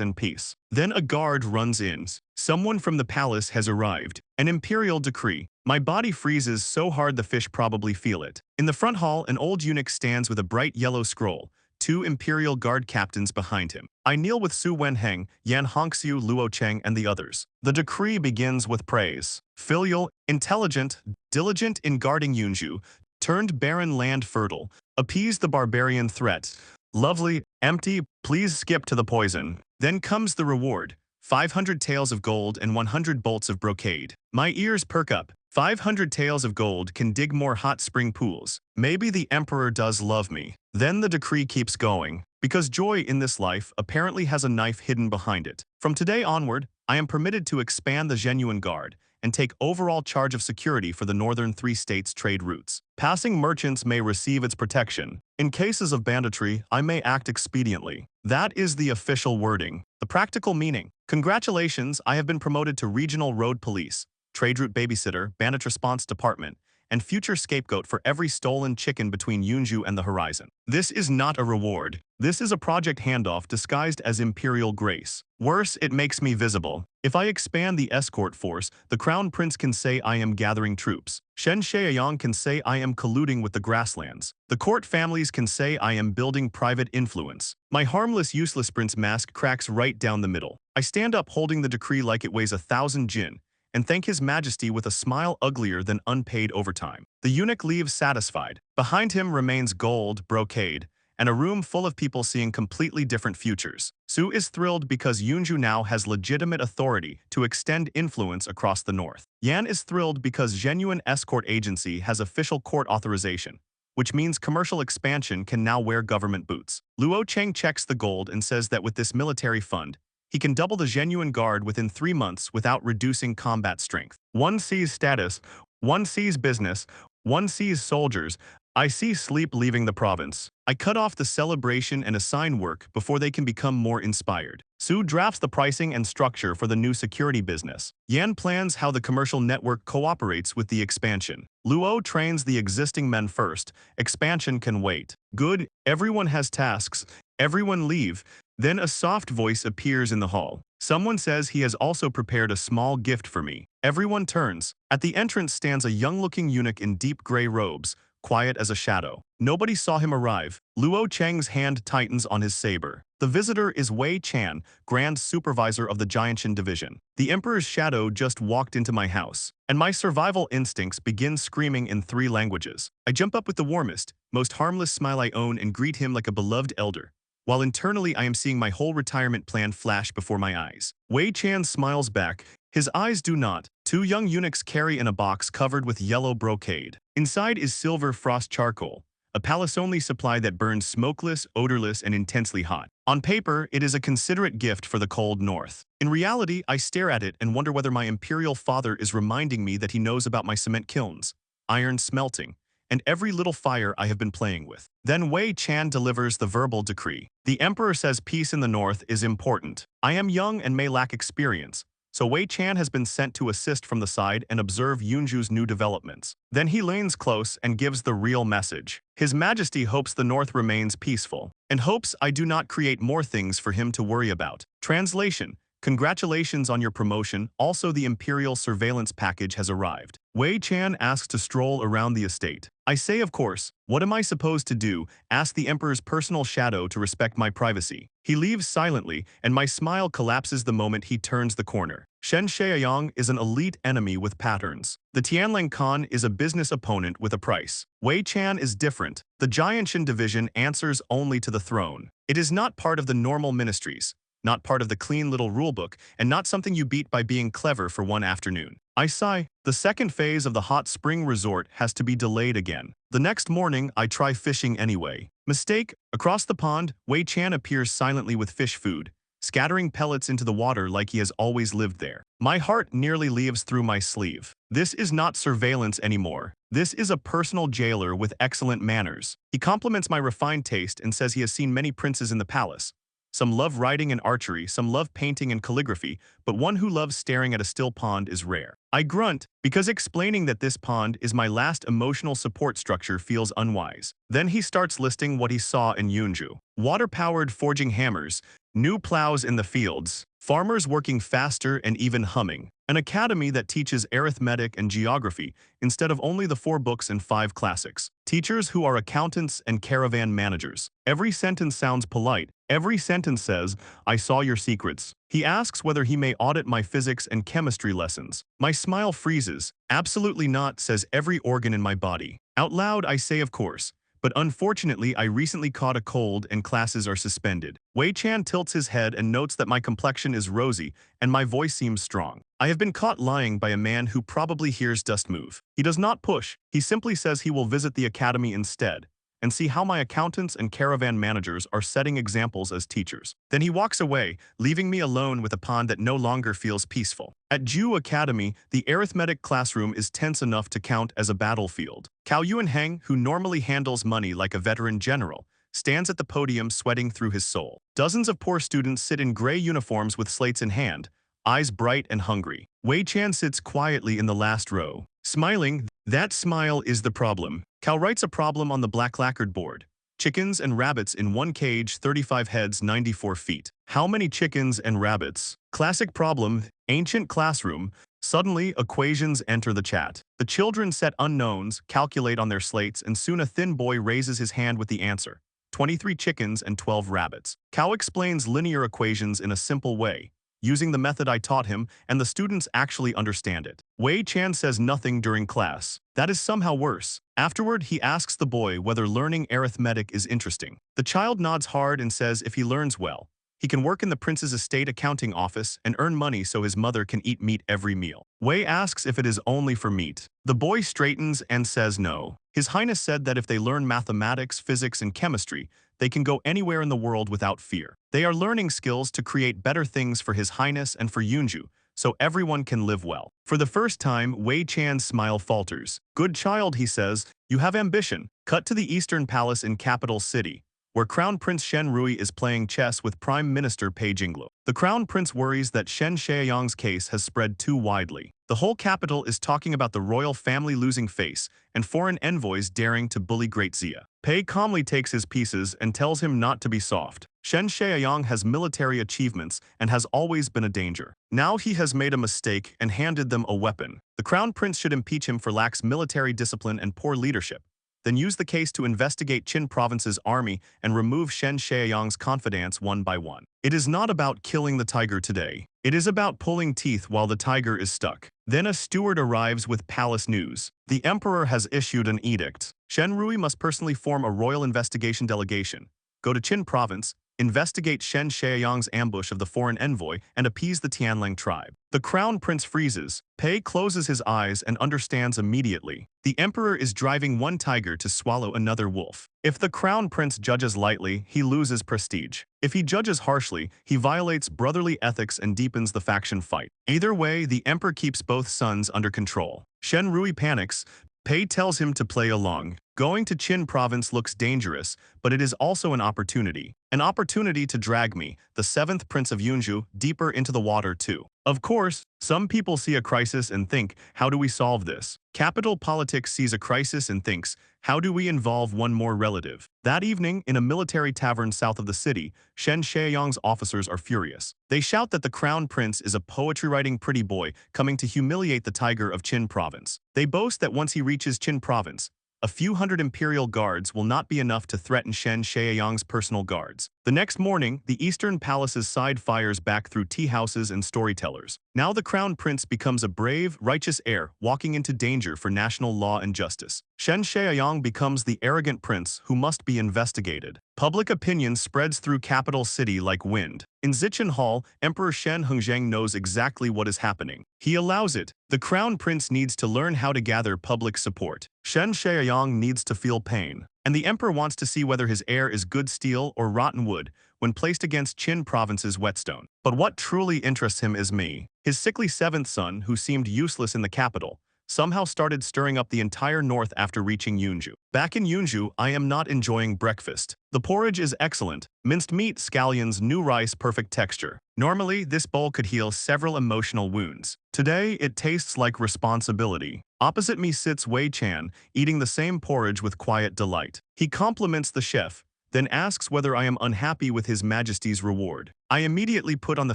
in peace. Then a guard runs in. Someone from the palace has arrived. An imperial decree. My body freezes so hard the fish probably feel it. In the front hall, an old eunuch stands with a bright yellow scroll. 2 imperial guard captains behind him. I kneel with Su Wenheng, Yan Hongxiu, Luo Cheng, and the others. The decree begins with praise. Filial, intelligent, diligent in guarding Yunzhou, turned barren land fertile, appeased the barbarian threat. Lovely, empty, please skip to the poison. Then comes the reward. 500 taels of gold and 100 bolts of brocade. My ears perk up. 500 taels of gold can dig more hot spring pools. Maybe the emperor does love me. Then the decree keeps going. Because joy in this life apparently has a knife hidden behind it. From today onward, I am permitted to expand the genuine guard and take overall charge of security for the northern 3 states' trade routes. Passing merchants may receive its protection. In cases of banditry, I may act expediently. That is the official wording. The practical meaning. Congratulations, I have been promoted to Regional Road Police, Trade Route Babysitter, Bandit Response Department, and future scapegoat for every stolen chicken between Yunzhou and the horizon. This is not a reward. This is a project handoff disguised as Imperial Grace. Worse, it makes me visible. If I expand the escort force, the Crown Prince can say I am gathering troops. Shen Shaoyang can say I am colluding with the grasslands. The court families can say I am building private influence. My harmless, useless prince mask cracks right down the middle. I stand up holding the decree like it weighs 1,000 jin, and thank His Majesty with a smile uglier than unpaid overtime. The eunuch leaves satisfied. Behind him remains gold, brocade, and a room full of people seeing completely different futures. Su is thrilled because Yunzhou now has legitimate authority to extend influence across the north. Yan is thrilled because Genuine Escort Agency has official court authorization, which means commercial expansion can now wear government boots. Luo Cheng checks the gold and says that with this military fund, he can double the genuine guard within 3 months without reducing combat strength. One sees status, one sees business, one sees soldiers. I see sleep leaving the province. I cut off the celebration and assign work before they can become more inspired. Su drafts the pricing and structure for the new security business. Yan plans how the commercial network cooperates with the expansion. Luo trains the existing men first. Expansion can wait. Good, everyone has tasks. Everyone leave. Then a soft voice appears in the hall. Someone says he has also prepared a small gift for me. Everyone turns. At the entrance stands a young-looking eunuch in deep gray robes, quiet as a shadow. Nobody saw him arrive. Luo Cheng's hand tightens on his saber. The visitor is Wei Chan, Grand Supervisor of the Jianshan Division. The Emperor's shadow just walked into my house, and my survival instincts begin screaming in 3 languages. I jump up with the warmest, most harmless smile I own and greet him like a beloved elder, while internally I am seeing my whole retirement plan flash before my eyes. Wei Chan smiles back. His eyes do not. 2 young eunuchs carry in a box covered with yellow brocade. Inside is silver frost charcoal, a palace-only supply that burns smokeless, odorless, and intensely hot. On paper, it is a considerate gift for the cold north. In reality, I stare at it and wonder whether my imperial father is reminding me that he knows about my cement kilns, iron smelting, and every little fire I have been playing with. Then Wei Chan delivers the verbal decree. The emperor says peace in the north is important. I am young and may lack experience, so Wei Chan has been sent to assist from the side and observe Yunzhou's new developments. Then he leans close and gives the real message. His Majesty hopes the north remains peaceful, and hopes I do not create more things for him to worry about. Translation: congratulations on your promotion, also the imperial surveillance package has arrived. Wei Chan asks to stroll around the estate. I say of course. What am I supposed to do? Ask the emperor's personal shadow to respect my privacy. He leaves silently, and my smile collapses the moment he turns the corner. Shen Shaoyang is an elite enemy with patterns. The Tianlang Khan is a business opponent with a price. Wei Chan is different. The Jianshan division answers only to the throne. It is not part of the normal ministries, not part of the clean little rulebook, and not something you beat by being clever for one afternoon. I sigh. The second phase of the hot spring resort has to be delayed again. The next morning, I try fishing anyway. Mistake. Across the pond, Wei Chan appears silently with fish food, scattering pellets into the water like he has always lived there. My heart nearly leaves through my sleeve. This is not surveillance anymore. This is a personal jailer with excellent manners. He compliments my refined taste and says he has seen many princes in the palace. Some love riding and archery, some love painting and calligraphy, but one who loves staring at a still pond is rare. I grunt, because explaining that this pond is my last emotional support structure feels unwise. Then he starts listing what he saw in Yunzhou. Water-powered forging hammers, new plows in the fields, farmers working faster and even humming. An academy that teaches arithmetic and geography instead of only the 4 books and 5 classics. Teachers who are accountants and caravan managers. Every sentence sounds polite. Every sentence says, I saw your secrets. He asks whether he may audit my physics and chemistry lessons. My smile freezes. Absolutely not, says every organ in my body. Out loud, I say of course. But unfortunately, I recently caught a cold and classes are suspended. Wei Chan tilts his head and notes that my complexion is rosy and my voice seems strong. I have been caught lying by a man who probably hears dust move. He does not push. He simply says he will visit the academy instead and see how my accountants and caravan managers are setting examples as teachers. Then he walks away, leaving me alone with a pond that no longer feels peaceful. At Ju Academy, the arithmetic classroom is tense enough to count as a battlefield. Cao Yuanheng, who normally handles money like a veteran general, stands at the podium sweating through his soul. Dozens of poor students sit in gray uniforms with slates in hand, eyes bright and hungry. Wei Chan sits quietly in the last row, smiling. That smile is the problem. Cao writes a problem on the black lacquered board. Chickens and rabbits in one cage, 35 heads, 94 feet. How many chickens and rabbits? Classic problem, ancient classroom. Suddenly, equations enter the chat. The children set unknowns, calculate on their slates, and soon a thin boy raises his hand with the answer. 23 chickens and 12 rabbits. Cao explains linear equations in a simple way, using the method I taught him, and the students actually understand it. Wei Chan says nothing during class. That is somehow worse. Afterward, he asks the boy whether learning arithmetic is interesting. The child nods hard and says if he learns well, he can work in the prince's estate accounting office and earn money so his mother can eat meat every meal. Wei asks if it is only for meat. The boy straightens and says no. His Highness said that if they learn mathematics, physics, and chemistry, they can go anywhere in the world without fear. They are learning skills to create better things for His Highness and for Yunzhou, so everyone can live well. For the first time, Wei Chan's smile falters. Good child, he says, you have ambition. Cut to the Eastern Palace in capital city, where Crown Prince Shen Rui is playing chess with Prime Minister Pei Jinglu. The Crown Prince worries that Shen Shaoyang's case has spread too widely. The whole capital is talking about the royal family losing face and foreign envoys daring to bully Great Zia. Pei calmly takes his pieces and tells him not to be soft. Shen Shaoyang has military achievements and has always been a danger. Now he has made a mistake and handed them a weapon. The Crown Prince should impeach him for lax military discipline and poor leadership, then use the case to investigate Qin Province's army and remove Shen Shaoyang's confidants one by one. It is not about killing the tiger today. It is about pulling teeth while the tiger is stuck. Then a steward arrives with palace news. The emperor has issued an edict. Shen Rui must personally form a royal investigation delegation, go to Qin Province, investigate Shen Shaoyang's ambush of the foreign envoy, and appease the Tianlang tribe. The crown prince freezes. Pei closes his eyes and understands immediately. The emperor is driving one tiger to swallow another wolf. If the crown prince judges lightly, he loses prestige. If he judges harshly, he violates brotherly ethics and deepens the faction fight. Either way, the emperor keeps both sons under control. Shen Rui panics. Pei tells him to play along. Going to Qin province looks dangerous, but it is also an opportunity. An opportunity to drag me, the 7th Prince of Yunzhou, deeper into the water too. Of course, some people see a crisis and think, how do we solve this? Capital politics sees a crisis and thinks, how do we involve one more relative? That evening, in a military tavern south of the city, Shen Shaoyang's officers are furious. They shout that the crown prince is a poetry-writing pretty boy coming to humiliate the tiger of Qin province. They boast that once he reaches Qin province, a few hundred imperial guards will not be enough to threaten Shen Shaoyang's personal guards. The next morning, the Eastern Palace's side fires back through tea houses and storytellers. Now the crown prince becomes a brave, righteous heir, walking into danger for national law and justice. Shen Shaoyang becomes the arrogant prince who must be investigated. Public opinion spreads through capital city like wind. In Zichen Hall, Emperor Shen Hongzheng knows exactly what is happening. He allows it. The crown prince needs to learn how to gather public support. Shen Shaoyang needs to feel pain. And the emperor wants to see whether his heir is good steel or rotten wood when placed against Qin province's whetstone. But what truly interests him is me. His sickly 7th son, who seemed useless in the capital, somehow started stirring up the entire north after reaching Yunzhou. Back in Yunzhou, I am not enjoying breakfast. The porridge is excellent. Minced meat, scallions, new rice, perfect texture. Normally, this bowl could heal several emotional wounds. Today, it tastes like responsibility. Opposite me sits Wei Chan, eating the same porridge with quiet delight. He compliments the chef, then asks whether I am unhappy with His Majesty's reward. I immediately put on the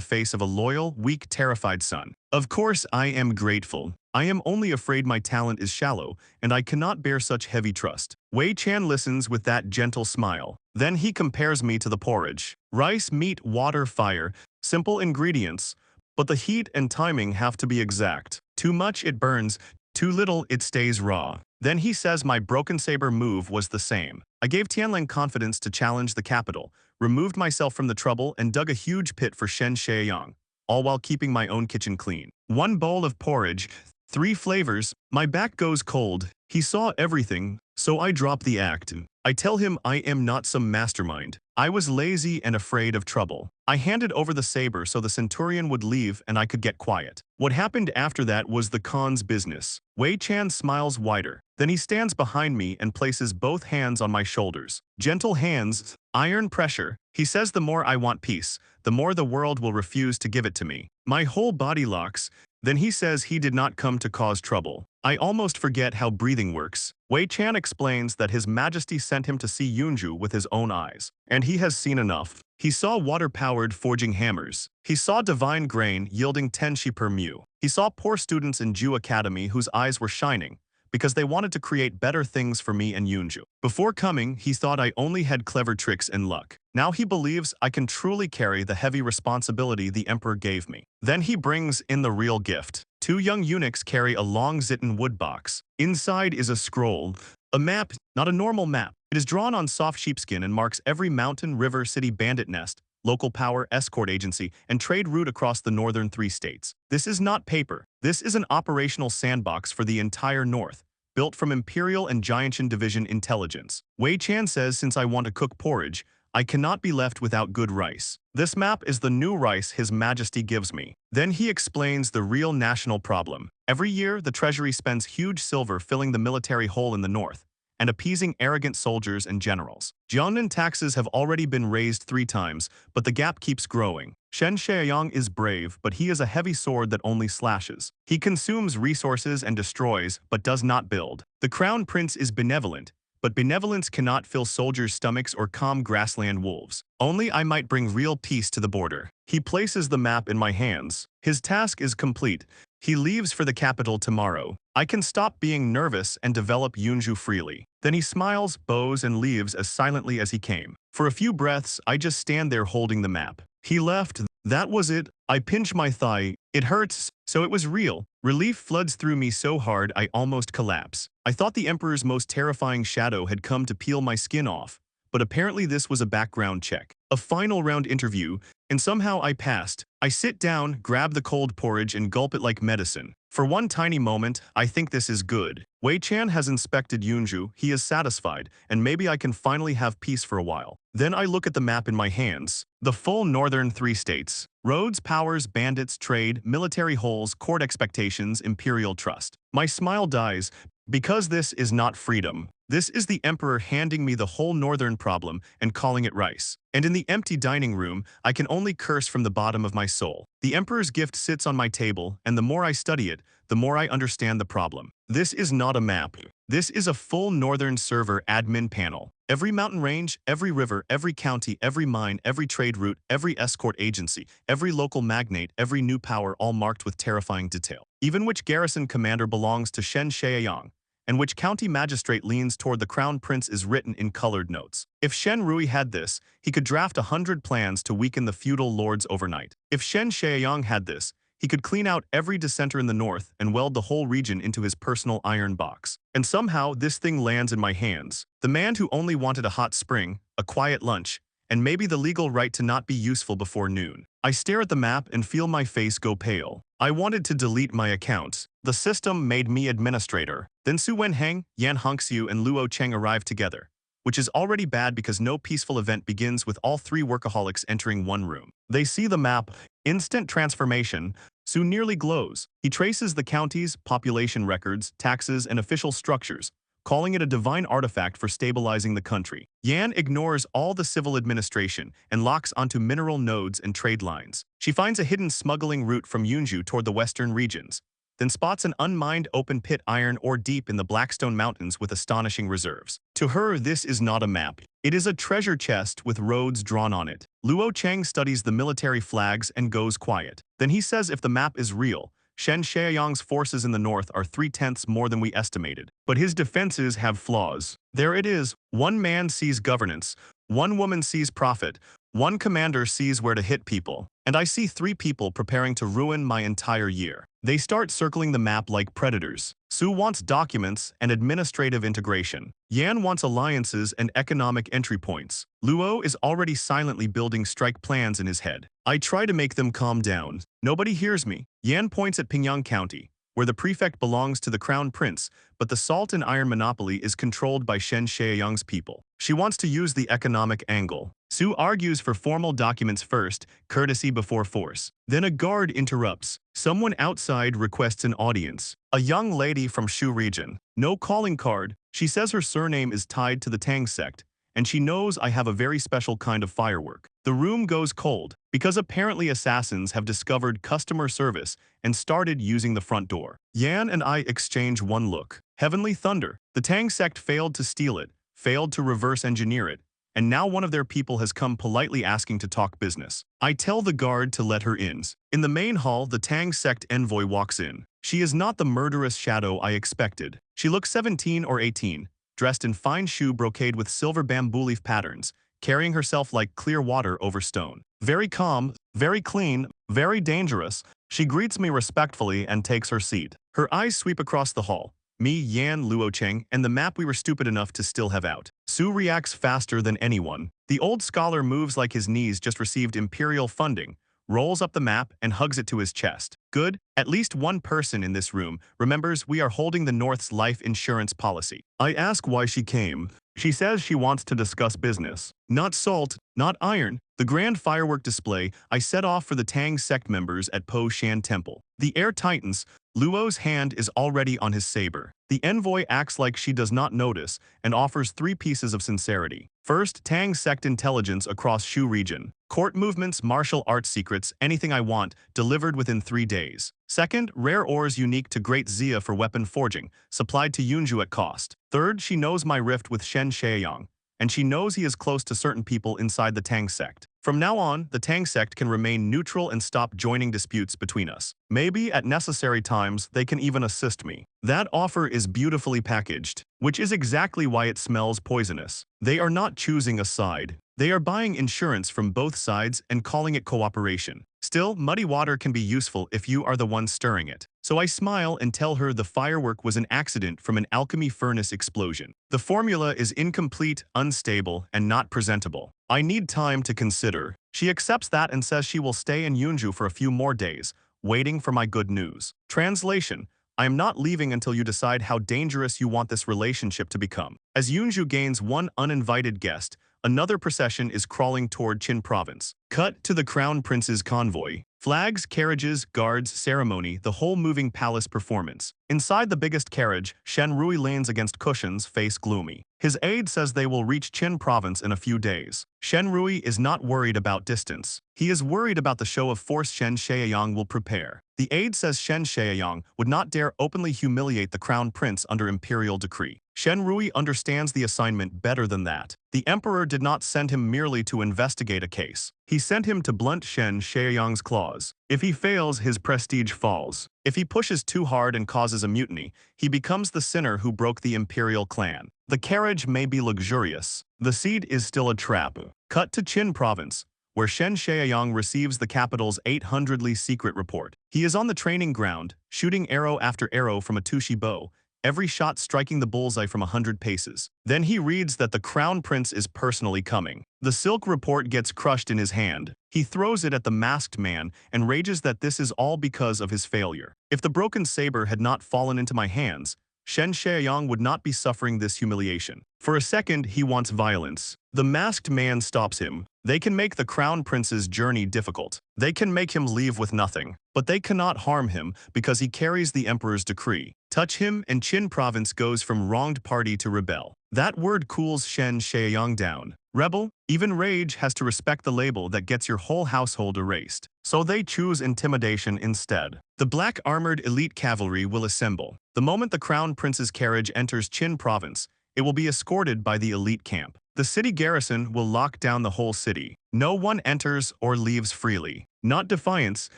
face of a loyal, weak, terrified son. Of course, I am grateful. I am only afraid my talent is shallow, and I cannot bear such heavy trust. Wei Chan listens with that gentle smile. Then he compares me to the porridge. Rice, meat, water, fire. Simple ingredients, but the heat and timing have to be exact. Too much, it burns. Too little, it stays raw. Then he says my broken saber move was the same. I gave Tianlang confidence to challenge the capital, removed myself from the trouble, and dug a huge pit for Shen Shaoyang, all while keeping my own kitchen clean. One bowl of porridge, 3 flavors. My back goes cold. He saw everything, so I drop the act. I tell him I am not some mastermind. I was lazy and afraid of trouble. I handed over the saber so the centurion would leave and I could get quiet. What happened after that was the Khan's business. Wei Chan smiles wider. Then he stands behind me and places both hands on my shoulders. Gentle hands, iron pressure. He says the more I want peace, the more the world will refuse to give it to me. My whole body locks. Then he says he did not come to cause trouble. I almost forget how breathing works. Wei Chan explains that His Majesty sent him to see Yunzhou with his own eyes. And he has seen enough. He saw water-powered forging hammers. He saw divine grain yielding 10 shi per mu. He saw poor students in Ju Academy whose eyes were shining because they wanted to create better things for me and Yunzhou. Before coming, he thought I only had clever tricks and luck. Now he believes I can truly carry the heavy responsibility the emperor gave me. Then he brings in the real gift. 2 young eunuchs carry a long Zitten wood box. Inside is a scroll, a map, not a normal map. It is drawn on soft sheepskin and marks every mountain, river, city, bandit nest, local power, escort agency, and trade route across the northern 3 states. This is not paper. This is an operational sandbox for the entire north, built from Imperial and Jianshan Division intelligence. Wei Chan says since I want to cook porridge, I cannot be left without good rice. This map is the new rice His Majesty gives me. Then he explains the real national problem. Every year, the treasury spends huge silver filling the military hole in the north and appeasing arrogant soldiers and generals. Jiangnan taxes have already been raised 3 times, but the gap keeps growing. Shen Shaoyang is brave, but he is a heavy sword that only slashes. He consumes resources and destroys, but does not build. The crown prince is benevolent, but benevolence cannot fill soldiers' stomachs or calm grassland wolves. Only I might bring real peace to the border. He places the map in my hands. His task is complete. He leaves for the capital tomorrow. I can stop being nervous and develop Yunzhou freely. Then he smiles, bows, and leaves as silently as he came. For a few breaths, I just stand there holding the map. He left. That was it. I pinch my thigh. It hurts, so it was real. Relief floods through me so hard I almost collapse. I thought the Emperor's most terrifying shadow had come to peel my skin off, but apparently this was a background check. A final round interview, and somehow I passed. I sit down, grab the cold porridge and gulp it like medicine. For one tiny moment, I think this is good. Wei Chan has inspected Yunzhou, he is satisfied, and maybe I can finally have peace for a while. Then I look at the map in my hands. The full northern 3 states. Roads, powers, bandits, trade, military holes, court expectations, imperial trust. My smile dies, because this is not freedom. This is the emperor handing me the whole northern problem and calling it rice. And in the empty dining room, I can only curse from the bottom of my soul. The emperor's gift sits on my table, and the more I study it, the more I understand the problem. This is not a map. This is a full northern server admin panel. Every mountain range, every river, every county, every mine, every trade route, every escort agency, every local magnate, every new power all marked with terrifying detail. Even which garrison commander belongs to Shen Shaoyang, and which county magistrate leans toward the crown prince is written in colored notes. If Shen Rui had this, he could draft 100 plans to weaken the feudal lords overnight. If Shen Shaoyang had this, he could clean out every dissenter in the north and weld the whole region into his personal iron box. And somehow this thing lands in my hands. The man who only wanted a hot spring, a quiet lunch, and maybe the legal right to not be useful before noon. I stare at the map and feel my face go pale. I wanted to delete my accounts. The system made me administrator. Then Su Wenheng, Yan Hongxiu, and Luo Cheng arrived together, which is already bad because no peaceful event begins with all 3 workaholics entering one room. They see the map, instant transformation. Su nearly glows. He traces the counties, population records, taxes, and official structures, calling it a divine artifact for stabilizing the country. Yan ignores all the civil administration and locks onto mineral nodes and trade lines. She finds a hidden smuggling route from Yunzhou toward the western regions, then spots an unmined open-pit iron ore deep in the Blackstone Mountains with astonishing reserves. To her, this is not a map. It is a treasure chest with roads drawn on it. Luo Cheng studies the military flags and goes quiet. Then he says if the map is real, Shen Shaoyang's forces in the north are 3/10 more than we estimated. But his defenses have flaws. There it is. One man sees governance. One woman sees profit. One commander sees where to hit people. And I see 3 people preparing to ruin my entire year. They start circling the map like predators. Su wants documents and administrative integration. Yan wants alliances and economic entry points. Luo is already silently building strike plans in his head. I try to make them calm down. Nobody hears me. Yan points at Pingyang County, where the prefect belongs to the crown prince, but the salt and iron monopoly is controlled by Shen Shaoyang's people. She wants to use the economic angle. Su argues for formal documents first, courtesy before force. Then a guard interrupts. Someone outside requests an audience. A young lady from Shu region. No calling card. She says her surname is tied to the Tang sect, and she knows I have a very special kind of firework. The room goes cold, because apparently assassins have discovered customer service and started using the front door. Yan and I exchange one look. Heavenly thunder. The Tang sect failed to steal it, failed to reverse engineer it, and now one of their people has come politely asking to talk business. I tell the guard to let her in. In the main hall, the Tang sect envoy walks in. She is not the murderous shadow I expected. She looks 17 or 18, dressed in fine shoe brocade with silver bamboo leaf patterns, carrying herself like clear water over stone. Very calm, very clean, very dangerous. She greets me respectfully and takes her seat. Her eyes sweep across the hall. Me, Yan, Luo Cheng, and the map we were stupid enough to still have out. Su reacts faster than anyone. The old scholar moves like his knees just received imperial funding, rolls up the map, and hugs it to his chest. Good, at least one person in this room remembers we are holding the North's life insurance policy. I ask why she came. She says she wants to discuss business. Not salt, not iron. The grand firework display I set off for the Tang sect members at Po Shan Temple. The air tightens. Luo's hand is already on his saber. The envoy acts like she does not notice and offers 3 pieces of sincerity. First, Tang sect intelligence across Shu region. Court movements, martial arts secrets, anything I want, delivered within 3 days. Second, rare ores unique to Great Xia for weapon forging, supplied to Yunzhou at cost. Third, she knows my rift with Shen Shaoyang, and she knows he is close to certain people inside the Tang sect. From now on, the Tang sect can remain neutral and stop joining disputes between us. Maybe at necessary times, they can even assist me. That offer is beautifully packaged, which is exactly why it smells poisonous. They are not choosing a side. They are buying insurance from both sides and calling it cooperation. Still, muddy water can be useful if you are the one stirring it. So I smile and tell her the firework was an accident from an alchemy furnace explosion. The formula is incomplete, unstable, and not presentable. I need time to consider. She accepts that and says she will stay in Yunzhou for a few more days, waiting for my good news. Translation: I am not leaving until you decide how dangerous you want this relationship to become. As Yunzhou gains one uninvited guest, another procession is crawling toward Qin province. Cut to the crown prince's convoy. Flags, carriages, guards, ceremony, the whole moving palace performance. Inside the biggest carriage, Shen Rui leans against cushions, face gloomy. His aide says they will reach Qin province in a few days. Shen Rui is not worried about distance. He is worried about the show of force Shen Shaoyang will prepare. The aide says Shen Shaoyang would not dare openly humiliate the crown prince under imperial decree. Shen Rui understands the assignment better than that. The emperor did not send him merely to investigate a case. He sent him to blunt Shen Shaoyang's claws. If he fails, his prestige falls. If he pushes too hard and causes a mutiny, he becomes the sinner who broke the imperial clan. The carriage may be luxurious. The seed is still a trap. Cut to Qin province, where Shen Shaoyang receives the capital's 800-ly secret report. He is on the training ground, shooting arrow after arrow from a Tushi bow, every shot striking the bullseye from 100 paces. Then he reads that the crown prince is personally coming. The silk report gets crushed in his hand. He throws it at the masked man and rages that this is all because of his failure. If the broken saber had not fallen into my hands, Shen Shaoyang would not be suffering this humiliation. For a second, he wants violence. The masked man stops him. They can make the crown prince's journey difficult. They can make him leave with nothing. But they cannot harm him because he carries the emperor's decree. Touch him and Qin province goes from wronged party to rebel. That word cools Shen Shaoyang down. Rebel? Even rage has to respect the label that gets your whole household erased. So they choose intimidation instead. The black-armored elite cavalry will assemble. The moment the crown prince's carriage enters Qin province, it will be escorted by the elite camp. The city garrison will lock down the whole city. No one enters or leaves freely. Not defiance,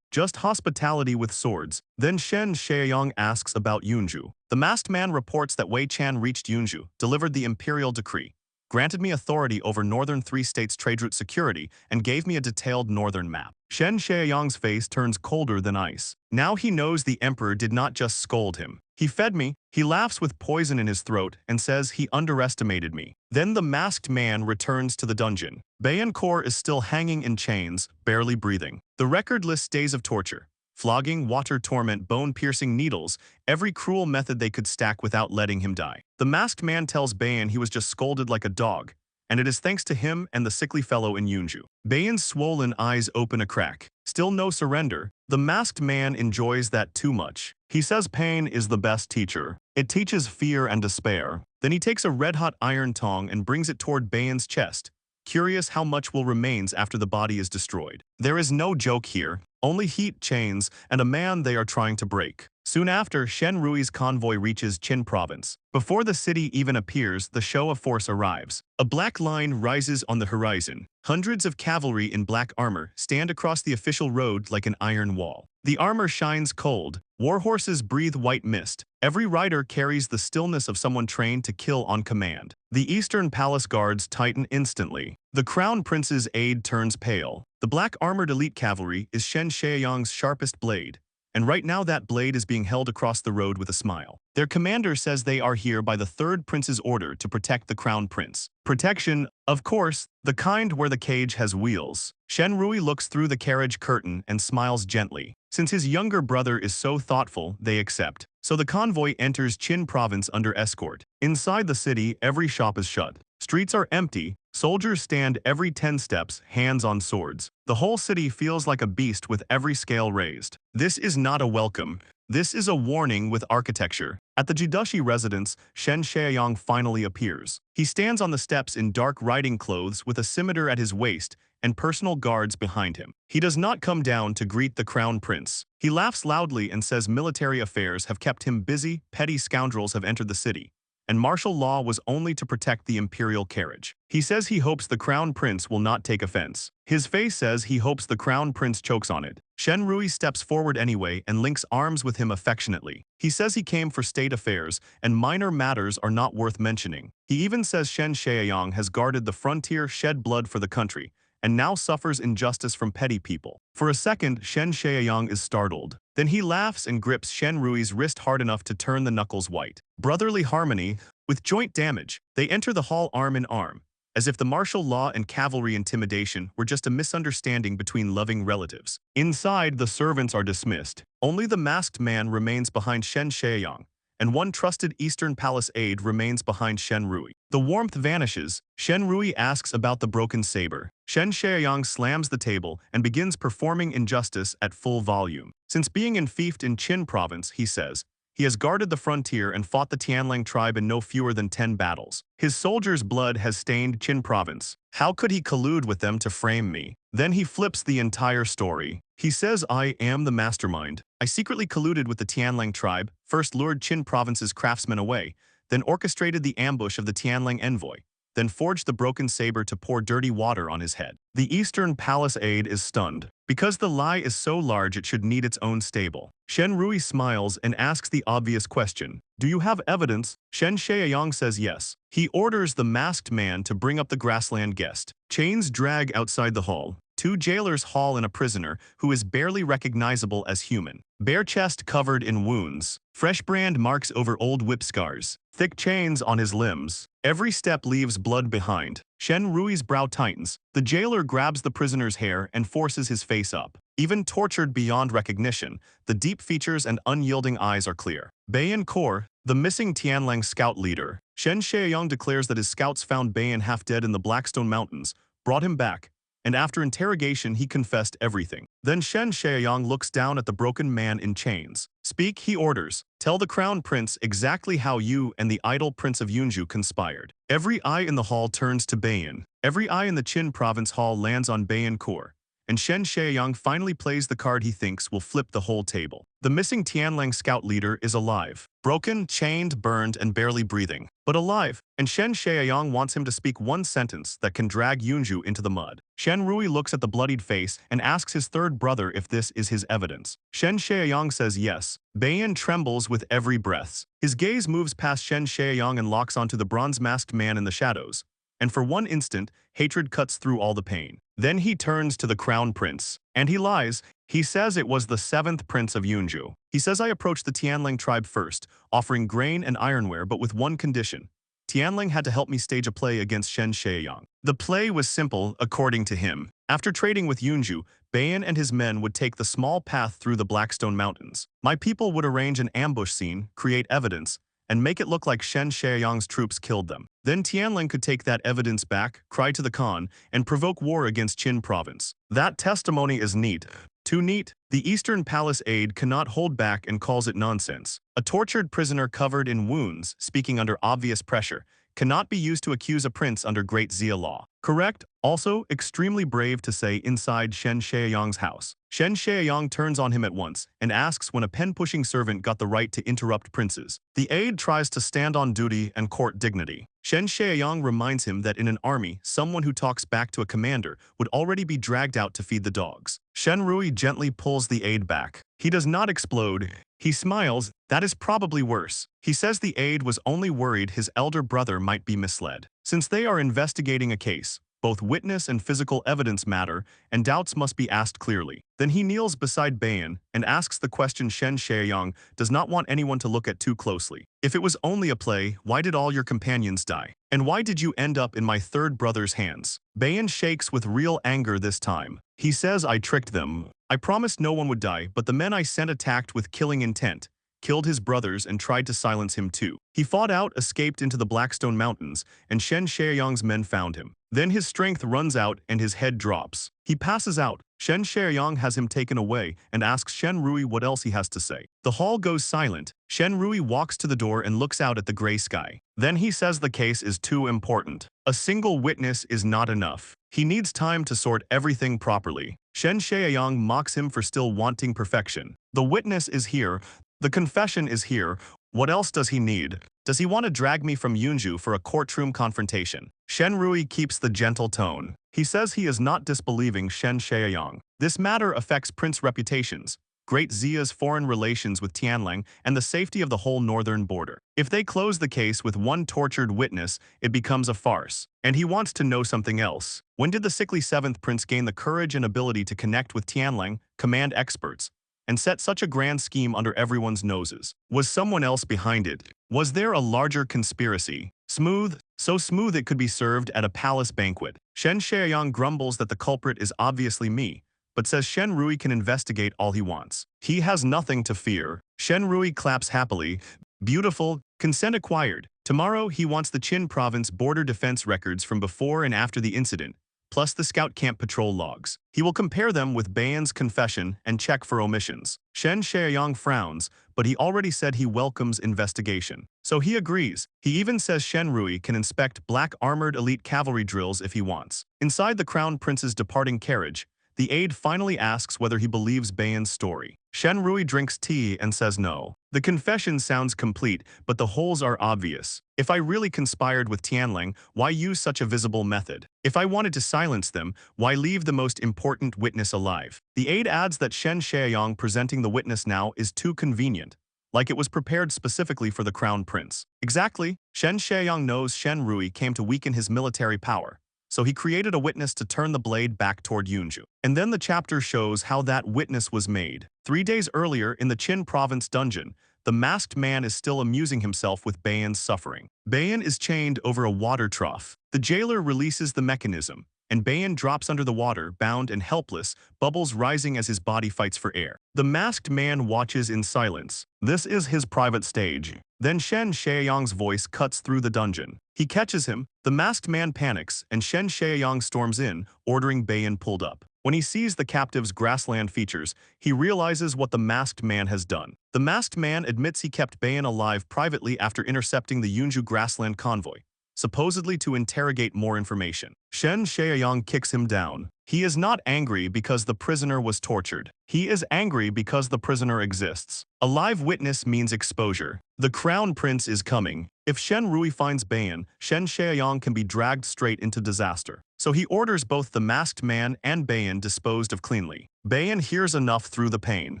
just hospitality with swords. Then Shen Shaoyang asks about Yunzhou. The masked man reports that Wei Chan reached Yunzhou, delivered the imperial decree, granted me authority over northern 3 states' trade route security, and gave me a detailed northern map. Shen Shaoyang's face turns colder than ice. Now he knows the emperor did not just scold him. He fed me, he laughs with poison in his throat and says he underestimated me. Then the masked man returns to the dungeon. Bayankor is still hanging in chains, barely breathing. The record lists days of torture. Flogging, water torment, bone-piercing needles, every cruel method they could stack without letting him die. The masked man tells Bayan he was just scolded like a dog, and it is thanks to him and the sickly fellow in Yunzhou. Bayan's swollen eyes open a crack. Still no surrender. The masked man enjoys that too much. He says pain is the best teacher. It teaches fear and despair. Then he takes a red-hot iron tong and brings it toward Bayan's chest, curious how much will remains after the body is destroyed. There is no joke here, only heat, chains, and a man they are trying to break. Soon after, Shen Rui's convoy reaches Qin province. Before the city even appears, the show of force arrives. A black line rises on the horizon. Hundreds of cavalry in black armor stand across the official road like an iron wall. The armor shines cold. War horses breathe white mist. Every rider carries the stillness of someone trained to kill on command. The eastern palace guards tighten instantly. The crown prince's aide turns pale. The black-armored elite cavalry is Shen Shaoyang's sharpest blade, and right now that blade is being held across the road with a smile. Their commander says they are here by the third prince's order to protect the crown prince. Protection, of course, the kind where the cage has wheels. Shen Rui looks through the carriage curtain and smiles gently. Since his younger brother is so thoughtful, they accept. So the convoy enters Qin province under escort. Inside the city, every shop is shut. Streets are empty. Soldiers stand every 10 steps, hands on swords. The whole city feels like a beast with every scale raised. This is not a welcome. This is a warning with architecture. At the Jidashi residence, Shen Shaoyang finally appears. He stands on the steps in dark riding clothes with a scimitar at his waist and personal guards behind him. He does not come down to greet the crown prince. He laughs loudly and says military affairs have kept him busy, petty scoundrels have entered the city, and martial law was only to protect the imperial carriage. He says he hopes the crown prince will not take offense. His face says he hopes the crown prince chokes on it. Shen Rui steps forward anyway and links arms with him affectionately. He says he came for state affairs and minor matters are not worth mentioning. He even says Shen Shaoyang has guarded the frontier, shed blood for the country, and now suffers injustice from petty people. For a second, Shen Shaoyang is startled. Then he laughs and grips Shen Rui's wrist hard enough to turn the knuckles white. Brotherly harmony, with joint damage, they enter the hall arm in arm, as if the martial law and cavalry intimidation were just a misunderstanding between loving relatives. Inside, the servants are dismissed. Only the masked man remains behind Shen Shaoyang, and one trusted Eastern Palace aide remains behind Shen Rui. The warmth vanishes. Shen Rui asks about the broken saber. Shen Shaoyang slams the table and begins performing injustice at full volume. Since being enfeoffed in Qin province, he says, he has guarded the frontier and fought the Tianlang tribe in no fewer than 10 battles. His soldiers' blood has stained Qin province. How could he collude with them to frame me? Then he flips the entire story. He says, I am the mastermind. I secretly colluded with the Tianlang tribe, first lured Qin province's craftsmen away, then orchestrated the ambush of the Tianlang envoy, then forged the broken saber to pour dirty water on his head. The Eastern Palace aide is stunned. Because the lie is so large it should need its own stable. Shen Rui smiles and asks the obvious question. Do you have evidence? Shen Shaoyang says yes. He orders the masked man to bring up the grassland guest. Chains drag outside the hall. Two jailers haul in a prisoner who is barely recognizable as human. Bare chest covered in wounds. Fresh brand marks over old whip scars. Thick chains on his limbs. Every step leaves blood behind. Shen Rui's brow tightens. The jailer grabs the prisoner's hair and forces his face up. Even tortured beyond recognition, the deep features and unyielding eyes are clear. Bayan Kor, the missing Tianlang scout leader. Shen Shaoyang declares that his scouts found Bayan half dead in the Blackstone Mountains, brought him back, and after interrogation he confessed everything. Then Shen Shaoyang looks down at the broken man in chains. Speak, he orders. Tell the crown prince exactly how you and the idol prince of Yunzhou conspired. Every eye in the hall turns to Bayan. Every eye in the Qin province hall lands on Bayan Kor, and Shen Shaoyang finally plays the card he thinks will flip the whole table. The missing Tianlang scout leader is alive. Broken, chained, burned, and barely breathing. But alive, and Shen Shaoyang wants him to speak one sentence that can drag Yunzhou into the mud. Shen Rui looks at the bloodied face and asks his third brother if this is his evidence. Shen Shaoyang says yes. Bayan trembles with every breath. His gaze moves past Shen Shaoyang and locks onto the bronze-masked man in the shadows. And for one instant, hatred cuts through all the pain. Then he turns to the crown prince. And he lies. He says it was the 7th prince of Yunzhou. He says I approached the Tianlang tribe first, offering grain and ironware, but with one condition. Tianlang had to help me stage a play against Shen Shaoyang. The play was simple, according to him. After trading with Yunzhou, Bayan and his men would take the small path through the Blackstone Mountains. My people would arrange an ambush scene, create evidence, and make it look like Shen Shaoyang's troops killed them. Then Tianlang could take that evidence back, cry to the Khan, and provoke war against Qin province. That testimony is neat. Too neat. The Eastern Palace aide cannot hold back and calls it nonsense. A tortured prisoner covered in wounds, speaking under obvious pressure, cannot be used to accuse a prince under Great Xia law. Correct? Also, extremely brave to say inside Shen Shaoyang's house. Shen Shaoyang turns on him at once and asks when a pen-pushing servant got the right to interrupt princes. The aide tries to stand on duty and court dignity. Shen Shaoyang reminds him that in an army, someone who talks back to a commander would already be dragged out to feed the dogs. Shen Rui gently pulls the aide back. He does not explode. He smiles. That is probably worse. He says the aide was only worried his elder brother might be misled. Since they are investigating a case, both witness and physical evidence matter, and doubts must be asked clearly. Then he kneels beside Bayan and asks the question Shen Shaoyang does not want anyone to look at too closely. If it was only a play, why did all your companions die? And why did you end up in my third brother's hands? Bayan shakes with real anger this time. He says I tricked them. I promised no one would die, but the men I sent attacked with killing intent, killed his brothers and tried to silence him too. He fought out, escaped into the Blackstone Mountains, and Shen Shaoyang's men found him. Then his strength runs out and his head drops. He passes out. Shen Shaoyang has him taken away and asks Shen Rui what else he has to say. The hall goes silent. Shen Rui walks to the door and looks out at the gray sky. Then he says the case is too important. A single witness is not enough. He needs time to sort everything properly. Shen Shaoyang mocks him for still wanting perfection. The witness is here. The confession is here. What else does he need? Does he want to drag me from Yunzhou for a courtroom confrontation? Shen Rui keeps the gentle tone. He says he is not disbelieving Shen Shaoyang. This matter affects prince reputations, Great Xia's foreign relations with Tianlang, and the safety of the whole northern border. If they close the case with one tortured witness, it becomes a farce. And he wants to know something else. When did the sickly 7th prince gain the courage and ability to connect with Tianlang, command experts, and set such a grand scheme under everyone's noses? Was someone else behind it? Was there a larger conspiracy? Smooth, so smooth it could be served at a palace banquet. Shen Xiaoyang grumbles that the culprit is obviously me, but says Shen Rui can investigate all he wants. He has nothing to fear. Shen Rui claps happily. Beautiful, consent acquired. Tomorrow he wants the Qin province border defense records from before and after the incident, plus the scout camp patrol logs. He will compare them with Bayan's confession and check for omissions. Shen Xiaoyang frowns, but he already said he welcomes investigation. So he agrees. He even says Shen Rui can inspect black armored elite cavalry drills if he wants. Inside the crown prince's departing carriage, the aide finally asks whether he believes Bayan's story. Shen Rui drinks tea and says no. The confession sounds complete, but the holes are obvious. If I really conspired with Tianlang, why use such a visible method? If I wanted to silence them, why leave the most important witness alive? The aide adds that Shen Xiaoyang presenting the witness now is too convenient, like it was prepared specifically for the crown prince. Exactly, Shen Xiaoyang knows Shen Rui came to weaken his military power, so he created a witness to turn the blade back toward Yunzhou. And then the chapter shows how that witness was made. 3 days earlier, in the Qin province dungeon, the masked man is still amusing himself with Bayan's suffering. Bayan is chained over a water trough. The jailer releases the mechanism, and Bayan drops under the water, bound and helpless, bubbles rising as his body fights for air. The masked man watches in silence. This is his private stage. Then Shen Xiaoyang's voice cuts through the dungeon. He catches him, the masked man panics, and Shen Xiaoyang storms in, ordering Bayan pulled up. When he sees the captive's grassland features, he realizes what the masked man has done. The masked man admits he kept Bayan alive privately after intercepting the Yunzhou grassland convoy, supposedly to interrogate more information. Shen Xiaoyang kicks him down. He is not angry because the prisoner was tortured. He is angry because the prisoner exists. A live witness means exposure. The crown prince is coming. If Shen Rui finds Bayan, Shen Xiaoyang can be dragged straight into disaster. So he orders both the masked man and Bayan disposed of cleanly. Bayan hears enough through the pain.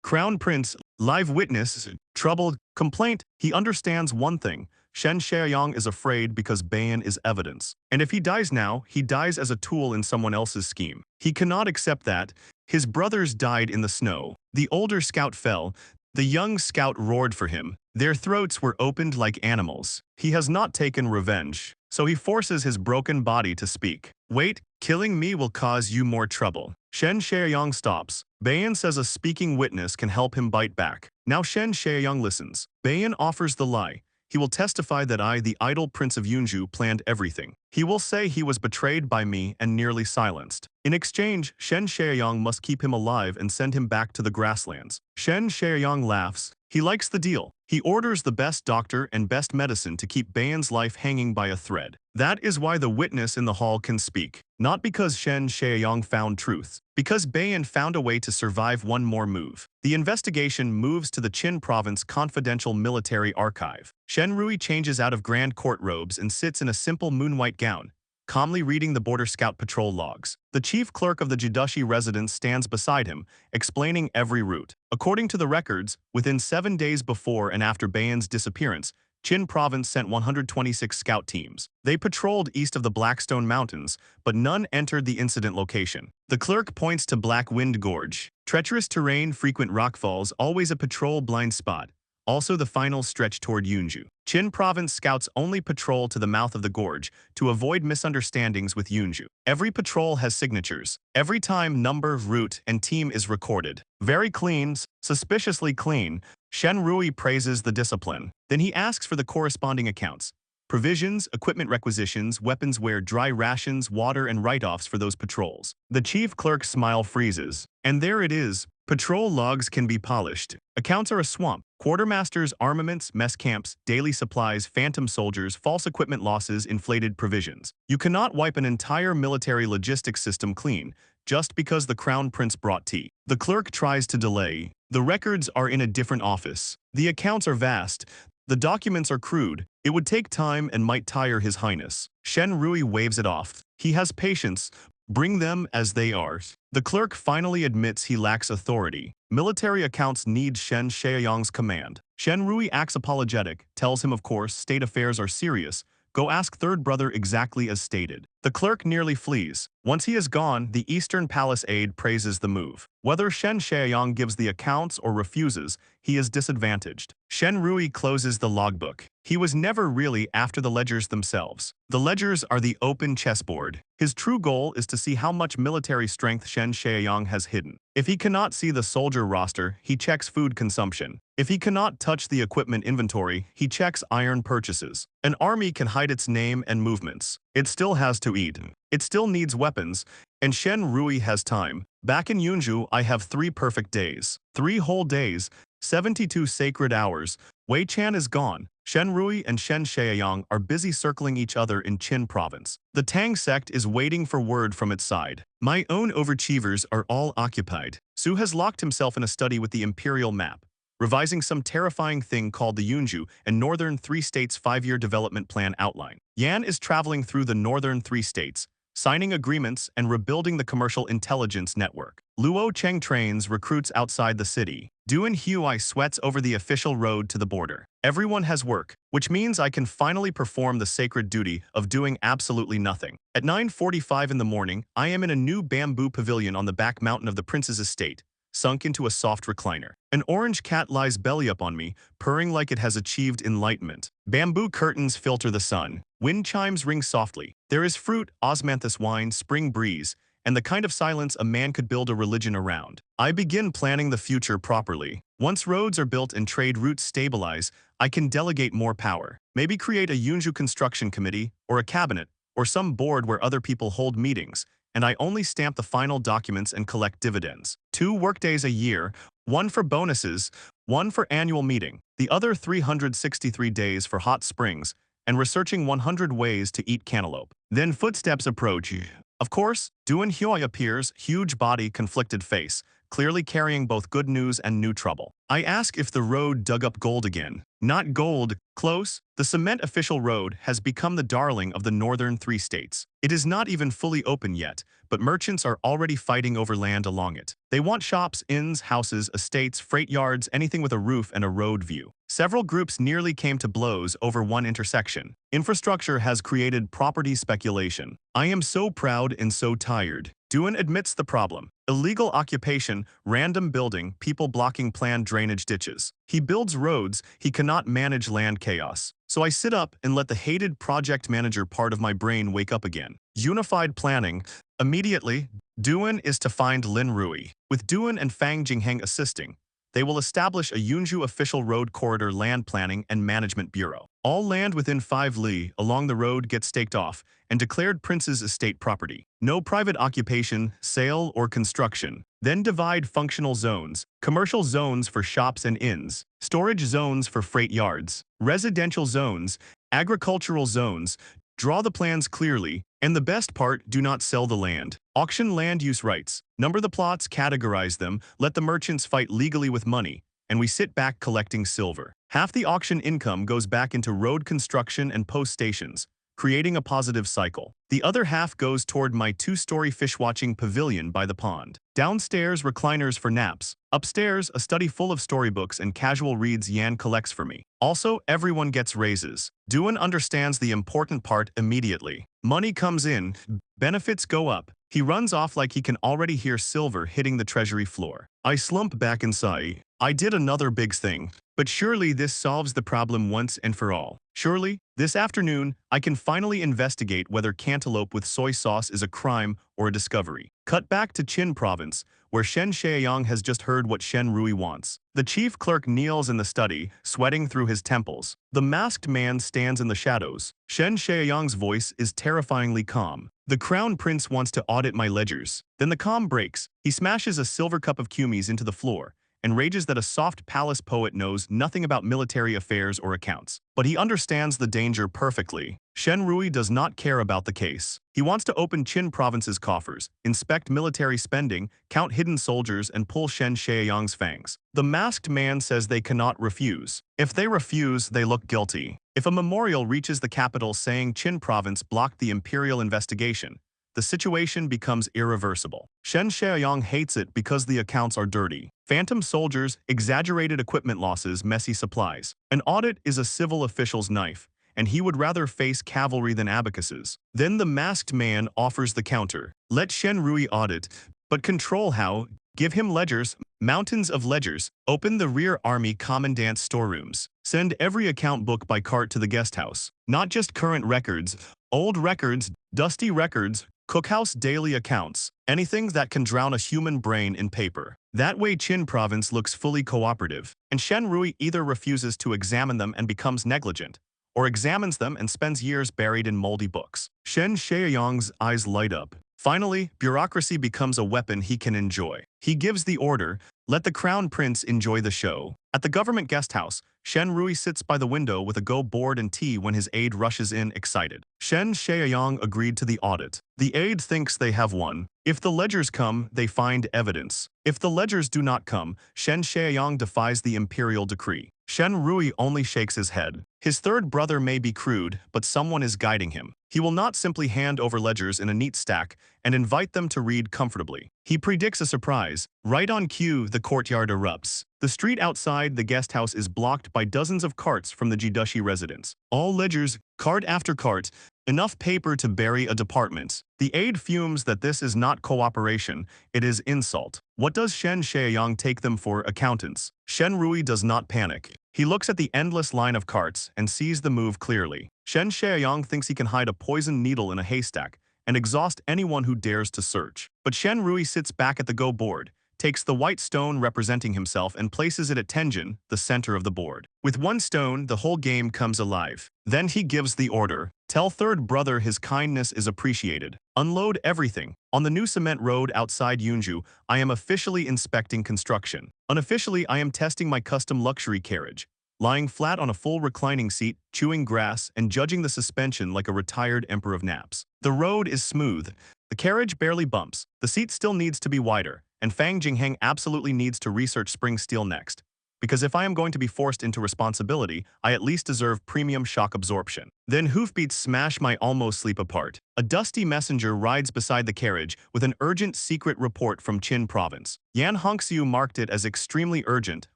Crown prince, live witness, troubled, complaint. He understands one thing. Shen Xiaoyang is afraid because Bayan is evidence. And if he dies now, he dies as a tool in someone else's scheme. He cannot accept that. His brothers died in the snow. The older scout fell. The young scout roared for him. Their throats were opened like animals. He has not taken revenge, so he forces his broken body to speak. Wait, killing me will cause you more trouble. Shen Xiaoyang stops. Bayan says a speaking witness can help him bite back. Now Shen Xiaoyang listens. Bayan offers the lie. He will testify that I, the idle prince of Yunzhou, planned everything. He will say he was betrayed by me and nearly silenced. In exchange, Shen Xiaoyang must keep him alive and send him back to the grasslands. Shen Xiaoyang laughs. He likes the deal. He orders the best doctor and best medicine to keep Bayan's life hanging by a thread. That is why the witness in the hall can speak. Not because Shen Xiaoyang found truth, because Bayan found a way to survive one more move. The investigation moves to the Qin province confidential military archive. Shen Rui changes out of grand court robes and sits in a simple moon-white gown, calmly reading the border scout patrol logs. The chief clerk of the Jidushi residence stands beside him, explaining every route. According to the records, within 7 days before and after Bayan's disappearance, Qin province sent 126 scout teams. They patrolled east of the Blackstone Mountains, but none entered the incident location. The clerk points to Black Wind Gorge. Treacherous terrain, frequent rockfalls, always a patrol blind spot. Also the final stretch toward Yunzhou. Qin province scouts only patrol to the mouth of the gorge to avoid misunderstandings with Yunzhou. Every patrol has signatures. Every time number, route, and team is recorded. Very clean, suspiciously clean. Shen Rui praises the discipline. Then he asks for the corresponding accounts. Provisions, equipment requisitions, weapons wear, dry rations, water, and write-offs for those patrols. The chief clerk's smile freezes. And there it is. Patrol logs can be polished. Accounts are a swamp. Quartermasters, armaments, mess camps, daily supplies, phantom soldiers, false equipment losses, inflated provisions. You cannot wipe an entire military logistics system clean just because the crown prince brought tea. The clerk tries to delay. The records are in a different office. The accounts are vast. The documents are crude. It would take time and might tire His Highness. Shen Rui waves it off. He has patience. Bring them as they are. The clerk finally admits he lacks authority. Military accounts need Shen Shaoyang's command. Shen Rui acts apologetic, tells him of course state affairs are serious. Go ask third brother exactly as stated. The clerk nearly flees. Once he is gone, the Eastern Palace aide praises the move. Whether Shen Shaoyang gives the accounts or refuses, he is disadvantaged. Shen Rui closes the logbook. He was never really after the ledgers themselves. The ledgers are the open chessboard. His true goal is to see how much military strength Shen Shaoyang has hidden. If he cannot see the soldier roster, he checks food consumption. If he cannot touch the equipment inventory, he checks iron purchases. An army can hide its name and movements. It still has to eat. It still needs weapons, and Shen Rui has time. Back in Yunzhou, I have 3 perfect days. 3 whole days, 72 sacred hours. Wei Chan is gone. Shen Rui and Shen Shaoyang are busy circling each other in Qin province. The Tang sect is waiting for word from its side. My own overachievers are all occupied. Su has locked himself in a study with the imperial map, revising some terrifying thing called the Yunzhou and Northern Three States 5-year development plan outline. Yan is traveling through the Northern Three States, signing agreements and rebuilding the commercial intelligence network. Luo Cheng trains recruits outside the city. Duan Huai sweats over the official road to the border. Everyone has work, which means I can finally perform the sacred duty of doing absolutely nothing. At 9:45 in the morning, I am in a new bamboo pavilion on the back mountain of the prince's estate, sunk into a soft recliner. An orange cat lies belly up on me, purring like it has achieved enlightenment. Bamboo curtains filter the sun. Wind chimes ring softly. There is fruit, osmanthus wine, spring breeze, and the kind of silence a man could build a religion around. I begin planning the future properly. Once roads are built and trade routes stabilize, I can delegate more power. Maybe create a Yunzhou construction committee, or a cabinet, or some board where other people hold meetings, and I only stamp the final documents and collect dividends. 2 workdays a year, 1 for bonuses, 1 for annual meeting, the other 363 days for hot springs, and researching 100 ways to eat cantaloupe. Then footsteps approach. Of course, Duan Huai appears, huge body, conflicted face, clearly carrying both good news and new trouble. I ask if the road dug up gold again. Not gold, close. The cement official road has become the darling of the Northern Three States. It is not even fully open yet, but merchants are already fighting over land along it. They want shops, inns, houses, estates, freight yards, anything with a roof and a road view. Several groups nearly came to blows over one intersection. Infrastructure has created property speculation. I am so proud and so tired. Duan admits the problem. Illegal occupation, random building, people blocking planned drainage ditches. He builds roads, he cannot manage land chaos. So I sit up and let the hated project manager part of my brain wake up again. Unified planning. Immediately, Duan is to find Lin Rui. With Duan and Fang Jingheng assisting, they will establish a Yunzhou official road corridor land planning and management bureau. All land within 5 li along the road gets staked off and declared prince's estate property. No private occupation, sale, or construction. Then divide functional zones, commercial zones for shops and inns, storage zones for freight yards, residential zones, agricultural zones. Draw the plans clearly, and the best part, do not sell the land. Auction land use rights. Number the plots, categorize them, let the merchants fight legally with money, and we sit back collecting silver. Half the auction income goes back into road construction and post stations, creating a positive cycle. The other half goes toward my 2-story fish-watching pavilion by the pond. Downstairs, recliners for naps. Upstairs, a study full of storybooks and casual reads Yan collects for me. Also, everyone gets raises. Duan understands the important part immediately. Money comes in, benefits go up. He runs off like he can already hear silver hitting the treasury floor. I slump back inside. I did another big thing. But surely this solves the problem once and for all. Surely, this afternoon, I can finally investigate whether cantaloupe with soy sauce is a crime or a discovery. Cut back to Qin province, where Shen Shaoyang has just heard what Shen Rui wants. The chief clerk kneels in the study, sweating through his temples. The masked man stands in the shadows. Shen Shaoyang's voice is terrifyingly calm. The crown prince wants to audit my ledgers. Then the calm breaks. He smashes a silver cup of kumis into the floor and rages that a soft palace poet knows nothing about military affairs or accounts. But he understands the danger perfectly. Shen Rui does not care about the case. He wants to open Qin province's coffers, inspect military spending, count hidden soldiers, and pull Shen Shaoyang's fangs. The masked man says they cannot refuse. If they refuse, they look guilty. If a memorial reaches the capital saying Qin province blocked the imperial investigation, the situation becomes irreversible. Shen Xiaoyang hates it because the accounts are dirty. Phantom soldiers, exaggerated equipment losses, messy supplies. An audit is a civil official's knife, and he would rather face cavalry than abacuses. Then the masked man offers the counter. Let Shen Rui audit, but control how. Give him ledgers, mountains of ledgers. Open the rear army commandant's storerooms. Send every account book by cart to the guest house. Not just current records, old records, dusty records, cookhouse daily accounts, anything that can drown a human brain in paper. That way Qin province looks fully cooperative, and Shen Rui either refuses to examine them and becomes negligent, or examines them and spends years buried in moldy books. Shen Xiaoyang's eyes light up. Finally, bureaucracy becomes a weapon he can enjoy. He gives the order, let the crown prince enjoy the show. At the government guest house, Shen Rui sits by the window with a go board and tea when his aide rushes in excited. Shen Xiaoyang agreed to the audit. The aide thinks they have won. If the ledgers come, they find evidence. If the ledgers do not come, Shen Xiaoyang defies the imperial decree. Shen Rui only shakes his head. His third brother may be crude, but someone is guiding him. He will not simply hand over ledgers in a neat stack and invite them to read comfortably. He predicts a surprise. Right on cue, the courtyard erupts. The street outside the guest house is blocked by dozens of carts from the Jidushi residents. All ledgers, cart after cart, enough paper to bury a department. The aide fumes that this is not cooperation, it is insult. What does Shen Xiaoyang take them for? Accountants? Shen Rui does not panic. He looks at the endless line of carts and sees the move clearly. Shen Xiaoyang thinks he can hide a poisoned needle in a haystack and exhaust anyone who dares to search. But Shen Rui sits back at the go board, takes the white stone representing himself and places it at Tenjin, the center of the board. With one stone, the whole game comes alive. Then he gives the order. Tell third brother his kindness is appreciated. Unload everything. On the new cement road outside Yunzhou, I am officially inspecting construction. Unofficially, I am testing my custom luxury carriage. Lying flat on a full reclining seat, chewing grass, and judging the suspension like a retired emperor of naps. The road is smooth. The carriage barely bumps. The seat still needs to be wider, and Fang Jingheng absolutely needs to research spring steel next. Because if I am going to be forced into responsibility, I at least deserve premium shock absorption. Then hoofbeats smash my almost sleep apart. A dusty messenger rides beside the carriage with an urgent secret report from Qin province. Yan Hongxiu marked it as extremely urgent,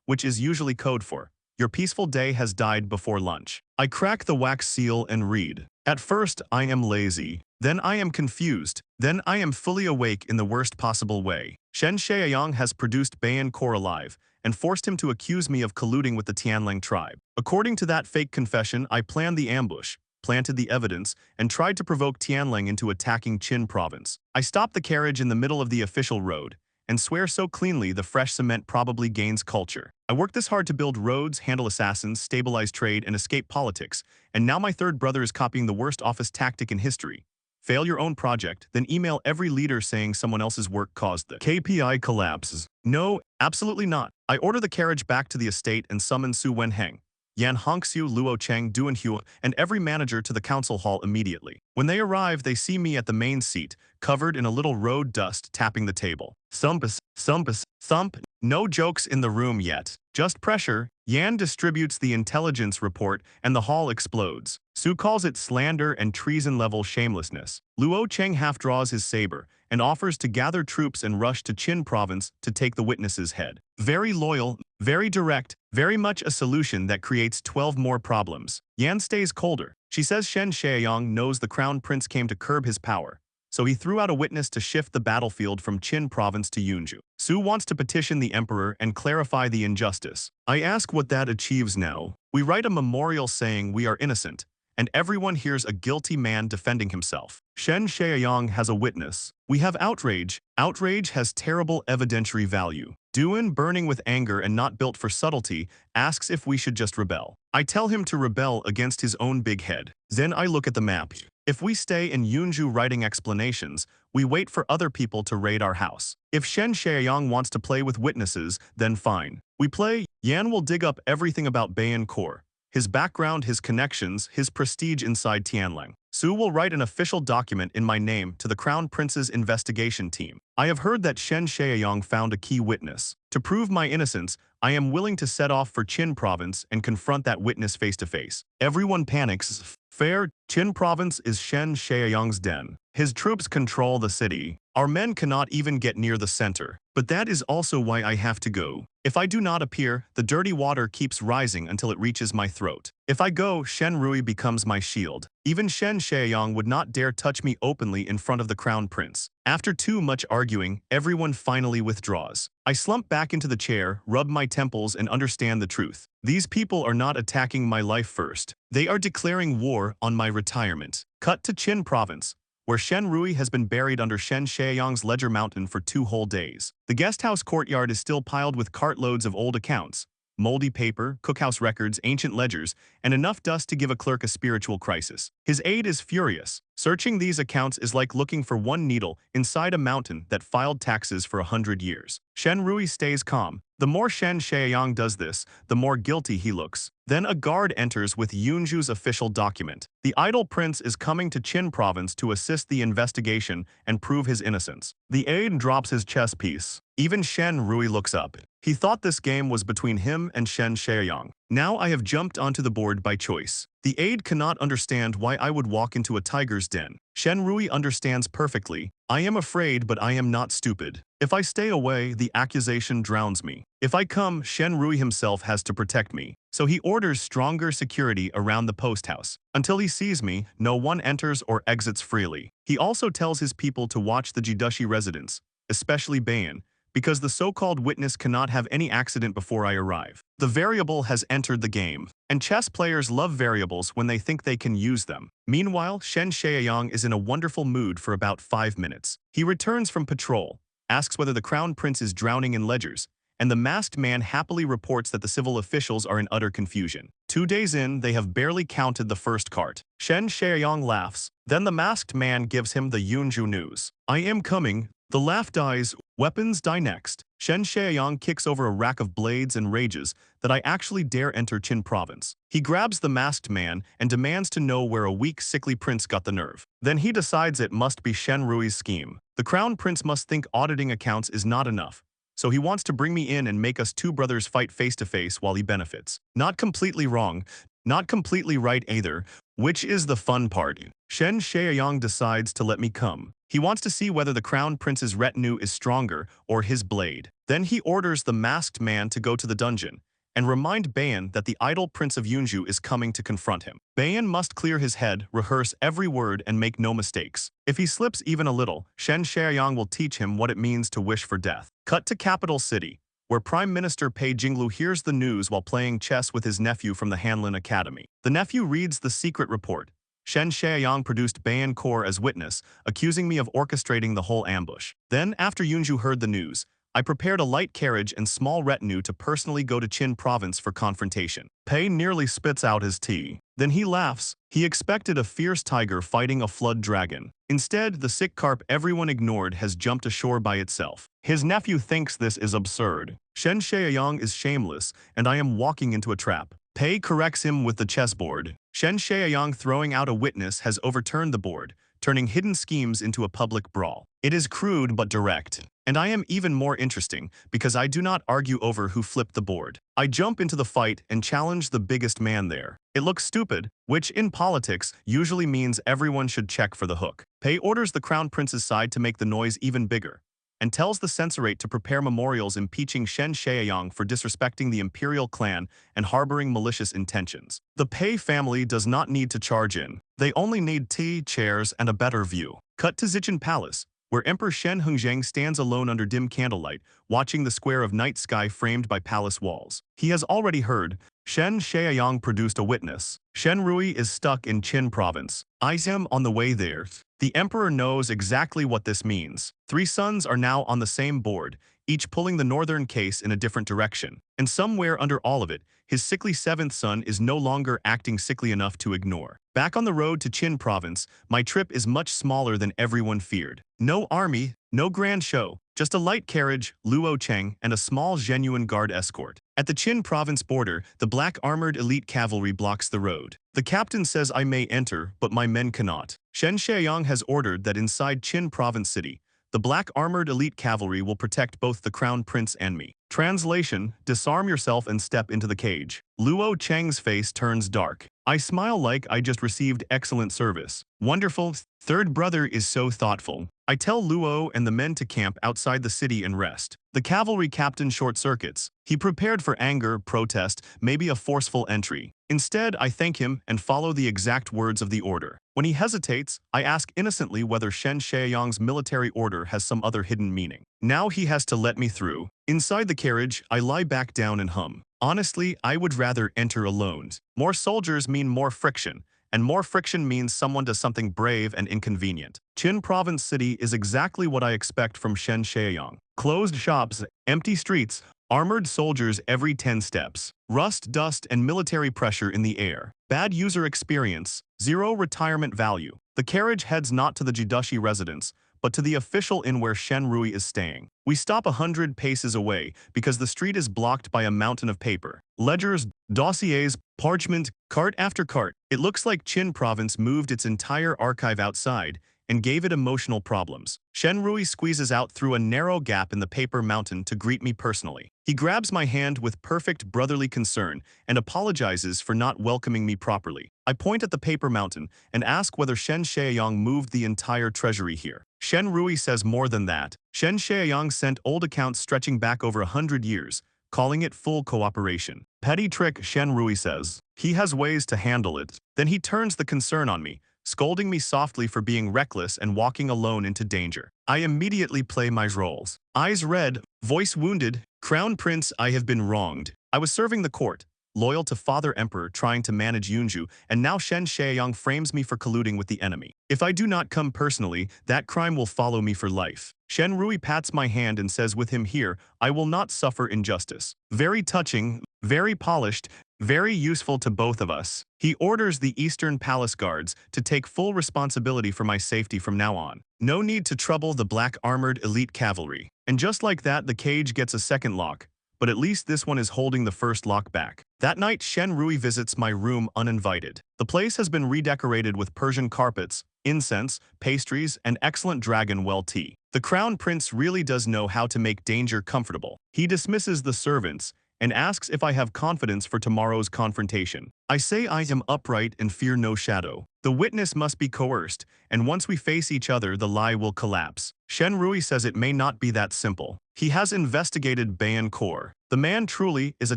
which is usually code for your peaceful day has died before lunch. I crack the wax seal and read. At first, I am lazy. Then I am confused. Then I am fully awake in the worst possible way. Shen Xiaoyang has produced Bayan Core alive and forced him to accuse me of colluding with the Tianlang tribe. According to that fake confession, I planned the ambush, planted the evidence, and tried to provoke Tianlang into attacking Qin province. I stopped the carriage in the middle of the official road and swear so cleanly the fresh cement probably gains culture. I worked this hard to build roads, handle assassins, stabilize trade, and escape politics, and now my third brother is copying the worst office tactic in history. Fail your own project, then email every leader saying someone else's work caused the KPI collapses. No, absolutely not. I order the carriage back to the estate and summon Su Wenheng, Yan Hongxiu, Luo Cheng, Duanhua, and every manager to the council hall immediately. When they arrive, they see me at the main seat, covered in a little road dust, tapping the table. Thumpus, thumpus, thump. No jokes in the room yet. Just pressure. Yan distributes the intelligence report and the hall explodes. Su calls it slander and treason-level shamelessness. Luo Cheng half-draws his saber and offers to gather troops and rush to Qin province to take the witness's head. Very loyal, very direct, very much a solution that creates 12 more problems. Yan stays colder. She says Shen Xiaoyang knows the crown prince came to curb his power, so he threw out a witness to shift the battlefield from Qin province to Yunzhou. Su wants to petition the emperor and clarify the injustice. I ask what that achieves now. We write a memorial saying we are innocent, and everyone hears a guilty man defending himself. Shen Xiaoyang has a witness. We have outrage. Outrage has terrible evidentiary value. Duan, burning with anger and not built for subtlety, asks if we should just rebel. I tell him to rebel against his own big head. Then I look at the map. If we stay in Yunzhou writing explanations, we wait for other people to raid our house. If Shen Xiaoyang wants to play with witnesses, then fine. We play. Yan will dig up everything about Bayan Core. His background, his connections, his prestige inside Tianlang. Su will write an official document in my name to the Crown Prince's investigation team. I have heard that Shen Xiaoyang found a key witness. To prove my innocence, I am willing to set off for Qin province and confront that witness face to face. Everyone panics. Fair, Qin province is Shen Shaoyang's den. His troops control the city. Our men cannot even get near the center. But that is also why I have to go. If I do not appear, the dirty water keeps rising until it reaches my throat. If I go, Shen Rui becomes my shield. Even Shen Shaoyang would not dare touch me openly in front of the crown prince. After too much arguing, everyone finally withdraws. I slump back into the chair, rub my temples, and understand the truth. These people are not attacking my life first. They are declaring war on my retirement. Cut to Qin province, where Shen Rui has been buried under Shen Shaoyang's ledger mountain for 2 whole days. The guesthouse courtyard is still piled with cartloads of old accounts, moldy paper, cookhouse records, ancient ledgers, and enough dust to give a clerk a spiritual crisis. His aide is furious. Searching these accounts is like looking for one needle inside a mountain that filed taxes for 100 years. Shen Rui stays calm. The more Shen Shaoyang does this, the more guilty he looks. Then a guard enters with Yunzhou's official document. The idol prince is coming to Qin province to assist the investigation and prove his innocence. The aide drops his chess piece. Even Shen Rui looks up. He thought this game was between him and Shen Shaoyang. Now I have jumped onto the board by choice. The aide cannot understand why I would walk into a tiger's den. Shen Rui understands perfectly. I am afraid, but I am not stupid. If I stay away, the accusation drowns me. If I come, Shen Rui himself has to protect me. So he orders stronger security around the post house. Until he sees me, no one enters or exits freely. He also tells his people to watch the Jidushi residence, especially Bayan, because the so-called witness cannot have any accident before I arrive. The variable has entered the game, and chess players love variables when they think they can use them. Meanwhile, Shen Shaoyang is in a wonderful mood for about 5 minutes. He returns from patrol, asks whether the crown prince is drowning in ledgers, and the masked man happily reports that the civil officials are in utter confusion. 2 days in, they have barely counted the first cart. Shen Shaoyang laughs. Then the masked man gives him the Yunzhou news. I am coming. The laugh dies, weapons die next. Shen Shaoyang kicks over a rack of blades and rages that I actually dare enter Qin province. He grabs the masked man and demands to know where a weak, sickly prince got the nerve. Then he decides it must be Shen Rui's scheme. The crown prince must think auditing accounts is not enough, so he wants to bring me in and make us 2 brothers fight face to face while he benefits. Not completely wrong, not completely right either, which is the fun part. Shen Shaoyang decides to let me come. He wants to see whether the crown prince's retinue is stronger or his blade. Then he orders the masked man to go to the dungeon and remind Bayan that the idol prince of Yunzhou is coming to confront him. Bayan must clear his head, rehearse every word, and make no mistakes. If he slips even a little, Shen Shaoyang will teach him what it means to wish for death. Cut to capital city, where Prime Minister Pei Jinglu hears the news while playing chess with his nephew from the Hanlin Academy. The nephew reads the secret report. Shen Shaoyang produced Bayan Kor as witness, accusing me of orchestrating the whole ambush. Then, after Yunzhou heard the news, I prepared a light carriage and small retinue to personally go to Qin province for confrontation. Pei nearly spits out his tea. Then he laughs. He expected a fierce tiger fighting a flood dragon. Instead, the sick carp everyone ignored has jumped ashore by itself. His nephew thinks this is absurd. Shen Shaoyang is shameless, and I am walking into a trap. Pei corrects him with the chessboard. Shen Shaoyang throwing out a witness has overturned the board, turning hidden schemes into a public brawl. It is crude but direct. And I am even more interesting because I do not argue over who flipped the board. I jump into the fight and challenge the biggest man there. It looks stupid, which in politics usually means everyone should check for the hook. Pei orders the crown prince's side to make the noise even bigger, and tells the censorate to prepare memorials impeaching Shen Shaoyang for disrespecting the imperial clan and harboring malicious intentions. The Pei family does not need to charge in. They only need tea, chairs, and a better view. Cut to Zichen Palace, where Emperor Shen Hongzheng stands alone under dim candlelight, watching the square of night sky framed by palace walls. He has already heard. Shen Shaoyang produced a witness. Shen Rui is stuck in Qin province. I am on the way there. The emperor knows exactly what this means. 3 sons are now on the same board, each pulling the northern case in a different direction. And somewhere under all of it, his sickly 7th son is no longer acting sickly enough to ignore. Back on the road to Qin province, my trip is much smaller than everyone feared. No army, no grand show, just a light carriage, Luo Cheng, and a small genuine guard escort. At the Qin province border, the black armored elite cavalry blocks the road. The captain says I may enter, but my men cannot. Shen Shaoyang has ordered that inside Qin province city, the black armored elite cavalry will protect both the crown prince and me. Translation, disarm yourself and step into the cage. Luo Cheng's face turns dark. I smile like I just received excellent service. Wonderful, third brother is so thoughtful. I tell Luo and the men to camp outside the city and rest. The cavalry captain short-circuits. He prepared for anger, protest, maybe a forceful entry. Instead, I thank him and follow the exact words of the order. When he hesitates, I ask innocently whether Shen Shaoyang's military order has some other hidden meaning. Now he has to let me through. Inside the carriage, I lie back down and hum. Honestly, I would rather enter alone. More soldiers mean more friction, and more friction means someone does something brave and inconvenient. Qin Province City is exactly what I expect from Shen Shaoyang. Closed shops, empty streets, armored soldiers every 10 steps. Rust, dust, and military pressure in the air. Bad user experience, zero retirement value. The carriage heads not to the Jidashi residence, but to the official inn where Shen Rui is staying. We stop 100 paces away because the street is blocked by a mountain of paper. Ledgers, dossiers, parchment, cart after cart. It looks like Qin Province moved its entire archive outside and gave it emotional problems. Shen Rui squeezes out through a narrow gap in the paper mountain to greet me personally. He grabs my hand with perfect brotherly concern and apologizes for not welcoming me properly. I point at the paper mountain and ask whether Shen Shaoyang moved the entire treasury here. Shen Rui says more than that. Shen Shaoyang sent old accounts stretching back over 100 years, calling it full cooperation. Petty trick, Shen Rui says. He has ways to handle it. Then he turns the concern on me, scolding me softly for being reckless and walking alone into danger. I immediately play my roles. Eyes red, voice wounded. Crown Prince, I have been wronged. I was serving the court, loyal to Father Emperor trying to manage Yunzhou, and now Shen Shaoyang frames me for colluding with the enemy. If I do not come personally, that crime will follow me for life. Shen Rui pats my hand and says with him here, I will not suffer injustice. Very touching, very polished, very useful to both of us. He orders the Eastern Palace Guards to take full responsibility for my safety from now on. No need to trouble the black armored elite cavalry. And just like that, the cage gets a second lock, but at least this one is holding the first lock back. That night, Shen Rui visits my room uninvited. The place has been redecorated with Persian carpets, incense, pastries, and excellent dragon well tea. The Crown Prince really does know how to make danger comfortable. He dismisses the servants and asks if I have confidence for tomorrow's confrontation. I say I am upright and fear no shadow. The witness must be coerced, and once we face each other, the lie will collapse. Shen Rui says it may not be that simple. He has investigated Bayan Kor. The man truly is a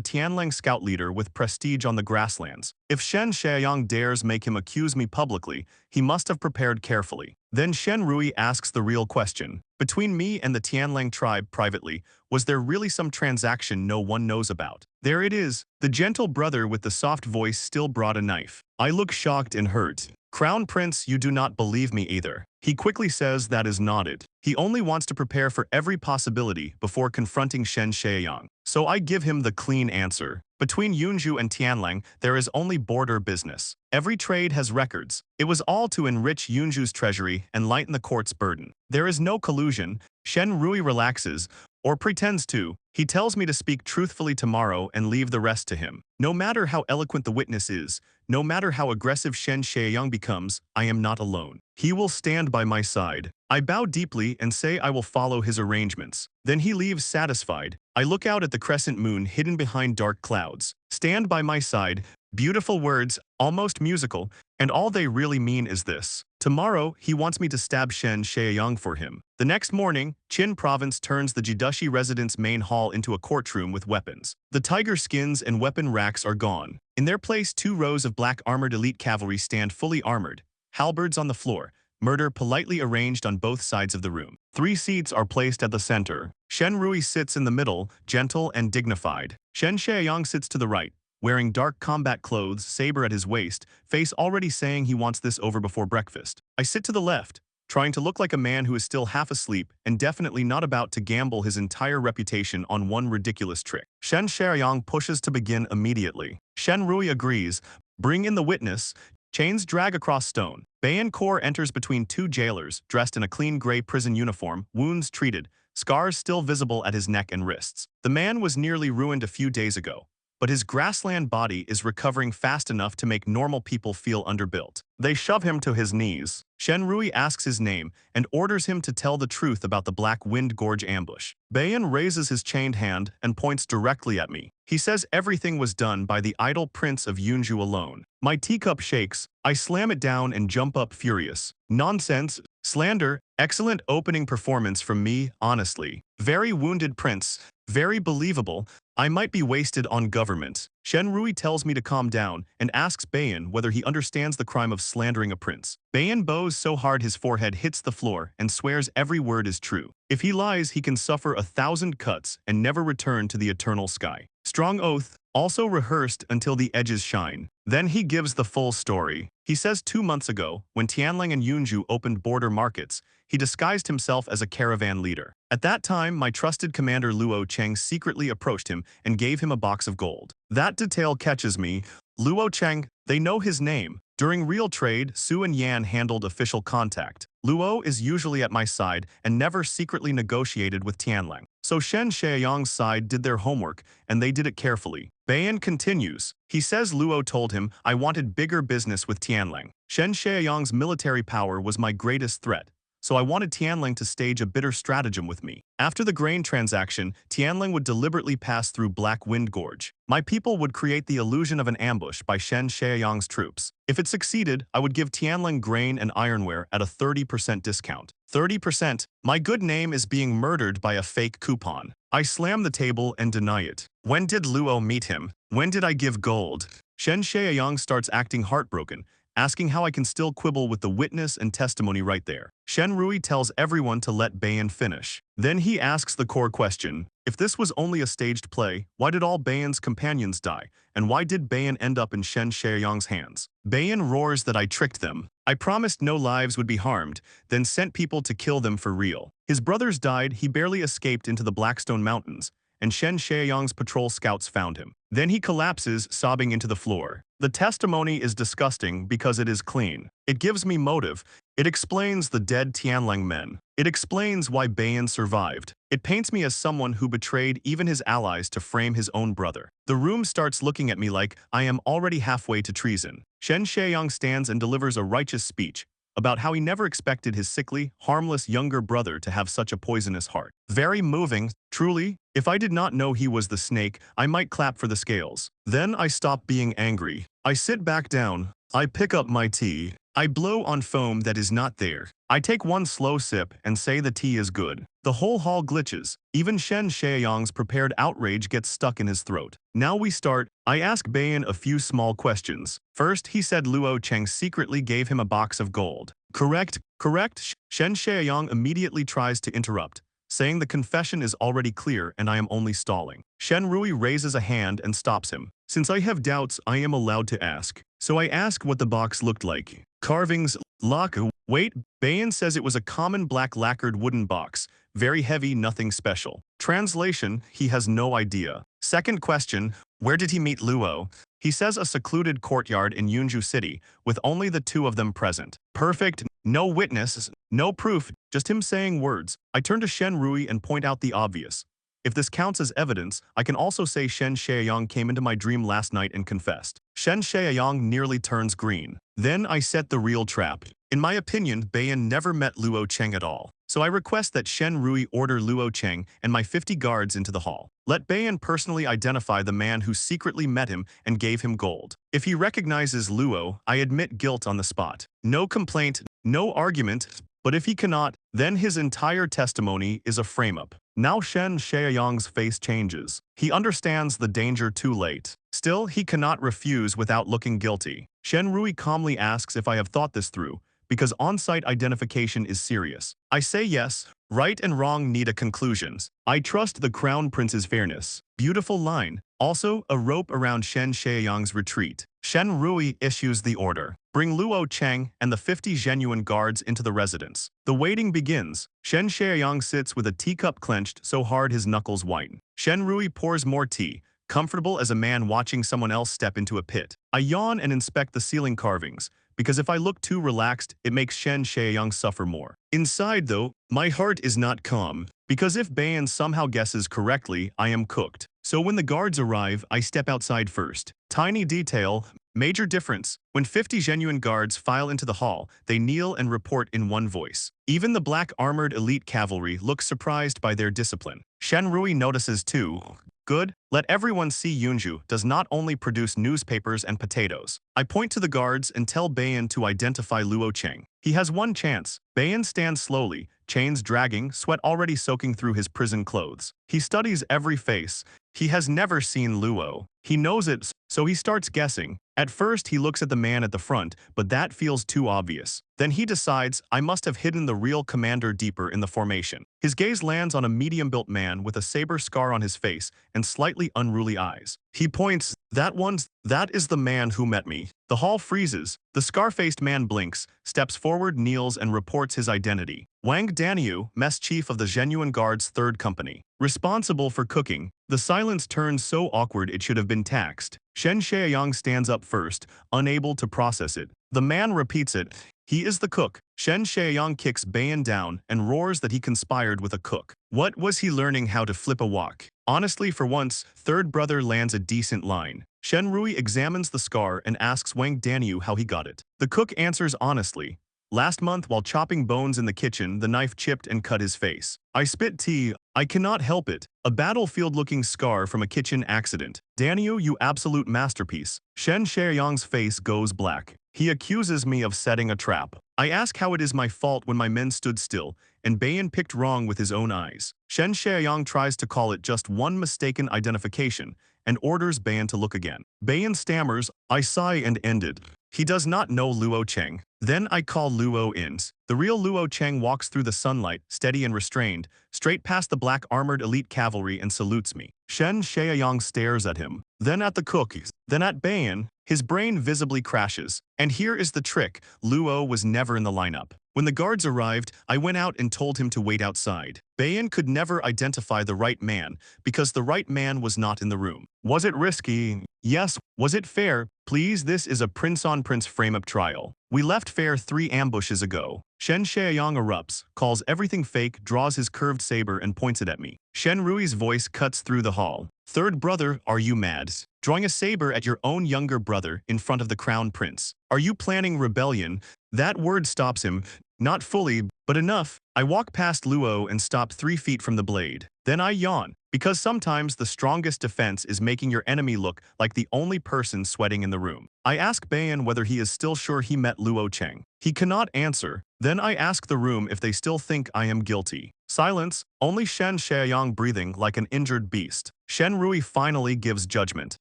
Tianlang scout leader with prestige on the grasslands. If Shen Shaoyang dares make him accuse me publicly, he must have prepared carefully. Then Shen Rui asks the real question. Between me and the Tianlang tribe privately, was there really some transaction no one knows about? There it is. The gentle brother with the soft voice still brought a knife. I look shocked and hurt. Crown Prince, you do not believe me either. He quickly says that is not it. He only wants to prepare for every possibility before confronting Shen Shaoyang. So I give him the clean answer. Between Yunzhou and Tianlang, there is only border business. Every trade has records. It was all to enrich Yunzhou's treasury and lighten the court's burden. There is no collusion. Shen Rui relaxes, or pretends to. He tells me to speak truthfully tomorrow and leave the rest to him. No matter how eloquent the witness is, no matter how aggressive Shen Shaoyang becomes, I am not alone. He will stand by my side. I bow deeply and say I will follow his arrangements. Then he leaves satisfied. I look out at the crescent moon hidden behind dark clouds. Stand by my side. Beautiful words, almost musical, and all they really mean is this. Tomorrow, he wants me to stab Shen Shaoyang for him. The next morning, Qin Province turns the Jidashi residence main hall into a courtroom with weapons. The tiger skins and weapon racks are gone. In their place, 2 rows of black armored elite cavalry stand fully armored, halberds on the floor, murder politely arranged on both sides of the room. 3 seats are placed at the center. Shen Rui sits in the middle, gentle and dignified. Shen Shaoyang sits to the right, wearing dark combat clothes, saber at his waist, face already saying he wants this over before breakfast. I sit to the left, trying to look like a man who is still half asleep and definitely not about to gamble his entire reputation on one ridiculous trick. Shen Shaoyang pushes to begin immediately. Shen Rui agrees. Bring in the witness. Chains drag across stone. Bayan Kor enters between 2 jailers, dressed in a clean gray prison uniform, wounds treated, scars still visible at his neck and wrists. The man was nearly ruined a few days ago, but his grassland body is recovering fast enough to make normal people feel underbuilt. They shove him to his knees. Shenrui asks his name and orders him to tell the truth about the Black Wind Gorge ambush. Bayan raises his chained hand and points directly at me. He says everything was done by the idle prince of Yunzhou alone. My teacup shakes, I slam it down and jump up furious. Nonsense, slander, excellent opening performance from me, honestly. Very wounded prince, very believable. I might be wasted on government. Shenrui tells me to calm down and asks Bayan whether he understands the crime of slandering a prince. Bayan bows so hard his forehead hits the floor and swears every word is true. If he lies, he can suffer 1,000 cuts and never return to the eternal sky. Strong oath, also rehearsed until the edges shine. Then he gives the full story. He says 2 months ago, when Tianlang and Yunzhou opened border markets, he disguised himself as a caravan leader. At that time, my trusted commander Luo Cheng secretly approached him and gave him a box of gold. That detail catches me. Luo Cheng, they know his name. During real trade, Su and Yan handled official contact. Luo is usually at my side and never secretly negotiated with Tianlang. So Shen Xiaoyang's side did their homework, and they did it carefully. Bayan continues. He says Luo told him I wanted bigger business with Tianlang. Shen Xiaoyang's military power was my greatest threat, so I wanted Tianlang to stage a bitter stratagem with me. After the grain transaction, Tianlang would deliberately pass through Black Wind Gorge. My people would create the illusion of an ambush by Shen Xiaoyang's troops. If it succeeded, I would give Tianlang grain and ironware at a 30% discount. 30%? My good name is being murdered by a fake coupon. I slam the table and deny it. When did Luo meet him? When did I give gold? Shen Xiaoyang starts acting heartbroken, asking how I can still quibble with the witness and testimony right there. Shenrui tells everyone to let Bayan finish. Then he asks the core question. If this was only a staged play, why did all Bayan's companions die? And why did Bayan end up in Shen Xiaoyang's hands? Bayan roars that I tricked them. I promised no lives would be harmed, then sent people to kill them for real. His brothers died, he barely escaped into the Blackstone Mountains, and Shen Xiaoyang's patrol scouts found him. Then he collapses, sobbing into the floor. The testimony is disgusting because it is clean. It gives me motive. It explains the dead Tianlang men. It explains why Bayan survived. It paints me as someone who betrayed even his allies to frame his own brother. The room starts looking at me like I am already halfway to treason. Shen Xiaoyang stands and delivers a righteous speech about how he never expected his sickly, harmless younger brother to have such a poisonous heart. Very moving, truly. If I did not know he was the snake, I might clap for the scales. Then I stop being angry. I sit back down. I pick up my tea. I blow on foam that is not there. I take one slow sip and say the tea is good. The whole hall glitches. Even Shen Xiaoyang's prepared outrage gets stuck in his throat. Now we start. I ask Bayan a few small questions. First, he said Luo Cheng secretly gave him a box of gold. Correct, correct. Shen Xiaoyang immediately tries to interrupt, saying the confession is already clear and I am only stalling. Shenrui raises a hand and stops him. Since I have doubts, I am allowed to ask. So I ask what the box looked like. Carvings, lacquer. Wait, Bayan says it was a common black lacquered wooden box. Very heavy, nothing special. Translation, he has no idea. Second question, where did he meet Luo? He says a secluded courtyard in Yunzhou City, with only the two of them present. Perfect, no witness, no proof, just him saying words. I turn to Shenrui and point out the obvious. If this counts as evidence, I can also say Shen Xiaoyang came into my dream last night and confessed. Shen Xiaoyang nearly turns green. Then I set the real trap. In my opinion, Bayan never met Luo Cheng at all. So I request that Shenrui order Luo Cheng and my 50 guards into the hall. Let Bayan personally identify the man who secretly met him and gave him gold. If he recognizes Luo, I admit guilt on the spot. No complaint, no argument, but if he cannot, then his entire testimony is a frame-up. Now Shen Xiaoyang's face changes. He understands the danger too late. Still, he cannot refuse without looking guilty. Shenrui calmly asks if I have thought this through, because on-site identification is serious. I say yes. Right and wrong need a conclusion. I trust the Crown Prince's fairness. Beautiful line. Also, a rope around Shen Xiaoyang's retreat. Shenrui issues the order. Bring Luo Cheng and the 50 genuine guards into the residence. The waiting begins. Shen Xiaoyang sits with a teacup clenched so hard his knuckles whiten. Shenrui pours more tea, comfortable as a man watching someone else step into a pit. I yawn and inspect the ceiling carvings, because if I look too relaxed, it makes Shen Xiaoyang suffer more. Inside, though, my heart is not calm, because if Bayan somehow guesses correctly, I am cooked. So when the guards arrive, I step outside first. Tiny detail, major difference. When 50 genuine guards file into the hall, they kneel and report in one voice. Even the black armored elite cavalry looks surprised by their discipline. Shenrui notices too. Good, let everyone see Yunzhou does not only produce newspapers and potatoes. I point to the guards and tell Bayan to identify Luo Cheng. He has one chance. Bayan stands slowly, chains dragging, sweat already soaking through his prison clothes. He studies every face. He has never seen Luo. He knows it, so he starts guessing. At first, he looks at the man at the front, but that feels too obvious. Then he decides, I must have hidden the real commander deeper in the formation. His gaze lands on a medium-built man with a saber scar on his face and slightly unruly eyes. He points, that is the man who met me. The hall freezes. The scar-faced man blinks, steps forward, kneels, and reports his identity. Wang Daniu, mess chief of the Genuine Guard's 3rd Company. Responsible for cooking. The silence turns so awkward it should have been taxed. Shen Xiaoyang stands up first, unable to process it. The man repeats it. He is the cook. Shen Xiaoyang kicks Bayan down and roars that he conspired with a cook. What was he learning how to flip a wok? Honestly, for once, 3rd brother lands a decent line. Shenrui examines the scar and asks Wang Daniu how he got it. The cook answers honestly. Last month, while chopping bones in the kitchen, the knife chipped and cut his face. I spit tea. I cannot help it. A battlefield-looking scar from a kitchen accident. Daniu, you absolute masterpiece. Shen Xiaoyang's face goes black. He accuses me of setting a trap. I ask how it is my fault when my men stood still, and Bayan picked wrong with his own eyes. Shen Xiaoyang tries to call it just one mistaken identification, and orders Bayan to look again. Bayan stammers, I sigh and ended. He does not know Luo Cheng. Then I call Luo in. The real Luo Cheng walks through the sunlight, steady and restrained, straight past the black armored elite cavalry and salutes me. Shen Xiaoyang stares at him, then at the cook, then at Bayan. His brain visibly crashes. And here is the trick, Luo was never in the lineup. When the guards arrived, I went out and told him to wait outside. Bayan could never identify the right man because the right man was not in the room. Was it risky? Yes. Was it fair? Please, this is a prince-on-prince frame-up trial. We left fair 3 ambushes ago. Shen Xiaoyang erupts, calls everything fake, draws his curved saber and points it at me. Shen Rui's voice cuts through the hall. 3rd brother, are you mad? Drawing a saber at your own younger brother in front of the crown prince. Are you planning rebellion? That word stops him. Not fully, but enough. I walk past Luo and stop 3 feet from the blade. Then I yawn, because sometimes the strongest defense is making your enemy look like the only person sweating in the room. I ask Bayan whether he is still sure he met Luo Cheng. He cannot answer. Then I ask the room if they still think I am guilty. Silence, only Shen Xiaoyang breathing like an injured beast. Shen Rui finally gives judgment.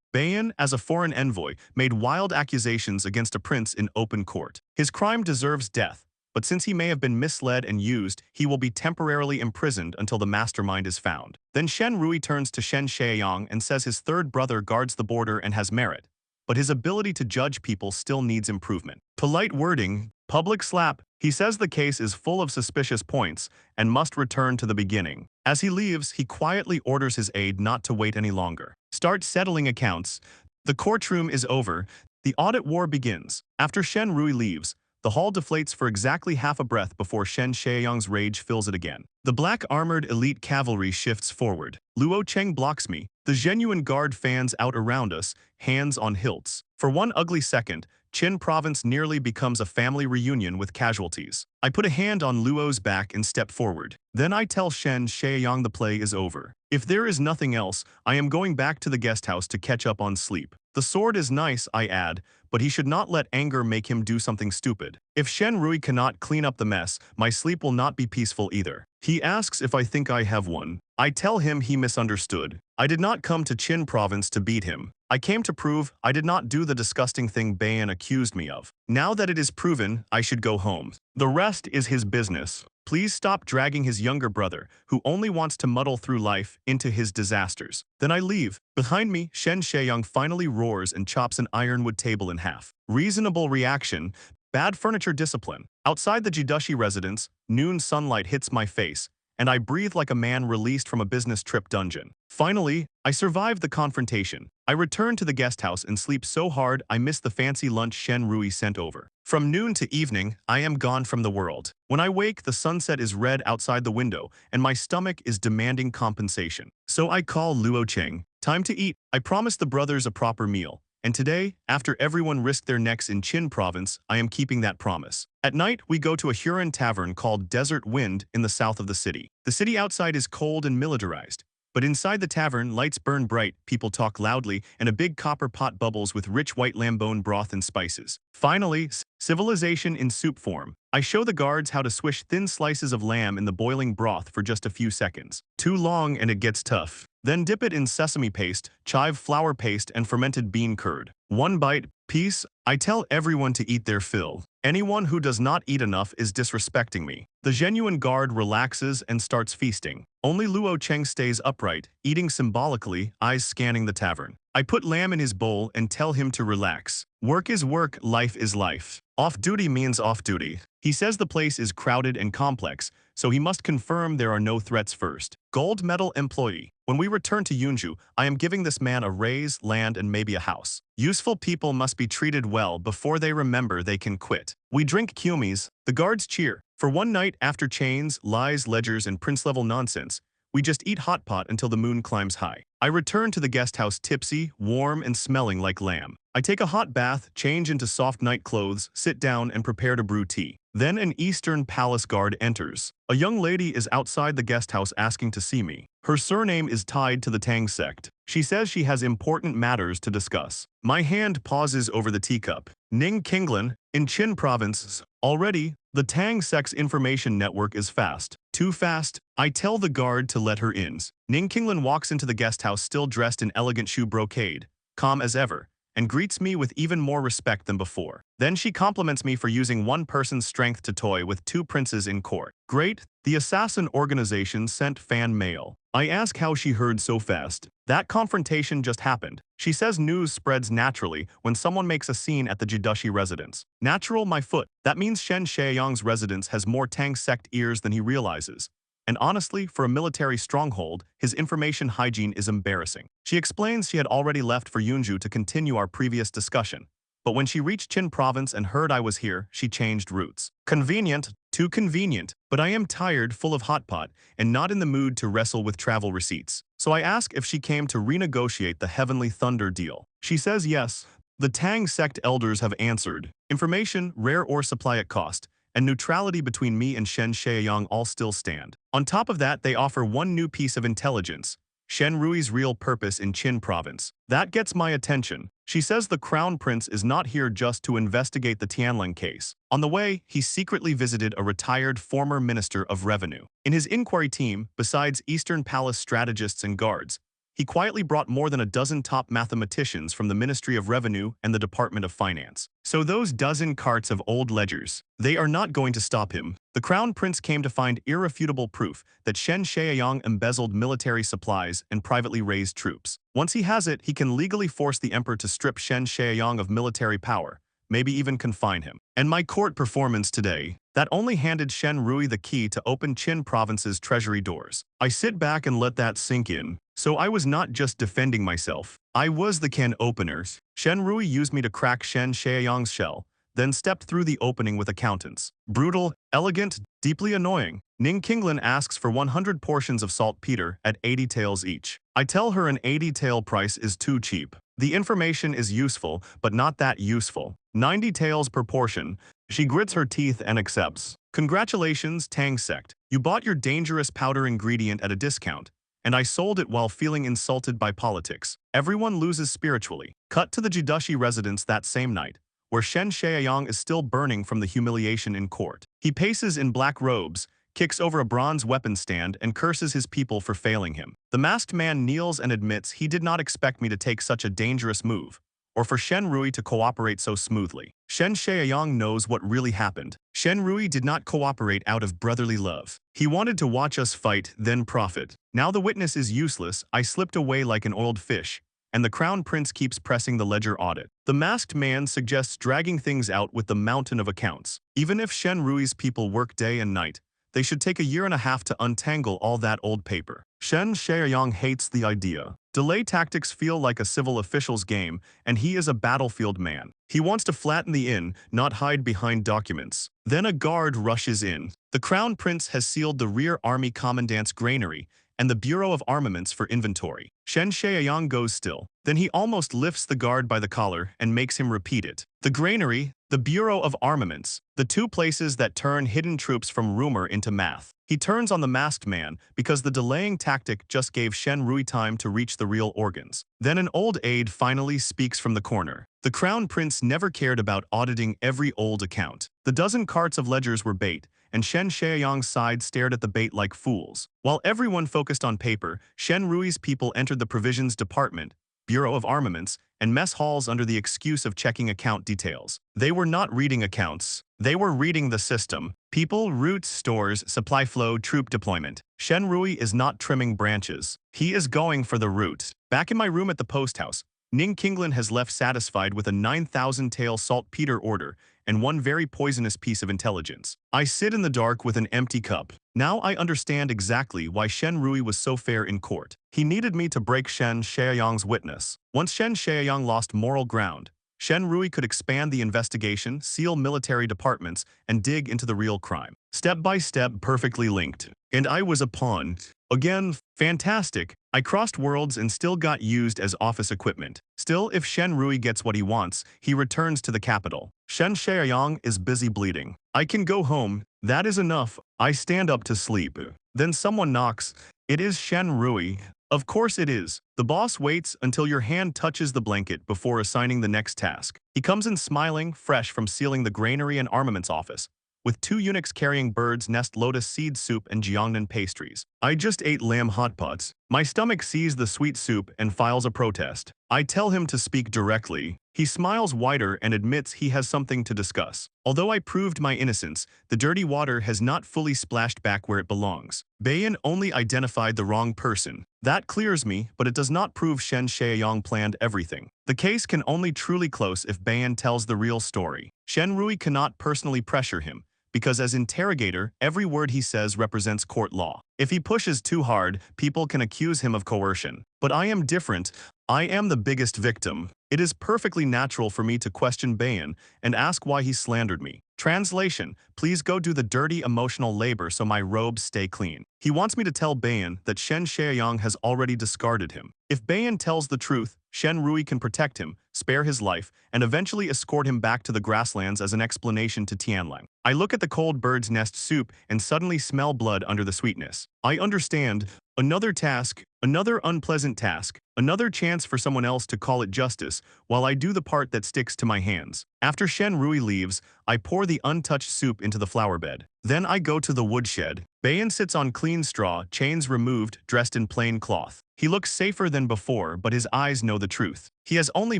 Bayan, as a foreign envoy, made wild accusations against a prince in open court. His crime deserves death. But since he may have been misled and used, he will be temporarily imprisoned until the mastermind is found. Then Shen Rui turns to Shen Xiaoyang and says his 3rd brother guards the border and has merit, but his ability to judge people still needs improvement. Polite wording, public slap. He says the case is full of suspicious points and must return to the beginning. As he leaves, he quietly orders his aide not to wait any longer. Start settling accounts. The courtroom is over. The audit war begins. After Shen Rui leaves, the hall deflates for exactly half a breath before Shen Xiaoyang's rage fills it again. The black armored elite cavalry shifts forward. Luo Cheng blocks me. The Genuine Guard fans out around us, hands on hilts. For one ugly second, Qin province nearly becomes a family reunion with casualties. I put a hand on Luo's back and step forward. Then I tell Shen Xiaoyang the play is over. If there is nothing else, I am going back to the guest house to catch up on sleep. The sword is nice, I add, but he should not let anger make him do something stupid. If Shen Rui cannot clean up the mess, my sleep will not be peaceful either. He asks if I think I have one. I tell him he misunderstood. I did not come to Qin province to beat him. I came to prove I did not do the disgusting thing Bayan accused me of. Now that it is proven, I should go home. The rest is his business. Please stop dragging his younger brother, who only wants to muddle through life, into his disasters. Then I leave. Behind me, Shen Xiaoyang finally roars and chops an ironwood table in half. Reasonable reaction. Bad furniture discipline. Outside the Jidushi residence, noon sunlight hits my face, and I breathe like a man released from a business trip dungeon. Finally, I survived the confrontation. I returned to the guest house and sleep so hard I missed the fancy lunch Shen Rui sent over. From noon to evening, I am gone from the world. When I wake, the sunset is red outside the window, and my stomach is demanding compensation. So I call Luo Cheng. Time to eat. I promised the brothers a proper meal. And today, after everyone risked their necks in Qin province, I am keeping that promise. At night, we go to a Huron tavern called Desert Wind in the south of the city. The city outside is cold and militarized. But inside the tavern, lights burn bright, people talk loudly, and a big copper pot bubbles with rich white lambone broth and spices. Finally, civilization in soup form. I show the guards how to swish thin slices of lamb in the boiling broth for just a few seconds. Too long and it gets tough. Then dip it in sesame paste, chive flour paste, and fermented bean curd. One bite, piece. I tell everyone to eat their fill. Anyone who does not eat enough is disrespecting me. The genuine guard relaxes and starts feasting. Only Luo Cheng stays upright, eating symbolically, eyes scanning the tavern. I put lamb in his bowl and tell him to relax. Work is work, life is life. Off-duty means off-duty. He says the place is crowded and complex, so he must confirm there are no threats first. Gold medal employee. When we return to Yunzhou, I am giving this man a raise, land, and maybe a house. Useful people must be treated well before they remember they can quit. We drink kumis. The guards cheer. For one night after chains, lies, ledgers, and prince-level nonsense, we just eat hot pot until the moon climbs high. I return to the guest house tipsy, warm, and smelling like lamb. I take a hot bath, change into soft night clothes, sit down, and prepare to brew tea. Then an Eastern Palace guard enters. A young lady is outside the guest house asking to see me. Her surname is tied to the Tang sect. She says she has important matters to discuss. My hand pauses over the teacup. Ning Qinglan, in Qin province. Already, the Tang sect's information network is fast. Too fast. I tell the guard to let her in. Ning Qinglan walks into the guest house still dressed in elegant shoe brocade, calm as ever, and greets me with even more respect than before. Then she compliments me for using one person's strength to toy with two princes in court. Great, the assassin organization sent fan mail. I ask how she heard so fast. That confrontation just happened. She says news spreads naturally when someone makes a scene at the Jidushi residence. Natural my foot. That means Shen Shaoyang's residence has more Tang sect ears than he realizes. And honestly, for a military stronghold, his information hygiene is embarrassing. She explains she had already left for Yunzhou to continue our previous discussion. But when she reached Qin province and heard I was here, she changed routes. Convenient, too convenient, but I am tired, full of hot pot, and not in the mood to wrestle with travel receipts. So I ask if she came to renegotiate the Heavenly Thunder deal. She says yes. The Tang sect elders have answered. Information, rare or supply at cost, and neutrality between me and Shen Shaoyang all still stand. On top of that, they offer one new piece of intelligence. Shen Rui's real purpose in Qin province. That gets my attention. She says the crown prince is not here just to investigate the Tianlong case. On the way, he secretly visited a retired former minister of revenue. In his inquiry team, besides Eastern Palace strategists and guards, he quietly brought more than a dozen top mathematicians from the Ministry of Revenue and the Department of Finance. So those dozen carts of old ledgers, they are not going to stop him. The Crown Prince came to find irrefutable proof that Shen Shaoyang embezzled military supplies and privately raised troops. Once he has it, he can legally force the emperor to strip Shen Shaoyang of military power, maybe even confine him. And my court performance today, that only handed Shen Rui the key to open Qin province's treasury doors. I sit back and let that sink in. So I was not just defending myself. I was the can opener. Shen Rui used me to crack Shen Shaoyang's shell, then stepped through the opening with accountants. Brutal, elegant, deeply annoying. Ning Qinglan asks for 100 portions of saltpeter at 80 taels each. I tell her an 80 tael price is too cheap. The information is useful, but not that useful. 90 taels per portion. She grits her teeth and accepts. Congratulations, Tang sect. You bought your dangerous powder ingredient at a discount, and I sold it while feeling insulted by politics. Everyone loses spiritually. Cut to the Jidushi residence that same night, where Shen Shaoyang is still burning from the humiliation in court. He paces in black robes, kicks over a bronze weapon stand, and curses his people for failing him. The masked man kneels and admits he did not expect me to take such a dangerous move, or for Shen Rui to cooperate so smoothly. Shen Shaoyang knows what really happened. Shen Rui did not cooperate out of brotherly love. He wanted to watch us fight, then profit. Now the witness is useless, I slipped away like an oiled fish, and the crown prince keeps pressing the ledger audit. The masked man suggests dragging things out with the mountain of accounts. Even if Shen Rui's people work day and night, they should take a year and a half to untangle all that old paper. Shen Shaoyang hates the idea. Delay tactics feel like a civil official's game, and he is a battlefield man. He wants to flatten the inn, not hide behind documents. Then a guard rushes in. The Crown Prince has sealed the rear army commandant's granary and the Bureau of Armaments for inventory. Shen Shaoyang goes still. Then he almost lifts the guard by the collar and makes him repeat it. The granary, the Bureau of Armaments, the two places that turn hidden troops from rumor into math. He turns on the masked man because the delaying tactic just gave Shen Rui time to reach the real organs. Then an old aide finally speaks from the corner. The Crown Prince never cared about auditing every old account. The dozen carts of ledgers were bait, and Shen Shaoyang's side stared at the bait like fools. While everyone focused on paper, Shen Rui's people entered the provisions department, Bureau of Armaments, and mess halls under the excuse of checking account details. They were not reading accounts. They were reading the system. People, routes, stores, supply flow, troop deployment. Shen Rui is not trimming branches. He is going for the root. Back in my room at the post house, Ning Qinglan has left satisfied with a 9,000-tael saltpeter order and one very poisonous piece of intelligence. I sit in the dark with an empty cup. Now I understand exactly why Shen Rui was so fair in court. He needed me to break Shen Shaoyang's witness. Once Shen Shaoyang lost moral ground, Shen Rui could expand the investigation, seal military departments, and dig into the real crime. Step by step, perfectly linked. And I was a pawn. Again, fantastic. I crossed worlds and still got used as office equipment. Still, if Shen Rui gets what he wants, he returns to the capital. Shen Shaoyang is busy bleeding. I can go home. That is enough. I stand up to sleep. Then someone knocks. It is Shen Rui. Of course it is. The boss waits until your hand touches the blanket before assigning the next task. He comes in smiling, fresh from sealing the granary and armaments office, with two eunuchs carrying bird's nest lotus seed soup and Jiangnan pastries. I just ate lamb hotpots. My stomach sees the sweet soup and files a protest. I tell him to speak directly. He smiles wider and admits he has something to discuss. Although I proved my innocence, the dirty water has not fully splashed back where it belongs. Bayan only identified the wrong person. That clears me, but it does not prove Shen Shaoyang planned everything. The case can only truly close if Bayan tells the real story. Shen Rui cannot personally pressure him, because as interrogator, every word he says represents court law. If he pushes too hard, people can accuse him of coercion. But I am different. I am the biggest victim. It is perfectly natural for me to question Bayan and ask why he slandered me. Translation: please go do the dirty emotional labor so my robes stay clean. He wants me to tell Bayan that Shen Shaoyang has already discarded him. If Bayan tells the truth, Shen Rui can protect him, spare his life, and eventually escort him back to the grasslands as an explanation to Tianlang. I look at the cold bird's nest soup and suddenly smell blood under the sweetness. I understand. Another task, another unpleasant task, another chance for someone else to call it justice, while I do the part that sticks to my hands. After Shen Rui leaves, I pour the untouched soup into the flower bed. Then I go to the woodshed. Bayan sits on clean straw, chains removed, dressed in plain cloth. He looks safer than before, but his eyes know the truth. He has only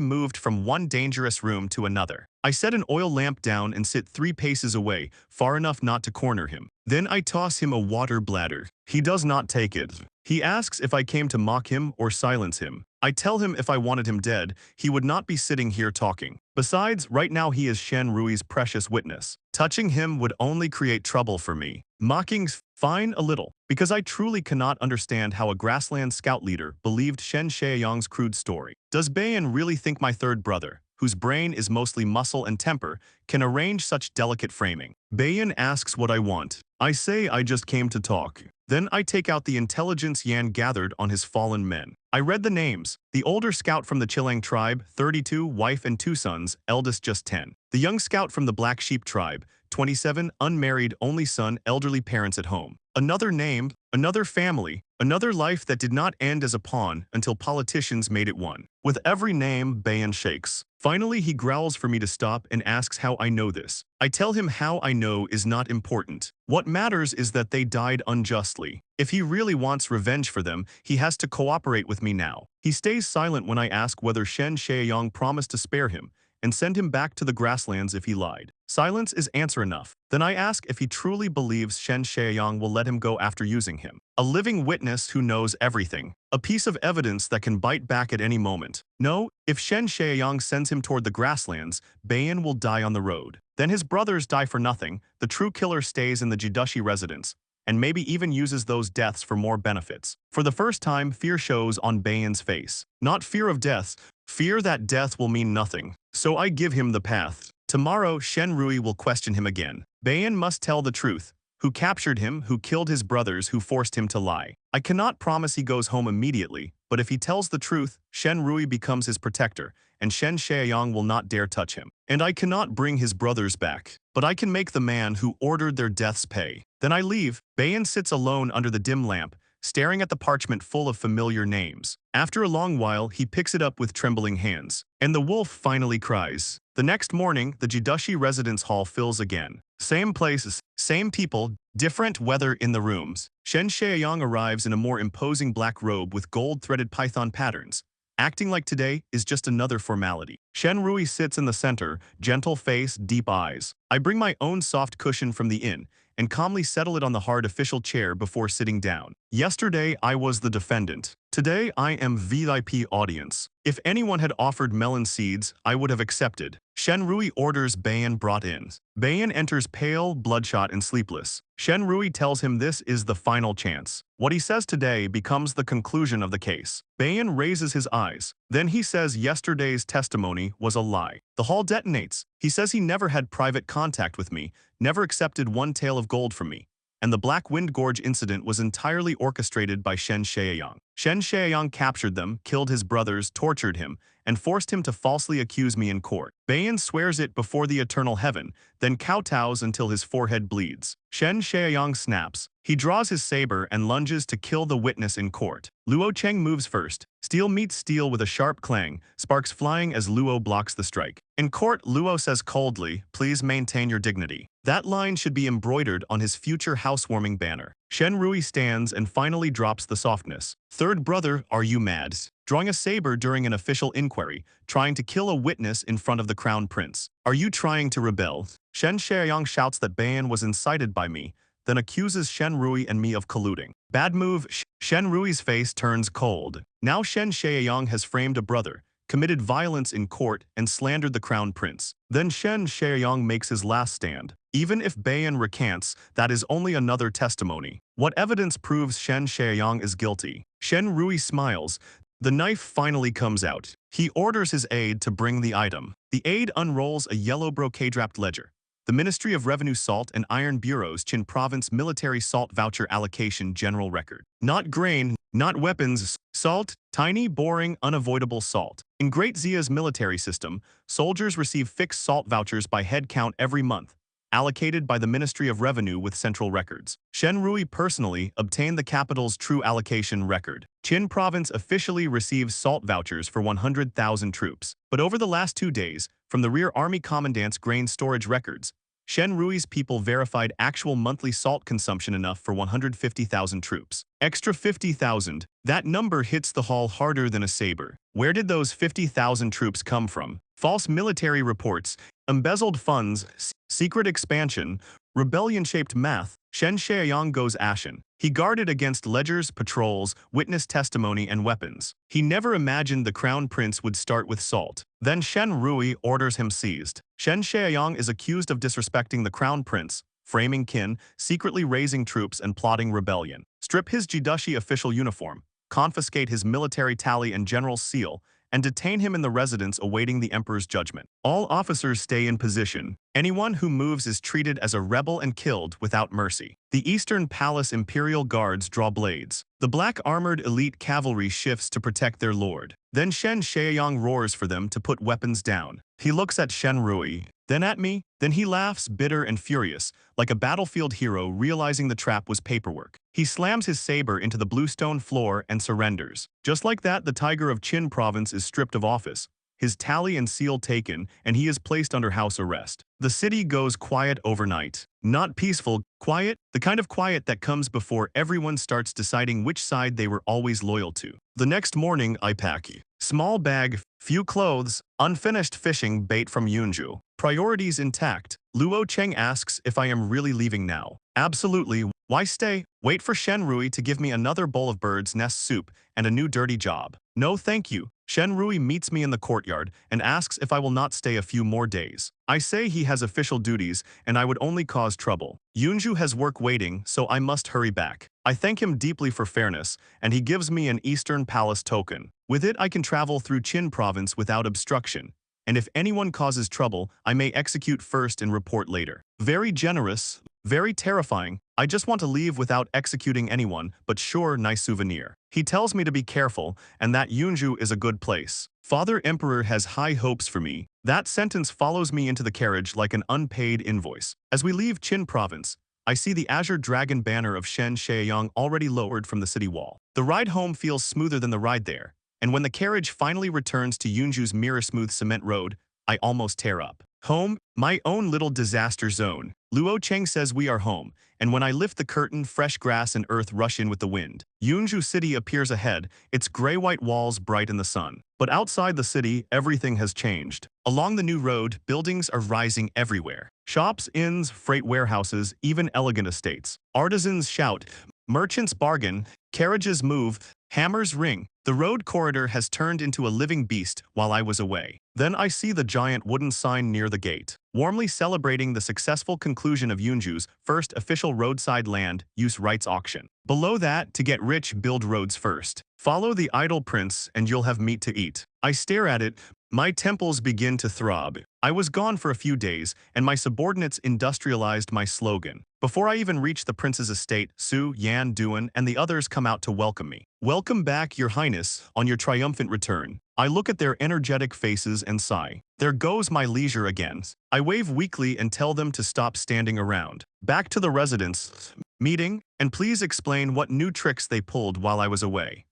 moved from one dangerous room to another. I set an oil lamp down and sit 3 paces away, far enough not to corner him. Then I toss him a water bladder. He does not take it. He asks if I came to mock him or silence him. I tell him if I wanted him dead, he would not be sitting here talking. Besides, right now he is Shen Rui's precious witness. Touching him would only create trouble for me. Mocking's fine a little, because I truly cannot understand how a grassland scout leader believed Shen Shaoyang's crude story. Does Bayan really think my third brother, whose brain is mostly muscle and temper, can arrange such delicate framing? Bayan asks what I want. I say I just came to talk. Then I take out the intelligence Yan gathered on his fallen men. I read the names. The older scout from the Chilang tribe, 32, wife and 2 sons, eldest just 10. The young scout from the Black Sheep tribe, 27, unmarried, only son, elderly parents at home. Another name, another family, another life that did not end as a pawn until politicians made it one. With every name, Bayan shakes. Finally, he growls for me to stop and asks how I know this. I tell him how I know is not important. What matters is that they died unjustly. If he really wants revenge for them, he has to cooperate with me now. He stays silent when I ask whether Shen Shaoyang promised to spare him and send him back to the grasslands if he lied. Silence is answer enough. Then I ask if he truly believes Shen Shaoyang will let him go after using him. A living witness who knows everything. A piece of evidence that can bite back at any moment. No, if Shen Shaoyang sends him toward the grasslands, Bayan will die on the road. Then his brothers die for nothing, the true killer stays in the Jidushi residence, and maybe even uses those deaths for more benefits. For the first time, fear shows on Bayan's face. Not fear of death, fear that death will mean nothing. So I give him the path. Tomorrow, Shen Rui will question him again. Bayan must tell the truth. Who captured him, who killed his brothers, who forced him to lie. I cannot promise he goes home immediately, but if he tells the truth, Shen Rui becomes his protector, and Shen Shaoyang will not dare touch him. And I cannot bring his brothers back, but I can make the man who ordered their deaths pay. Then I leave. Bayan sits alone under the dim lamp, staring at the parchment full of familiar names. After a long while, he picks it up with trembling hands. And the wolf finally cries. The next morning, the Jidashi residence hall fills again. Same places, same people, different weather in the rooms. Shen Shaoyang arrives in a more imposing black robe with gold-threaded python patterns. Acting like today is just another formality. Shen Rui sits in the center, gentle face, deep eyes. I bring my own soft cushion from the inn and calmly settle it on the hard official chair before sitting down. Yesterday, I was the defendant. Today, I am VIP audience. If anyone had offered melon seeds, I would have accepted. Shen Rui orders Bayan brought in. Bayan enters pale, bloodshot, and sleepless. Shen Rui tells him this is the final chance. What he says today becomes the conclusion of the case. Bayan raises his eyes. Then he says yesterday's testimony was a lie. The hall detonates. He says he never had private contact with me, never accepted one tael of gold from me. And the Black Wind Gorge incident was entirely orchestrated by Shen Shaoyang. Shen Shaoyang captured them, killed his brothers, tortured him, and forced him to falsely accuse me in court. Bayan swears it before the eternal heaven, then kowtows until his forehead bleeds. Shen Shaoyang snaps. He draws his saber and lunges to kill the witness in court. Luo Cheng moves first. Steel meets steel with a sharp clang, sparks flying as Luo blocks the strike. In court, Luo says coldly, "Please maintain your dignity." That line should be embroidered on his future housewarming banner. Shen Rui stands and finally drops the softness. "Third brother, are you mad?" Drawing a saber during an official inquiry, trying to kill a witness in front of the crown prince. "Are you trying to rebel?" Shen Shaoyang shouts that Bayan was incited by me, then accuses Shen Rui and me of colluding. Bad move. Shen Rui's face turns cold. Now Shen Shaoyang has framed a brother, committed violence in court, and slandered the crown prince. Then Shen Shaoyang makes his last stand. Even if Bayan recants, that is only another testimony. What evidence proves Shen Shaoyang is guilty? Shen Rui smiles. The knife finally comes out. He orders his aide to bring the item. The aide unrolls a yellow brocade-wrapped ledger. The Ministry of Revenue Salt and Iron Bureau's Chin Province Military Salt Voucher Allocation General Record. Not grain, not weapons, salt, tiny, boring, unavoidable salt. In Great Zia's military system, soldiers receive fixed salt vouchers by head count every month, allocated by the Ministry of Revenue with central records. Shen Rui personally obtained the capital's true allocation record. Chin Province officially receives salt vouchers for 100,000 troops. But over the last 2 days, from the Rear Army Commandant's grain storage records, Shen Rui's people verified actual monthly salt consumption enough for 150,000 troops. Extra 50,000, that number hits the hall harder than a saber. Where did those 50,000 troops come from? False military reports, embezzled funds, secret expansion, rebellion-shaped math. Shen Shaoyang goes ashen. He guarded against ledgers, patrols, witness testimony, and weapons. He never imagined the crown prince would start with salt. Then Shen Rui orders him seized. Shen Shaoyang is accused of disrespecting the crown prince, framing kin, secretly raising troops, and plotting rebellion. Strip his Jidashi official uniform, confiscate his military tally and general's seal, and detain him in the residence awaiting the emperor's judgment. All officers stay in position. Anyone who moves is treated as a rebel and killed without mercy. The Eastern Palace Imperial Guards draw blades. The black-armored elite cavalry shifts to protect their lord. Then Shen Shaoyang roars for them to put weapons down. He looks at Shen Rui, then at me, then he laughs, bitter and furious, like a battlefield hero realizing the trap was paperwork. He slams his saber into the bluestone floor and surrenders. Just like that, the tiger of Chin Province is stripped of office, his tally and seal taken, and he is placed under house arrest. The city goes quiet overnight. Not peaceful, quiet, the kind of quiet that comes before everyone starts deciding which side they were always loyal to. The next morning, I pack. Small bag, few clothes, unfinished fishing bait from Yunzhou. Priorities intact. Luo Cheng asks if I am really leaving now. Absolutely. Why stay? Wait for Shen Rui to give me another bowl of bird's nest soup and a new dirty job. No thank you. Shen Rui meets me in the courtyard and asks if I will not stay a few more days. I say he has official duties and I would only cause trouble. Yunzhou has work waiting, so I must hurry back. I thank him deeply for fairness, and he gives me an Eastern Palace token. With it I can travel through Qin province without obstruction, and if anyone causes trouble, I may execute first and report later. Very generous, very terrifying. I just want to leave without executing anyone, but sure, nice souvenir. He tells me to be careful, and that Yunzhou is a good place. Father Emperor has high hopes for me. That sentence follows me into the carriage like an unpaid invoice. As we leave Qin province, I see the Azure Dragon banner of Shen Shaoyang already lowered from the city wall. The ride home feels smoother than the ride there, and when the carriage finally returns to Yunzhou's mirror-smooth cement road, I almost tear up. Home, my own little disaster zone. Luo Cheng says we are home, and when I lift the curtain, fresh grass and earth rush in with the wind. Yunzhou City appears ahead, its gray-white walls bright in the sun. But outside the city, everything has changed. Along the new road, buildings are rising everywhere. Shops, inns, freight warehouses, even elegant estates. Artisans shout, merchants bargain, carriages move, hammers ring. The road corridor has turned into a living beast while I was away. Then I see the giant wooden sign near the gate, warmly celebrating the successful conclusion of Yunzhou's first official roadside land use rights auction. Below that, to get rich, build roads first. Follow the idle prince and you'll have meat to eat. I stare at it. My temples begin to throb. I was gone for a few days, and my subordinates industrialized my slogan. Before I even reach the prince's estate, Su, Yan, Duan, and the others come out to welcome me. Welcome back, Your Highness, on your triumphant return. I look at their energetic faces and sigh. There goes my leisure again. I wave weakly and tell them to stop standing around. Back to the residence. Meeting, and please explain what new tricks they pulled while I was away.